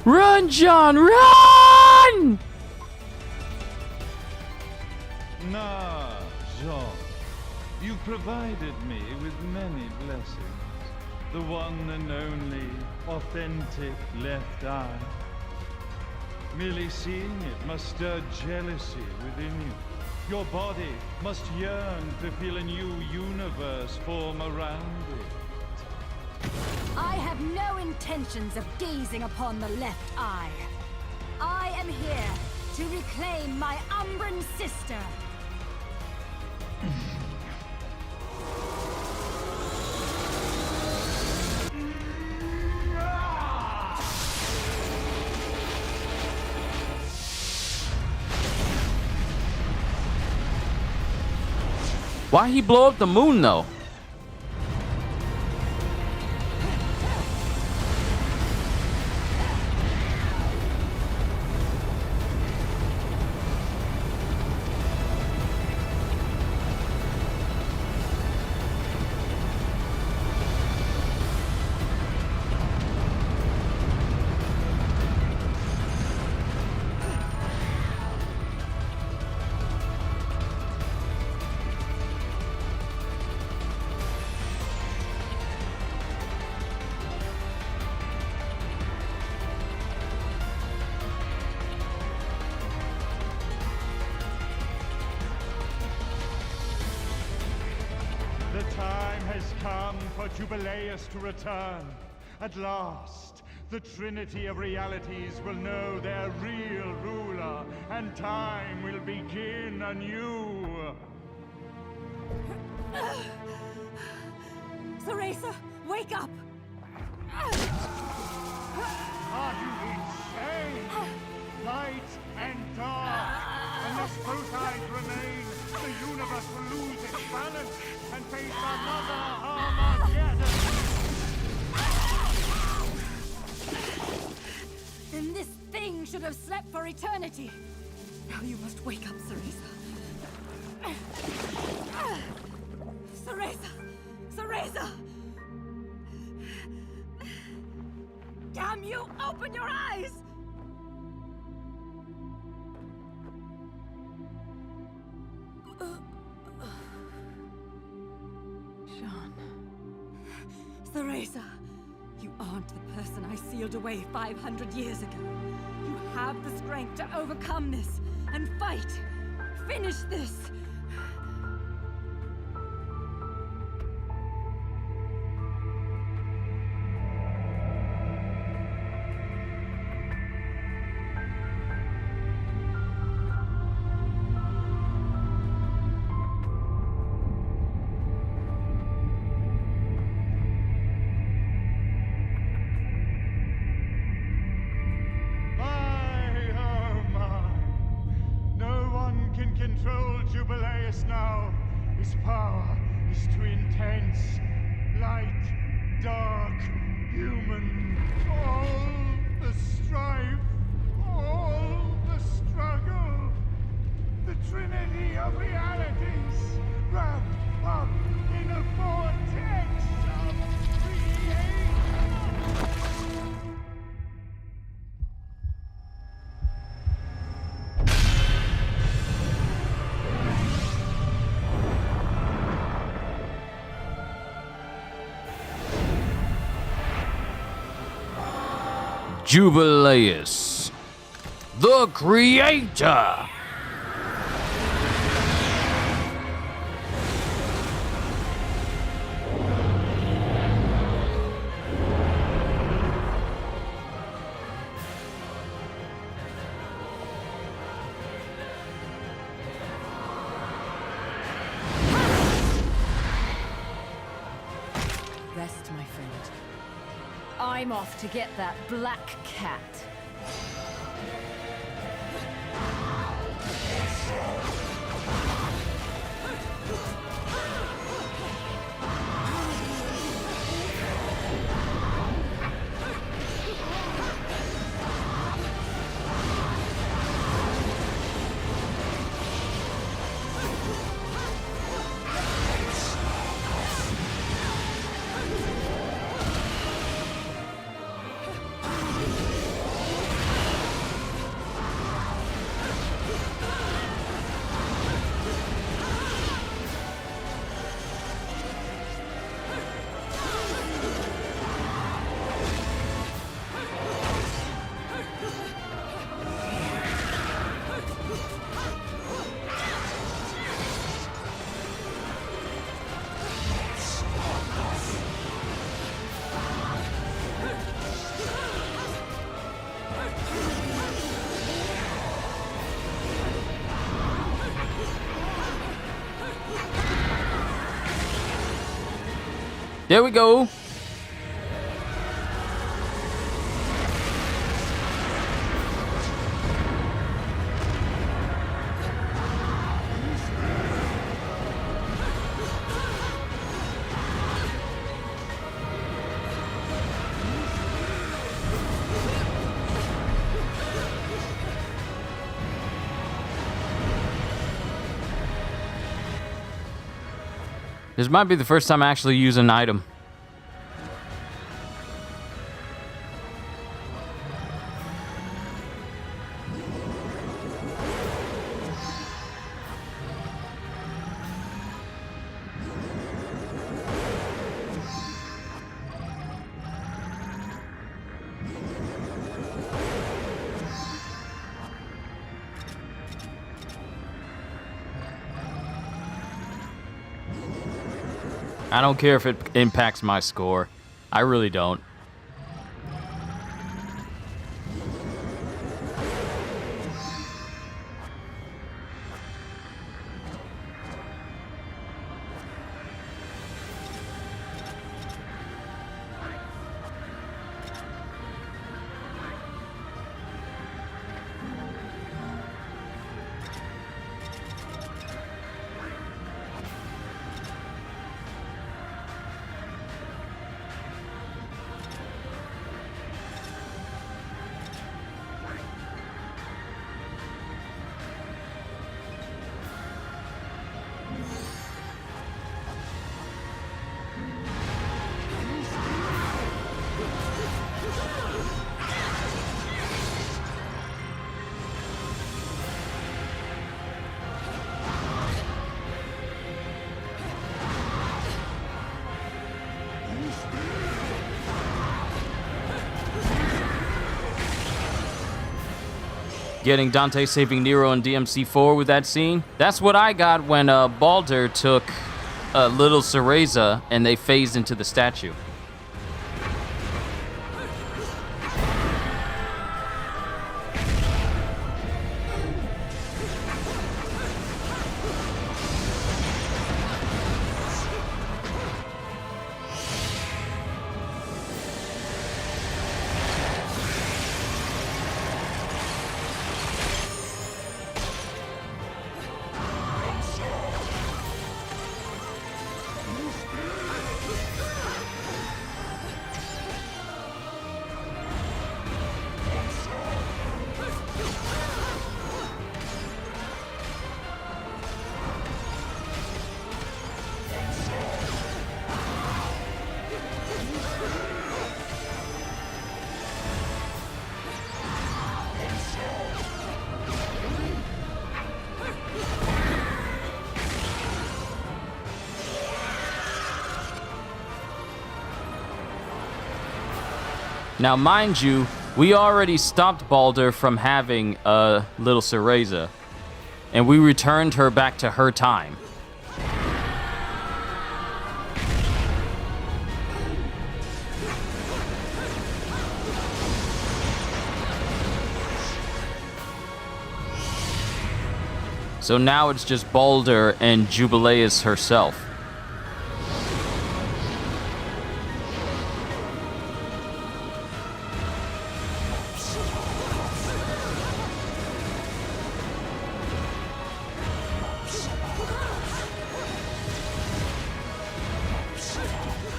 Run, John, run! Nah, Jean. You provided me with many blessings. The one and only authentic left eye. Merely seeing it must stir jealousy within you. Your body must yearn to feel a new universe form around it. I have no intentions of gazing upon the left eye. I am here to reclaim my Umbran sister. Why he blow up the moon though? The time has come for Jubileus to return. At last, the Trinity of Realities will know their real ruler, and time will begin anew. Cereza, wake up! Are you insane? Lights should have slept for eternity. Now you must wake up, Cereza. Cereza! Cereza! Damn you! Open your eyes! Jean. Cereza, you aren't the person I sealed away 500 years ago. You have the strength to overcome this and fight. Finish this. Control Jubileus now. His power is too intense. Light, dark, human. All the strife, all the struggle. The trinity of realities wrapped up in a vortex of creation. Jubileus, the Creator. Rest, my friend. I'm off to get that black cat. There we go. This might be the first time I actually use an item. I don't care if it impacts my score. I really don't. Getting Dante saving Nero in DMC4 with that scene. That's what I got when Baldur took little Cereza and they phased into the statue. Now, mind you, we already stopped Baldur from having little Cereza, and we returned her back to her time. So now it's just Baldur and Jubileus herself.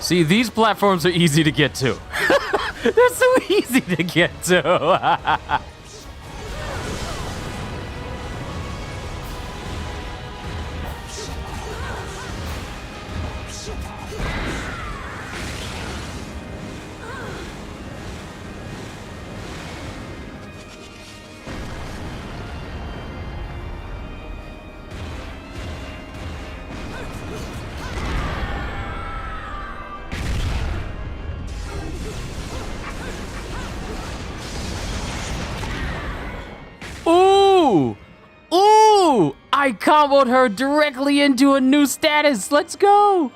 See, these platforms are easy to get to. They're so easy to get to. Ooh! Ooh! I comboed her directly into a new status. Let's go!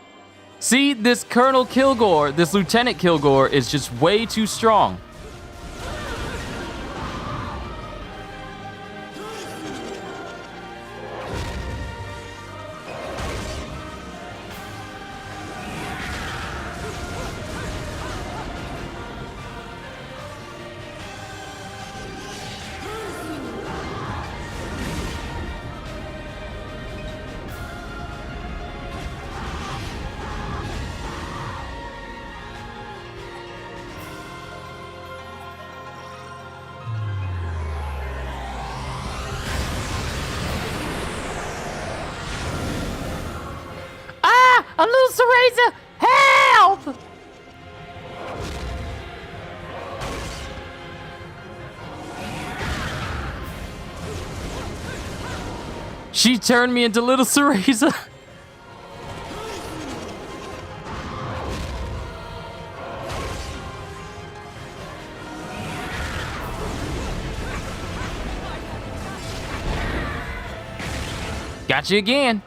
See, this Colonel Kilgore, this Lieutenant Kilgore is just way too strong. A little Cereza! Help! She turned me into little Cereza. Got you again.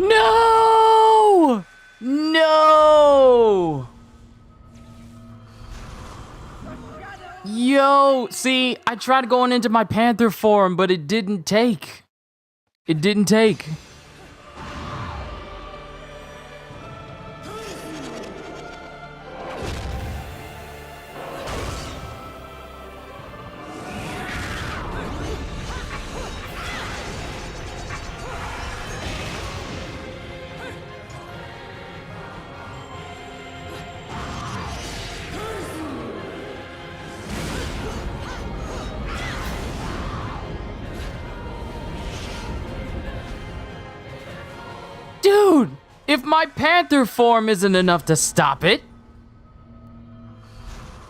No! No! Yo, see, I tried going into my Panther form, but it didn't take. It didn't take. If my panther form isn't enough to stop it,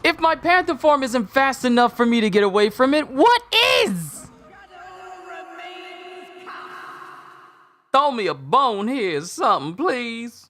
if my panther form isn't fast enough for me to get away from it, what is? Throw me a bone here or something, please.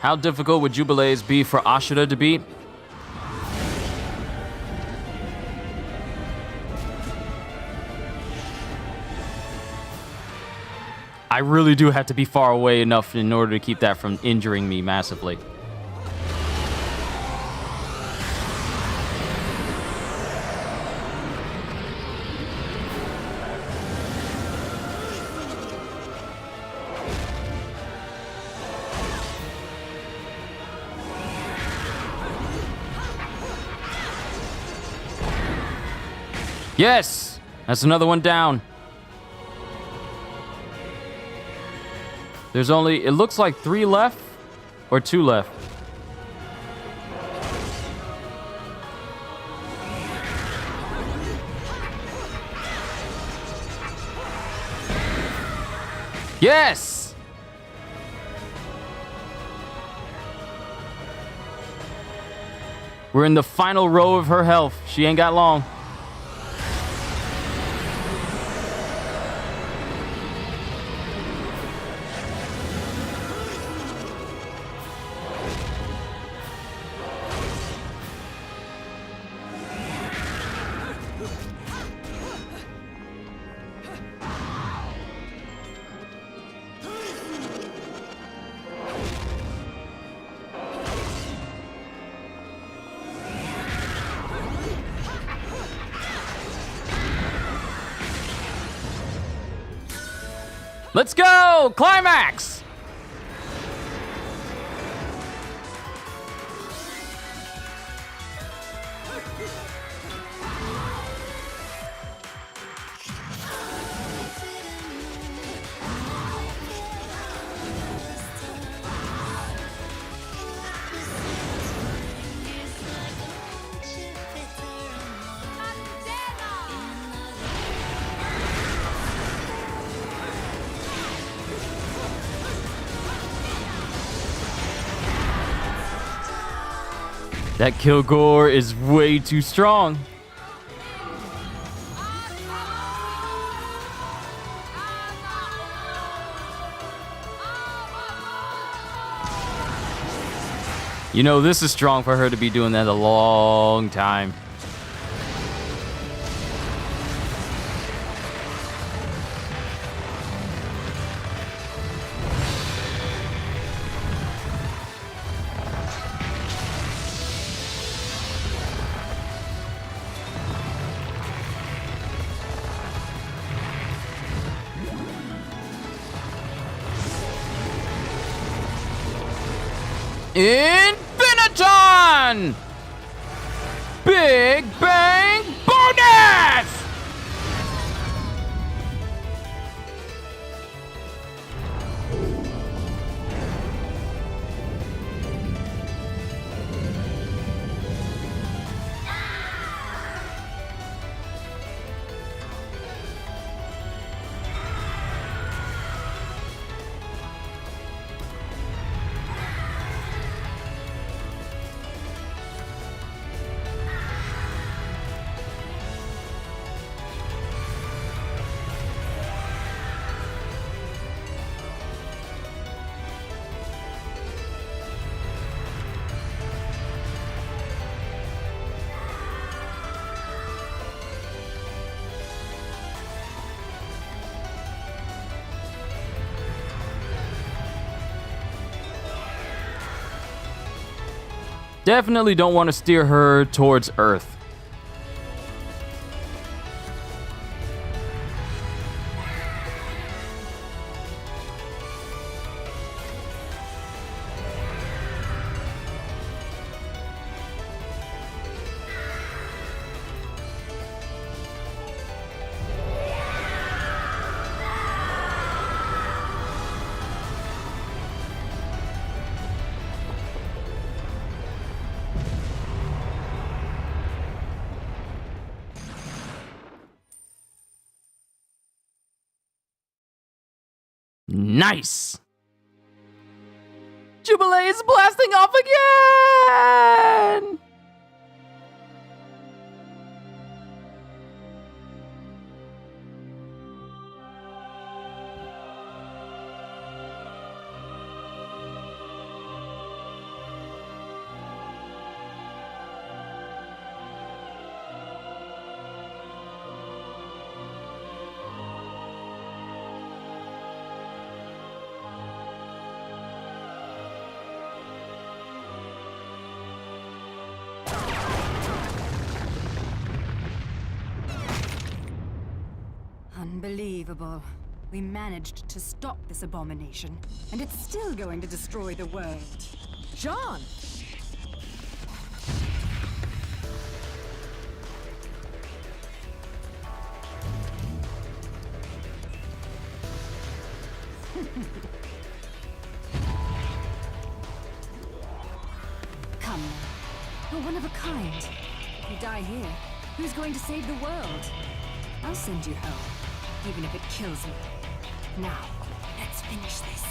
How difficult would Jubilees be for Ashura to beat? I really do have to be far away enough in order to keep that from injuring me massively. Yes! That's another one down. There's only, it looks like 3 left or 2 left. Yes! We're in the final row of her health. She ain't got long. Let's go! Climax! That Kilgore is way too strong. You know, this is strong for her to be doing that a long time. Infiniton! Big Bang Bonus! Definitely don't want to steer her towards Earth. Nice! Jubilee is blasting off again! Unbelievable. We managed to stop this abomination, and it's still going to destroy the world. John! Come now. You're one of a kind. If you die here, who's going to save the world? I'll send you home, even if it kills me. Now, let's finish this.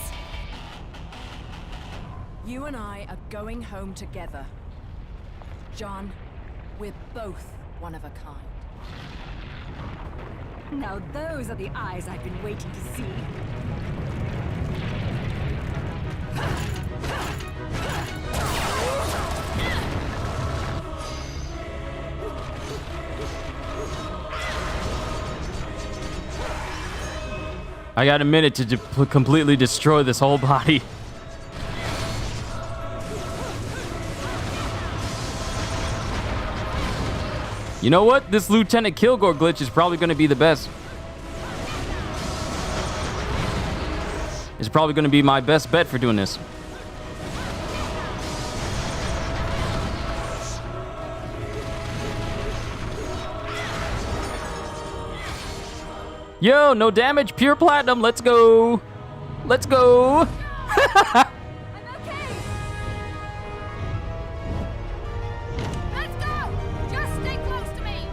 You and I are going home together. John, we're both one of a kind. Now those are the eyes I've been waiting to see. I got a minute to completely destroy this whole body. You know what? This Lieutenant Kilgore glitch is probably going to be the best. It's probably going to be my best bet for doing this. Yo, no damage, pure platinum. Let's go. Let's go. I'm okay. Let's go. Just stay close to me.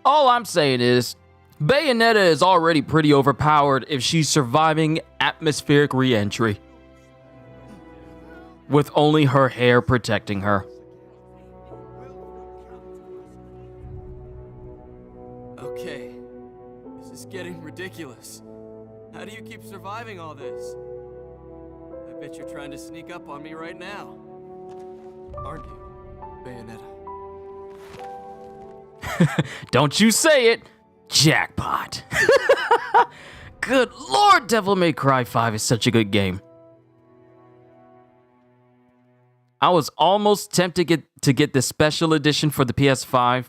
All I'm saying is, Bayonetta is already pretty overpowered if she's surviving atmospheric re-entry with only her hair protecting her. Okay, this is getting ridiculous. How do you keep surviving all this? I bet you're trying to sneak up on me right now. Aren't you, Bayonetta? Don't you say it! Jackpot. Good lord, Devil May Cry 5 is such a good game. I was almost tempted to get the special edition for the PS5,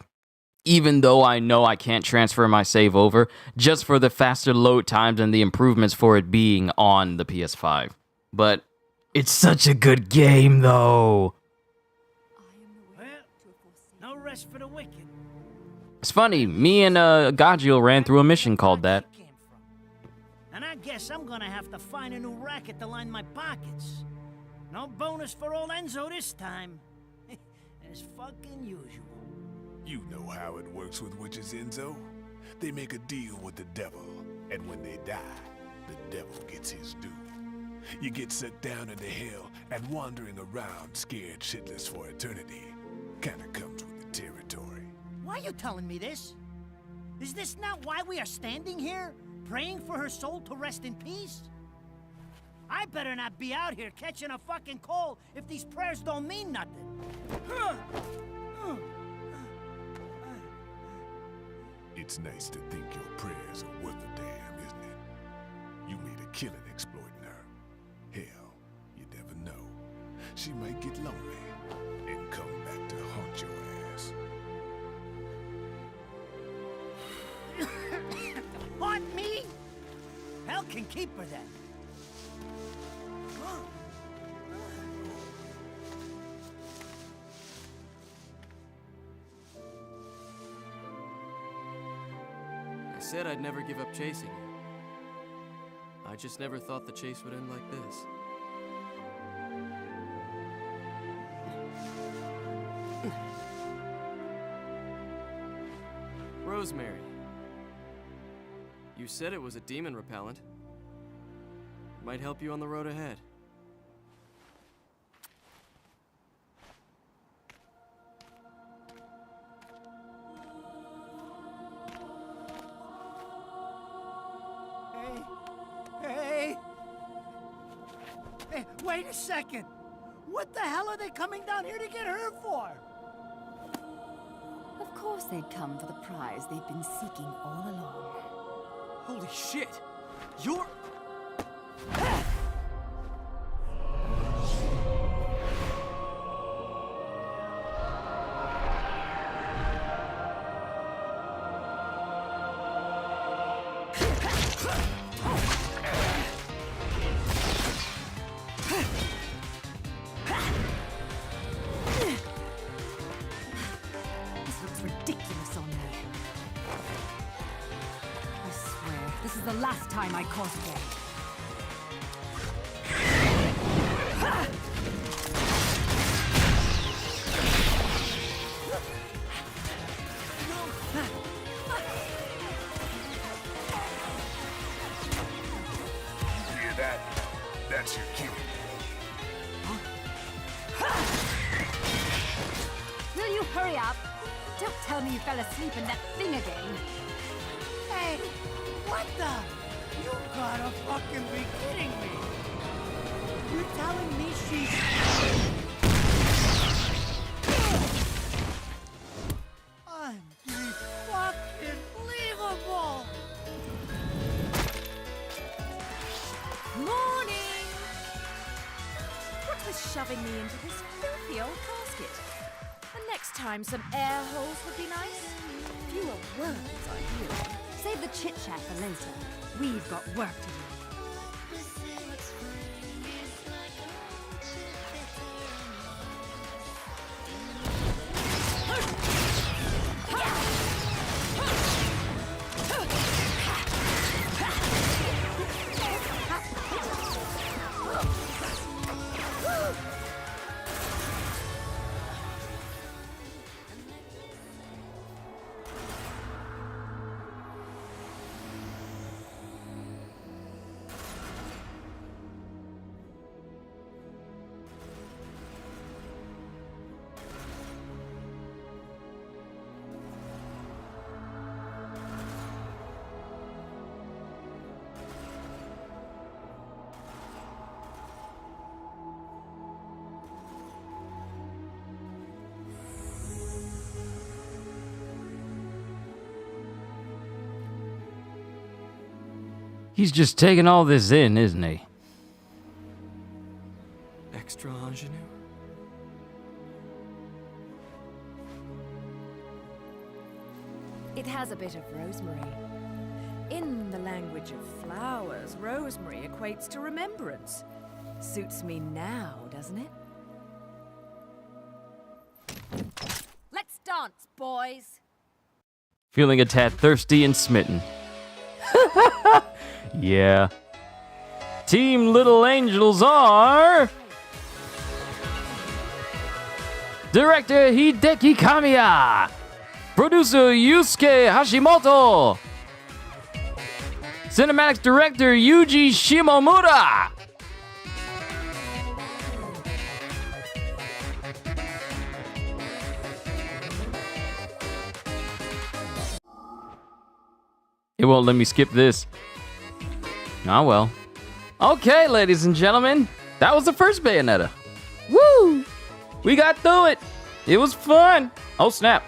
even though I know I can't transfer my save over, just for the faster load times and the improvements for it being on the PS5. But it's such a good game, though. Well, no rest for the wicked. It's funny, me and Gagio ran through a mission called that. And I guess I'm gonna have to find a new racket to line my pockets. No bonus for old Enzo this time. As fucking usual. You know how it works with witches, Enzo. They make a deal with the devil, and when they die, the devil gets his due. You get set down into hell and wandering around scared shitless for eternity. Kinda comes with the territory. Why are you telling me this? Is this not why we are standing here? Praying for her soul to rest in peace? I better not be out here catching a fucking cold if these prayers don't mean nothing. It's nice to think your prayers are worth a damn, isn't it? You made a killing exploiting her. Hell, you never know. She might get lonely and come back to haunt your ass. Haunt me? Hell can keep her then. I said I'd never give up chasing you. I just never thought the chase would end like this. Rosemary. You said it was a demon repellent. It might help you on the road ahead. Hey, wait a second. What the hell are they coming down here to get her for? Of course they'd come for the prize they've been seeking all along. Holy shit! You're... This looks ridiculous on me. I swear, this is the last time I cause again. You hear that? That's your cue. Will you hurry up? Don't tell me you fell asleep in that thing again. Hey, what the? You gotta fucking be kidding me. You're telling me she's... Unfucking believable! Morning! What was shoving me into this filthy old casket? And next time, some air holes would be nice. Fewer words, ideally. Save the chit-chat for later. We've got work to do. He's just taking all this in, isn't he? Extra ingenue? It has a bit of rosemary. In the language of flowers, rosemary equates to remembrance. Suits me now, doesn't it? Let's dance, boys! Feeling a tad thirsty and smitten. Yeah. Team Little Angels are... Director Hideki Kamiya. Producer Yusuke Hashimoto. Cinematics Director Yuji Shimomura. It won't let me skip this. Ah, well. Okay, ladies and gentlemen, that was the first Bayonetta. Woo! We got through it. It was fun. Oh, snap.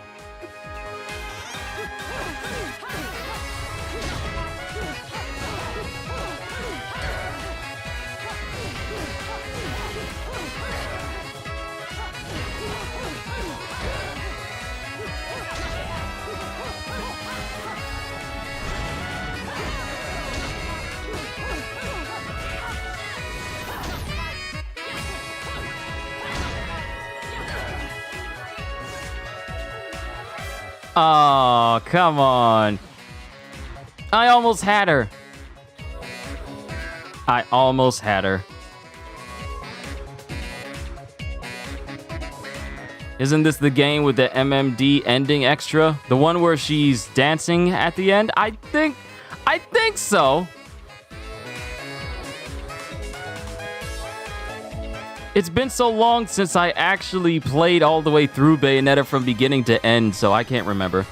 Oh, come on. I almost had her. I almost had her. Isn't this the game with the MMD ending extra? The one where she's dancing at the end? I think so. It's been so long since I actually played all the way through Bayonetta from beginning to end, so I can't remember.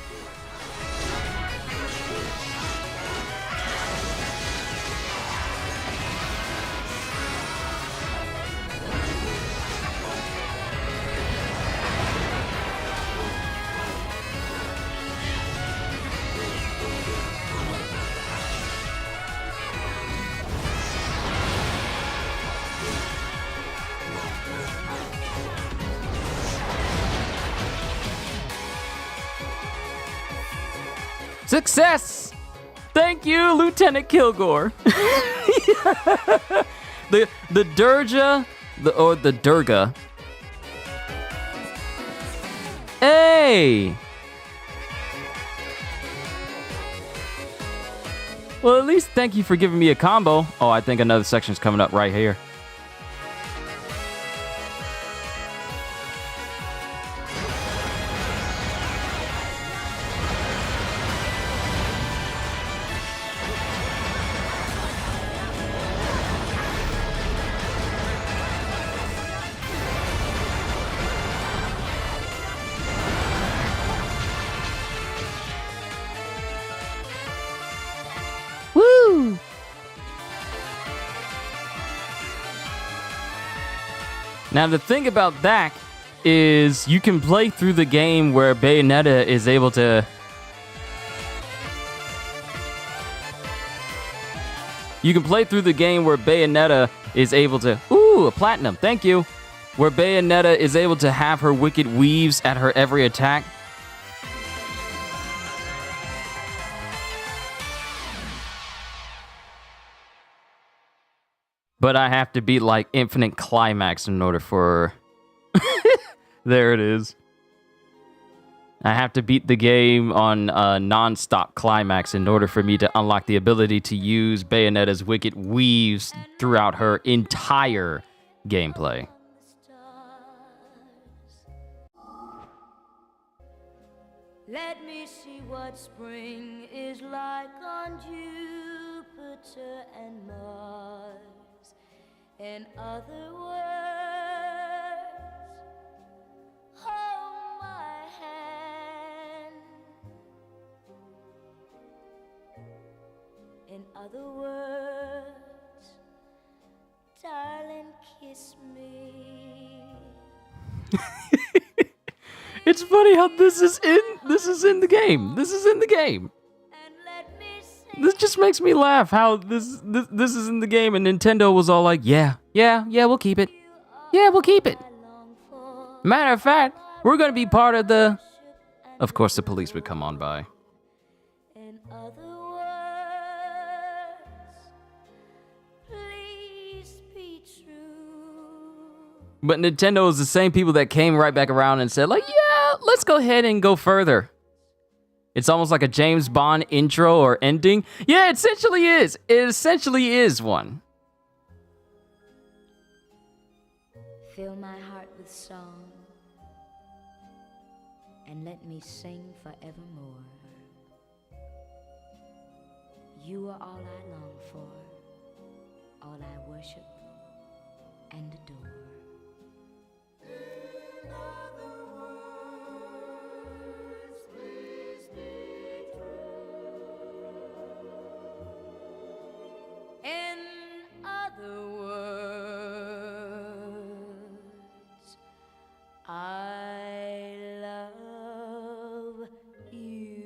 Success! Thank you, Lieutenant Kilgore. the Durga, the Durga. Hey! Well, at least thank you for giving me a combo. Oh, I think another section's coming up right here. Woo! Now, the thing about that is you can play through the game where Bayonetta is able to... You can play through the game where Bayonetta is able to... Ooh, a platinum, thank you. Where Bayonetta is able to have her wicked weaves at her every attack. But I have to beat, like, Infinite Climax in order for... There it is. I have to beat the game on non-stop climax in order for me to unlock the ability to use Bayonetta's wicked weaves throughout her entire gameplay. Let me see what spring is like on Jupiter and Mars. In other words, hold my hand. In other words, darling, kiss me. It's funny how this is in the game. This is in the game. This just makes me laugh how this is in the game and Nintendo was all like, yeah, we'll keep it. Yeah, we'll keep it. Matter of fact, we're going to be part of the... Of course, the police would come on by. In other words, please be true. But Nintendo is the same people that came right back around and said, like, yeah, let's go ahead and go further. It's almost like a James Bond intro or ending. Yeah, it essentially is. It essentially is one. Fill my heart with song and let me sing forevermore. You are all I long for, all I worship and adore. In other words, I love you.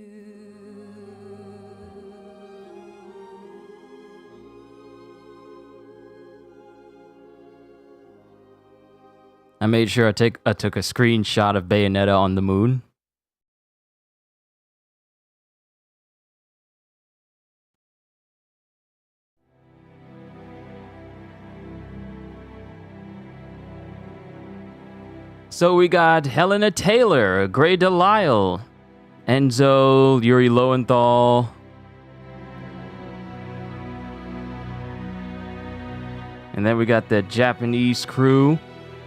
I made sure I took a screenshot of Bayonetta on the moon. So we got Helena Taylor, Grey Delisle, Enzo, Yuri Lowenthal. And then we got the Japanese crew.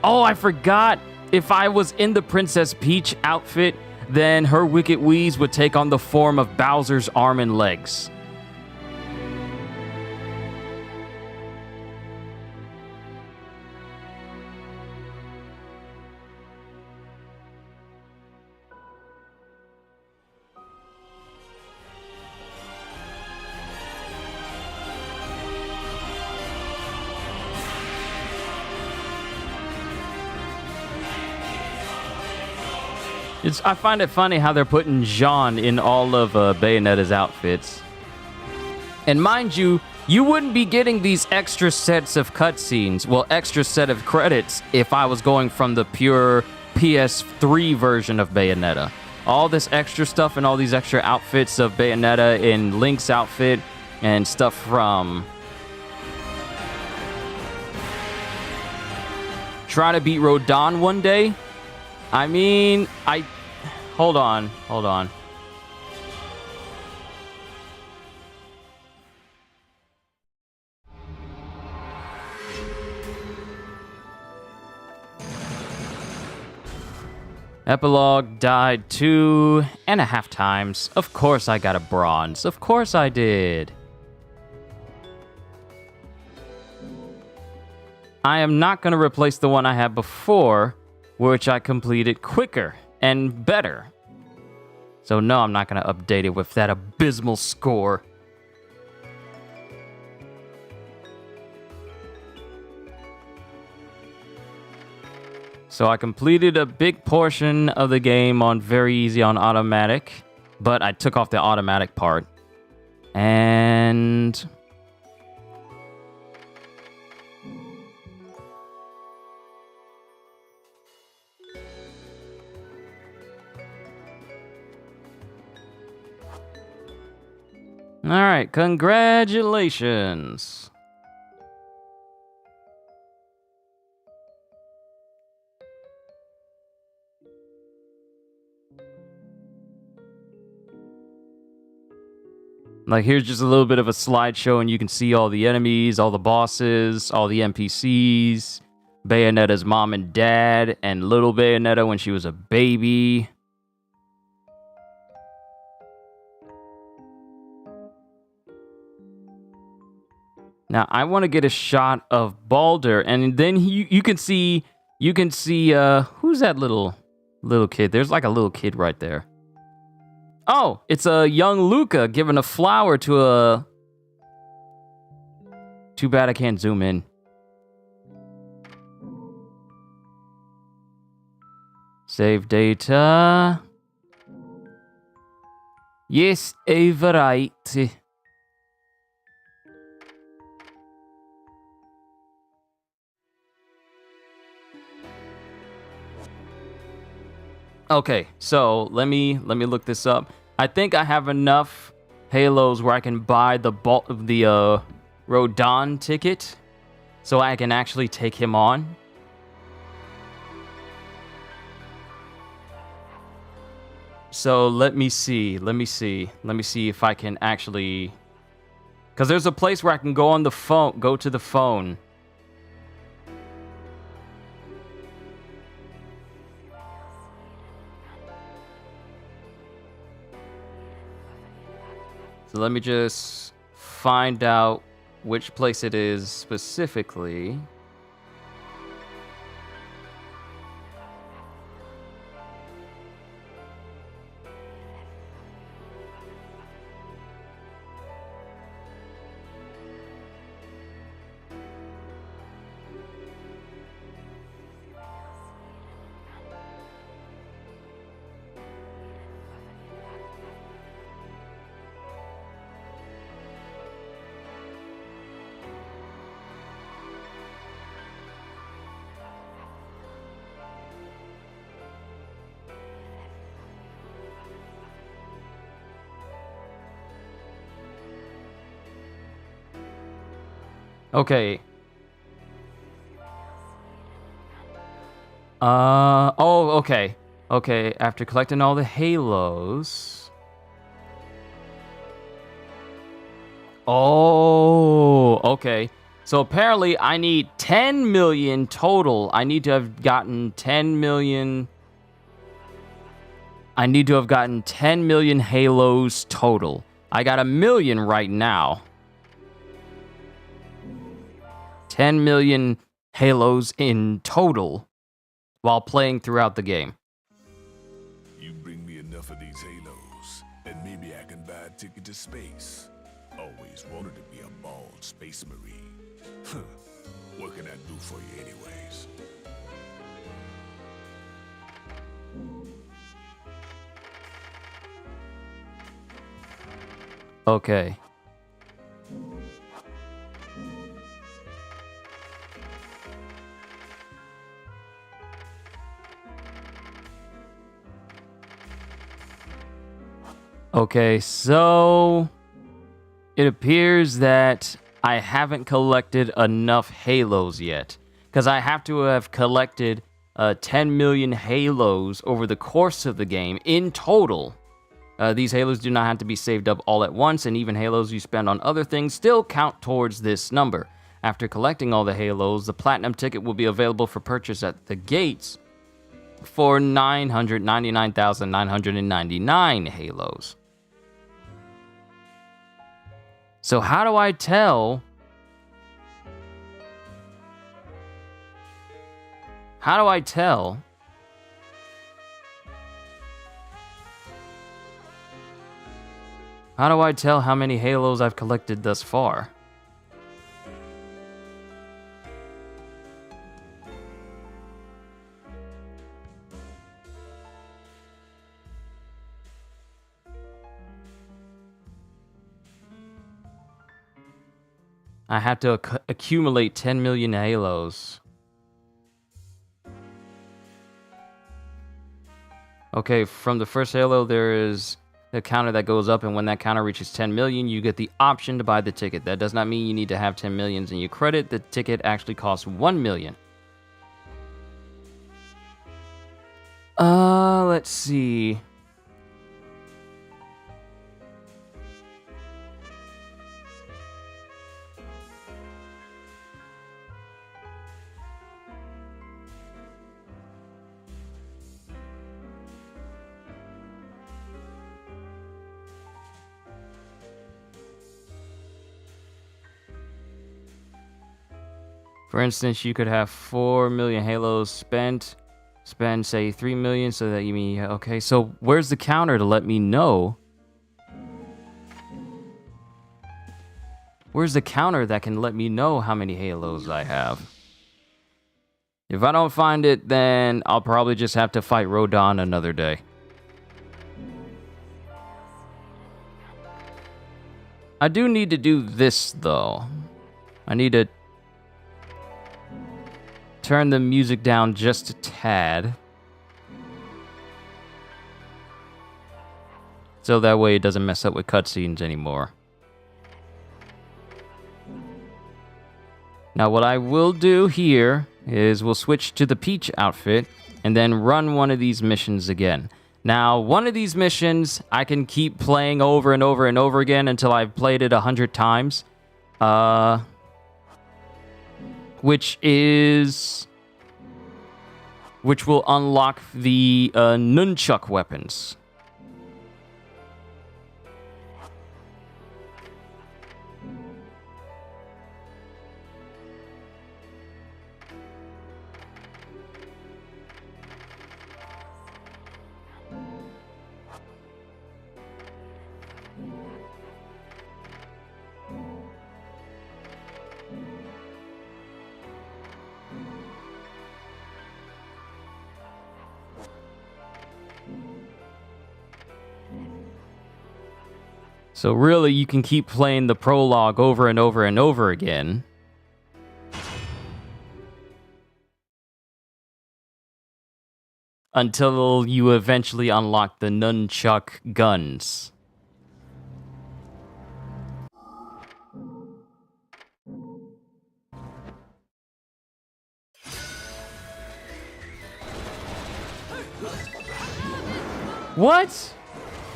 Oh, I forgot. If I was in the Princess Peach outfit, then her Wicked Wheeze would take on the form of Bowser's arm and legs. I find it funny how they're putting Jean in all of Bayonetta's outfits. And mind you, you wouldn't be getting these extra sets of cutscenes, well, extra set of credits, if I was going from the pure PS3 version of Bayonetta. All this extra stuff and all these extra outfits of Bayonetta in Link's outfit and stuff from Try to Beat Rodin one day. I mean, Hold on. Epilogue died 2.5 times. Of course I got a bronze. Of course I did. I am not going to replace the one I had before, which I completed quicker and better. So no, I'm not going to update it with that abysmal score. So I completed a big portion of the game on very easy on automatic, but I took off the automatic part. And all right, congratulations. Like, here's just a little bit of a slideshow, and you can see all the enemies, all the bosses, all the NPCs, Bayonetta's mom and dad, and little Bayonetta when she was a baby. Now, I want to get a shot of Baldur, and then you can see, who's that little kid? There's like a little kid right there. Oh, it's a young Luca giving a flower to a... Too bad I can't zoom in. Save data. Yes, overwrite. Okay, so let me look this up. I think I have enough Halos where I can buy the Rodin ticket, so I can actually take him on. So let me see if I can actually, because there's a place where I can go on the phone, go to the phone. So let me just find out which place it is specifically. Okay. Oh, okay. Okay, after collecting all the halos. Oh, okay. So apparently I need 10 million total. I need to have gotten 10 million. I need to have gotten 10 million halos total. I got 1 million right now. 10 million halos in total while playing throughout the game. You bring me enough of these halos, and maybe I can buy a ticket to space. Always wanted to be a bald space marine. What can I do for you anyways? Okay. Okay, so it appears that I haven't collected enough halos yet, because I have to have collected 10 million halos over the course of the game in total. These halos do not have to be saved up all at once, and even halos you spend on other things still count towards this number. After collecting all the halos, the platinum ticket will be available for purchase at the gates for 999,999 halos. So how do I tell? How do I tell? How do I tell how many halos I've collected thus far? I have to accumulate 10 million halos. Okay, from the first halo, there is a counter that goes up, and when that counter reaches 10 million, you get the option to buy the ticket. That does not mean you need to have 10 millions in your credit. The ticket actually costs 1 million. Let's see. For instance, you could have 4 million halos spend, say 3 million, so that you mean, okay, so where's the counter to let me know? Where's the counter that can let me know how many halos I have? If I don't find it, then I'll probably just have to fight Rodon another day. I do need to do this, though. I need to turn the music down just a tad, so that way it doesn't mess up with cutscenes anymore. Now what I will do here is we'll switch to the Peach outfit and then run one of these missions again. Now one of these missions I can keep playing over and over and over again until I've played it 100 times. Which will unlock the nunchuck weapons. So really, you can keep playing the prologue over and over and over again. Until you eventually unlock the nunchuck guns. What?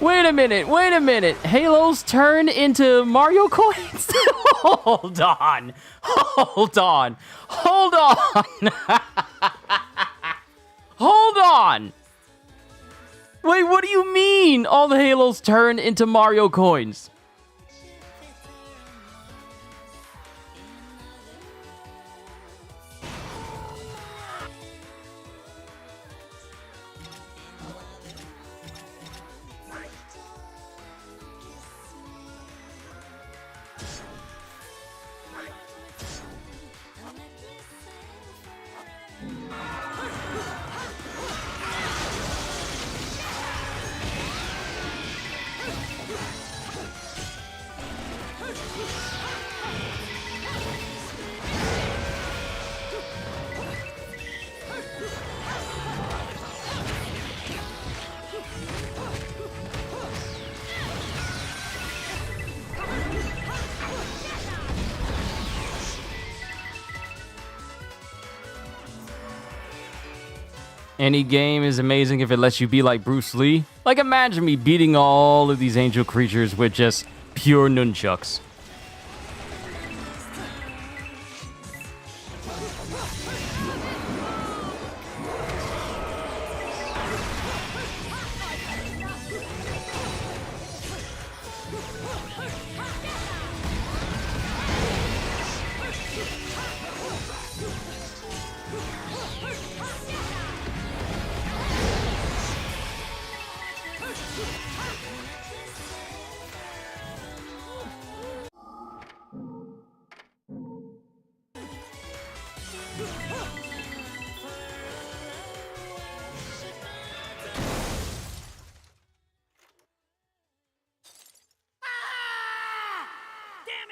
Wait a minute. Halos turn into Mario coins? Hold on. Hold on. Wait, what do you mean all the Halos turn into Mario coins? Any game is amazing if it lets you be like Bruce Lee. Like, imagine me beating all of these angel creatures with just pure nunchucks.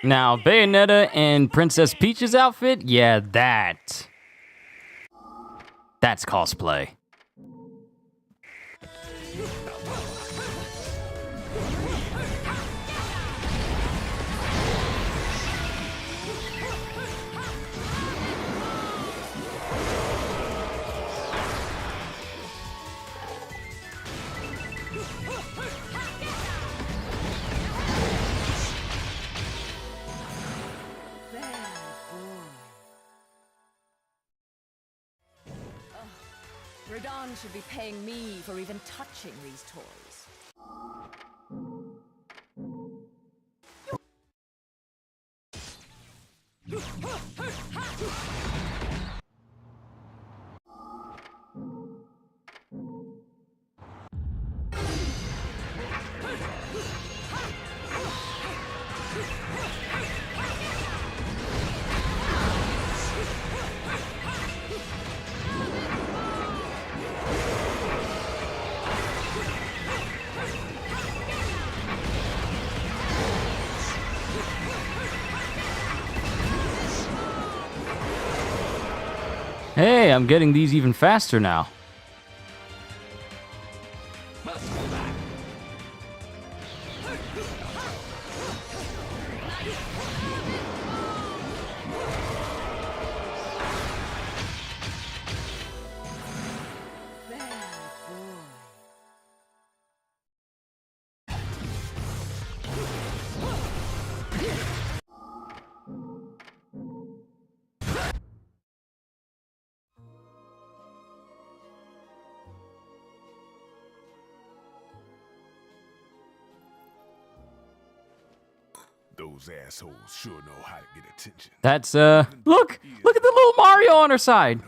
Now, Bayonetta and Princess Peach's outfit, yeah, that's cosplay. Radon should be paying me for even touching these toys. Hey, I'm getting these even faster now. Those assholes sure know how to get attention. That's, look at the little Mario on her side.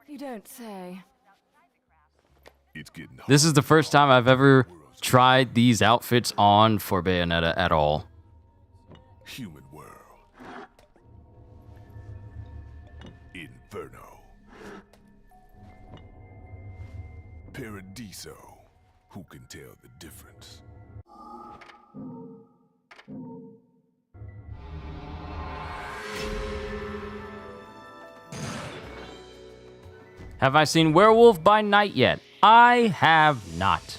You don't say. It's getting hard. This is the first time I've ever tried these outfits on for Bayonetta at all. Human world. Inferno. Paradiso. Who can tell the difference? Have I seen Werewolf by Night yet? I have not.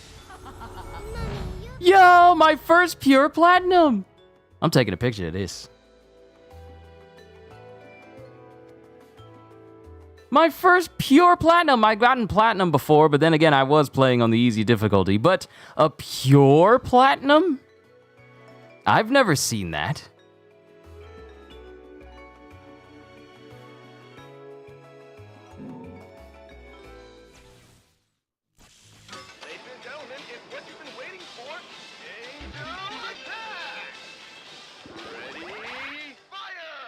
Yo, my first pure platinum! I'm taking a picture of this. My first pure platinum. I've gotten platinum before, but then again, I was playing on the easy difficulty. But a pure platinum? I've never seen that. Ladies and gentlemen, it's what you've been waiting for. Angel attack! Ready, fire!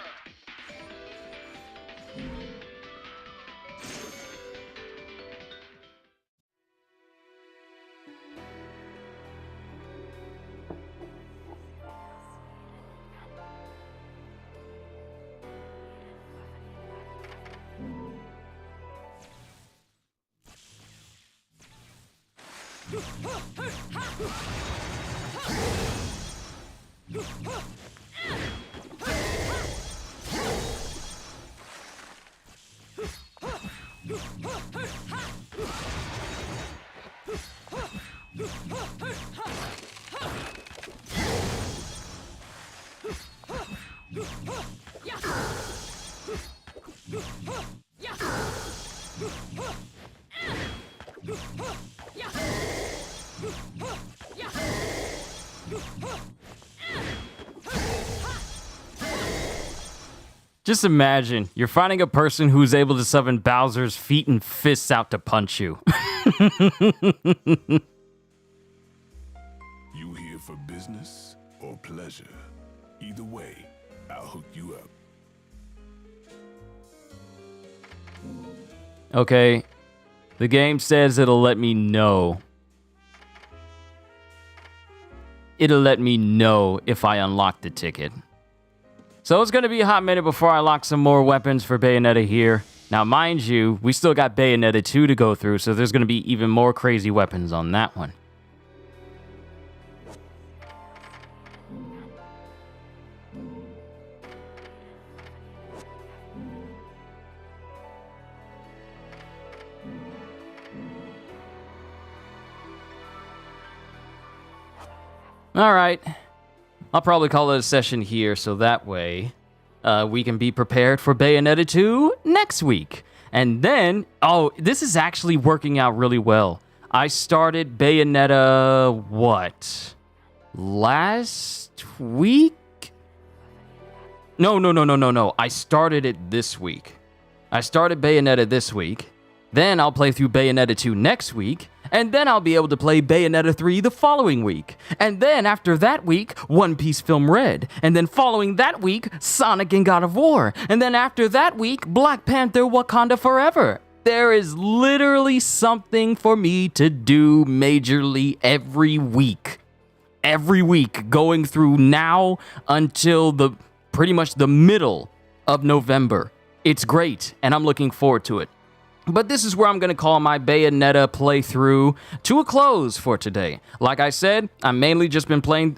Just imagine, you're finding a person who's able to summon Bowser's feet and fists out to punch you. You here for business or pleasure? Either way, I'll hook you up. Okay, the game says it'll let me know. It'll let me know if I unlock the ticket. So it's going to be a hot minute before I lock some more weapons for Bayonetta here. Now, mind you, we still got Bayonetta 2 to go through, so there's going to be even more crazy weapons on that one. All right. I'll probably call it a session here, so that way we can be prepared for Bayonetta 2 next week. And then, oh, this is actually working out really well. I started Bayonetta, what? Last week? No. I started it this week. I started Bayonetta this week. Then I'll play through Bayonetta 2 next week. And then I'll be able to play Bayonetta 3 the following week. And then after that week, One Piece Film Red. And then following that week, Sonic and God of War. And then after that week, Black Panther Wakanda Forever. There is literally something for me to do majorly every week. Every week, going through now until pretty much the middle of November. It's great, and I'm looking forward to it. But this is where I'm going to call my Bayonetta playthrough to a close for today. Like I said, I'm mainly playing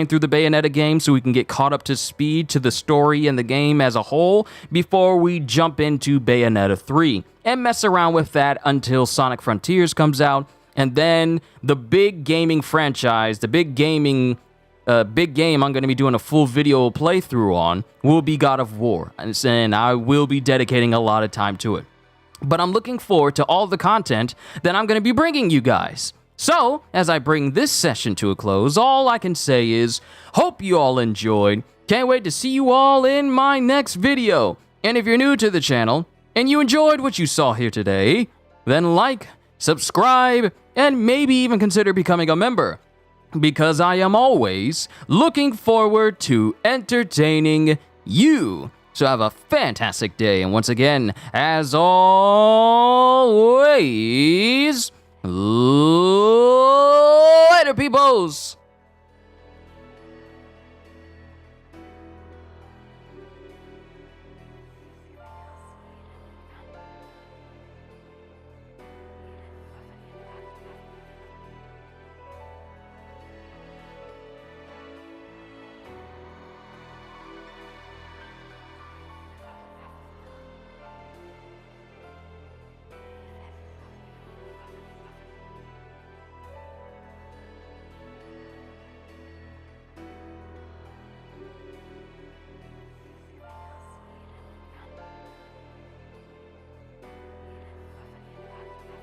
through the Bayonetta game so we can get caught up to speed to the story and the game as a whole before we jump into Bayonetta 3 and mess around with that until Sonic Frontiers comes out. And then the big gaming franchise, the big game I'm going to be doing a full video playthrough on will be God of War. And I will be dedicating a lot of time to it. But I'm looking forward to all the content that I'm going to be bringing you guys. So, as I bring this session to a close, all I can say is, hope you all enjoyed. Can't wait to see you all in my next video. And if you're new to the channel, and you enjoyed what you saw here today, then like, subscribe, and maybe even consider becoming a member. Because I am always looking forward to entertaining you. So have a fantastic day, and once again, as always,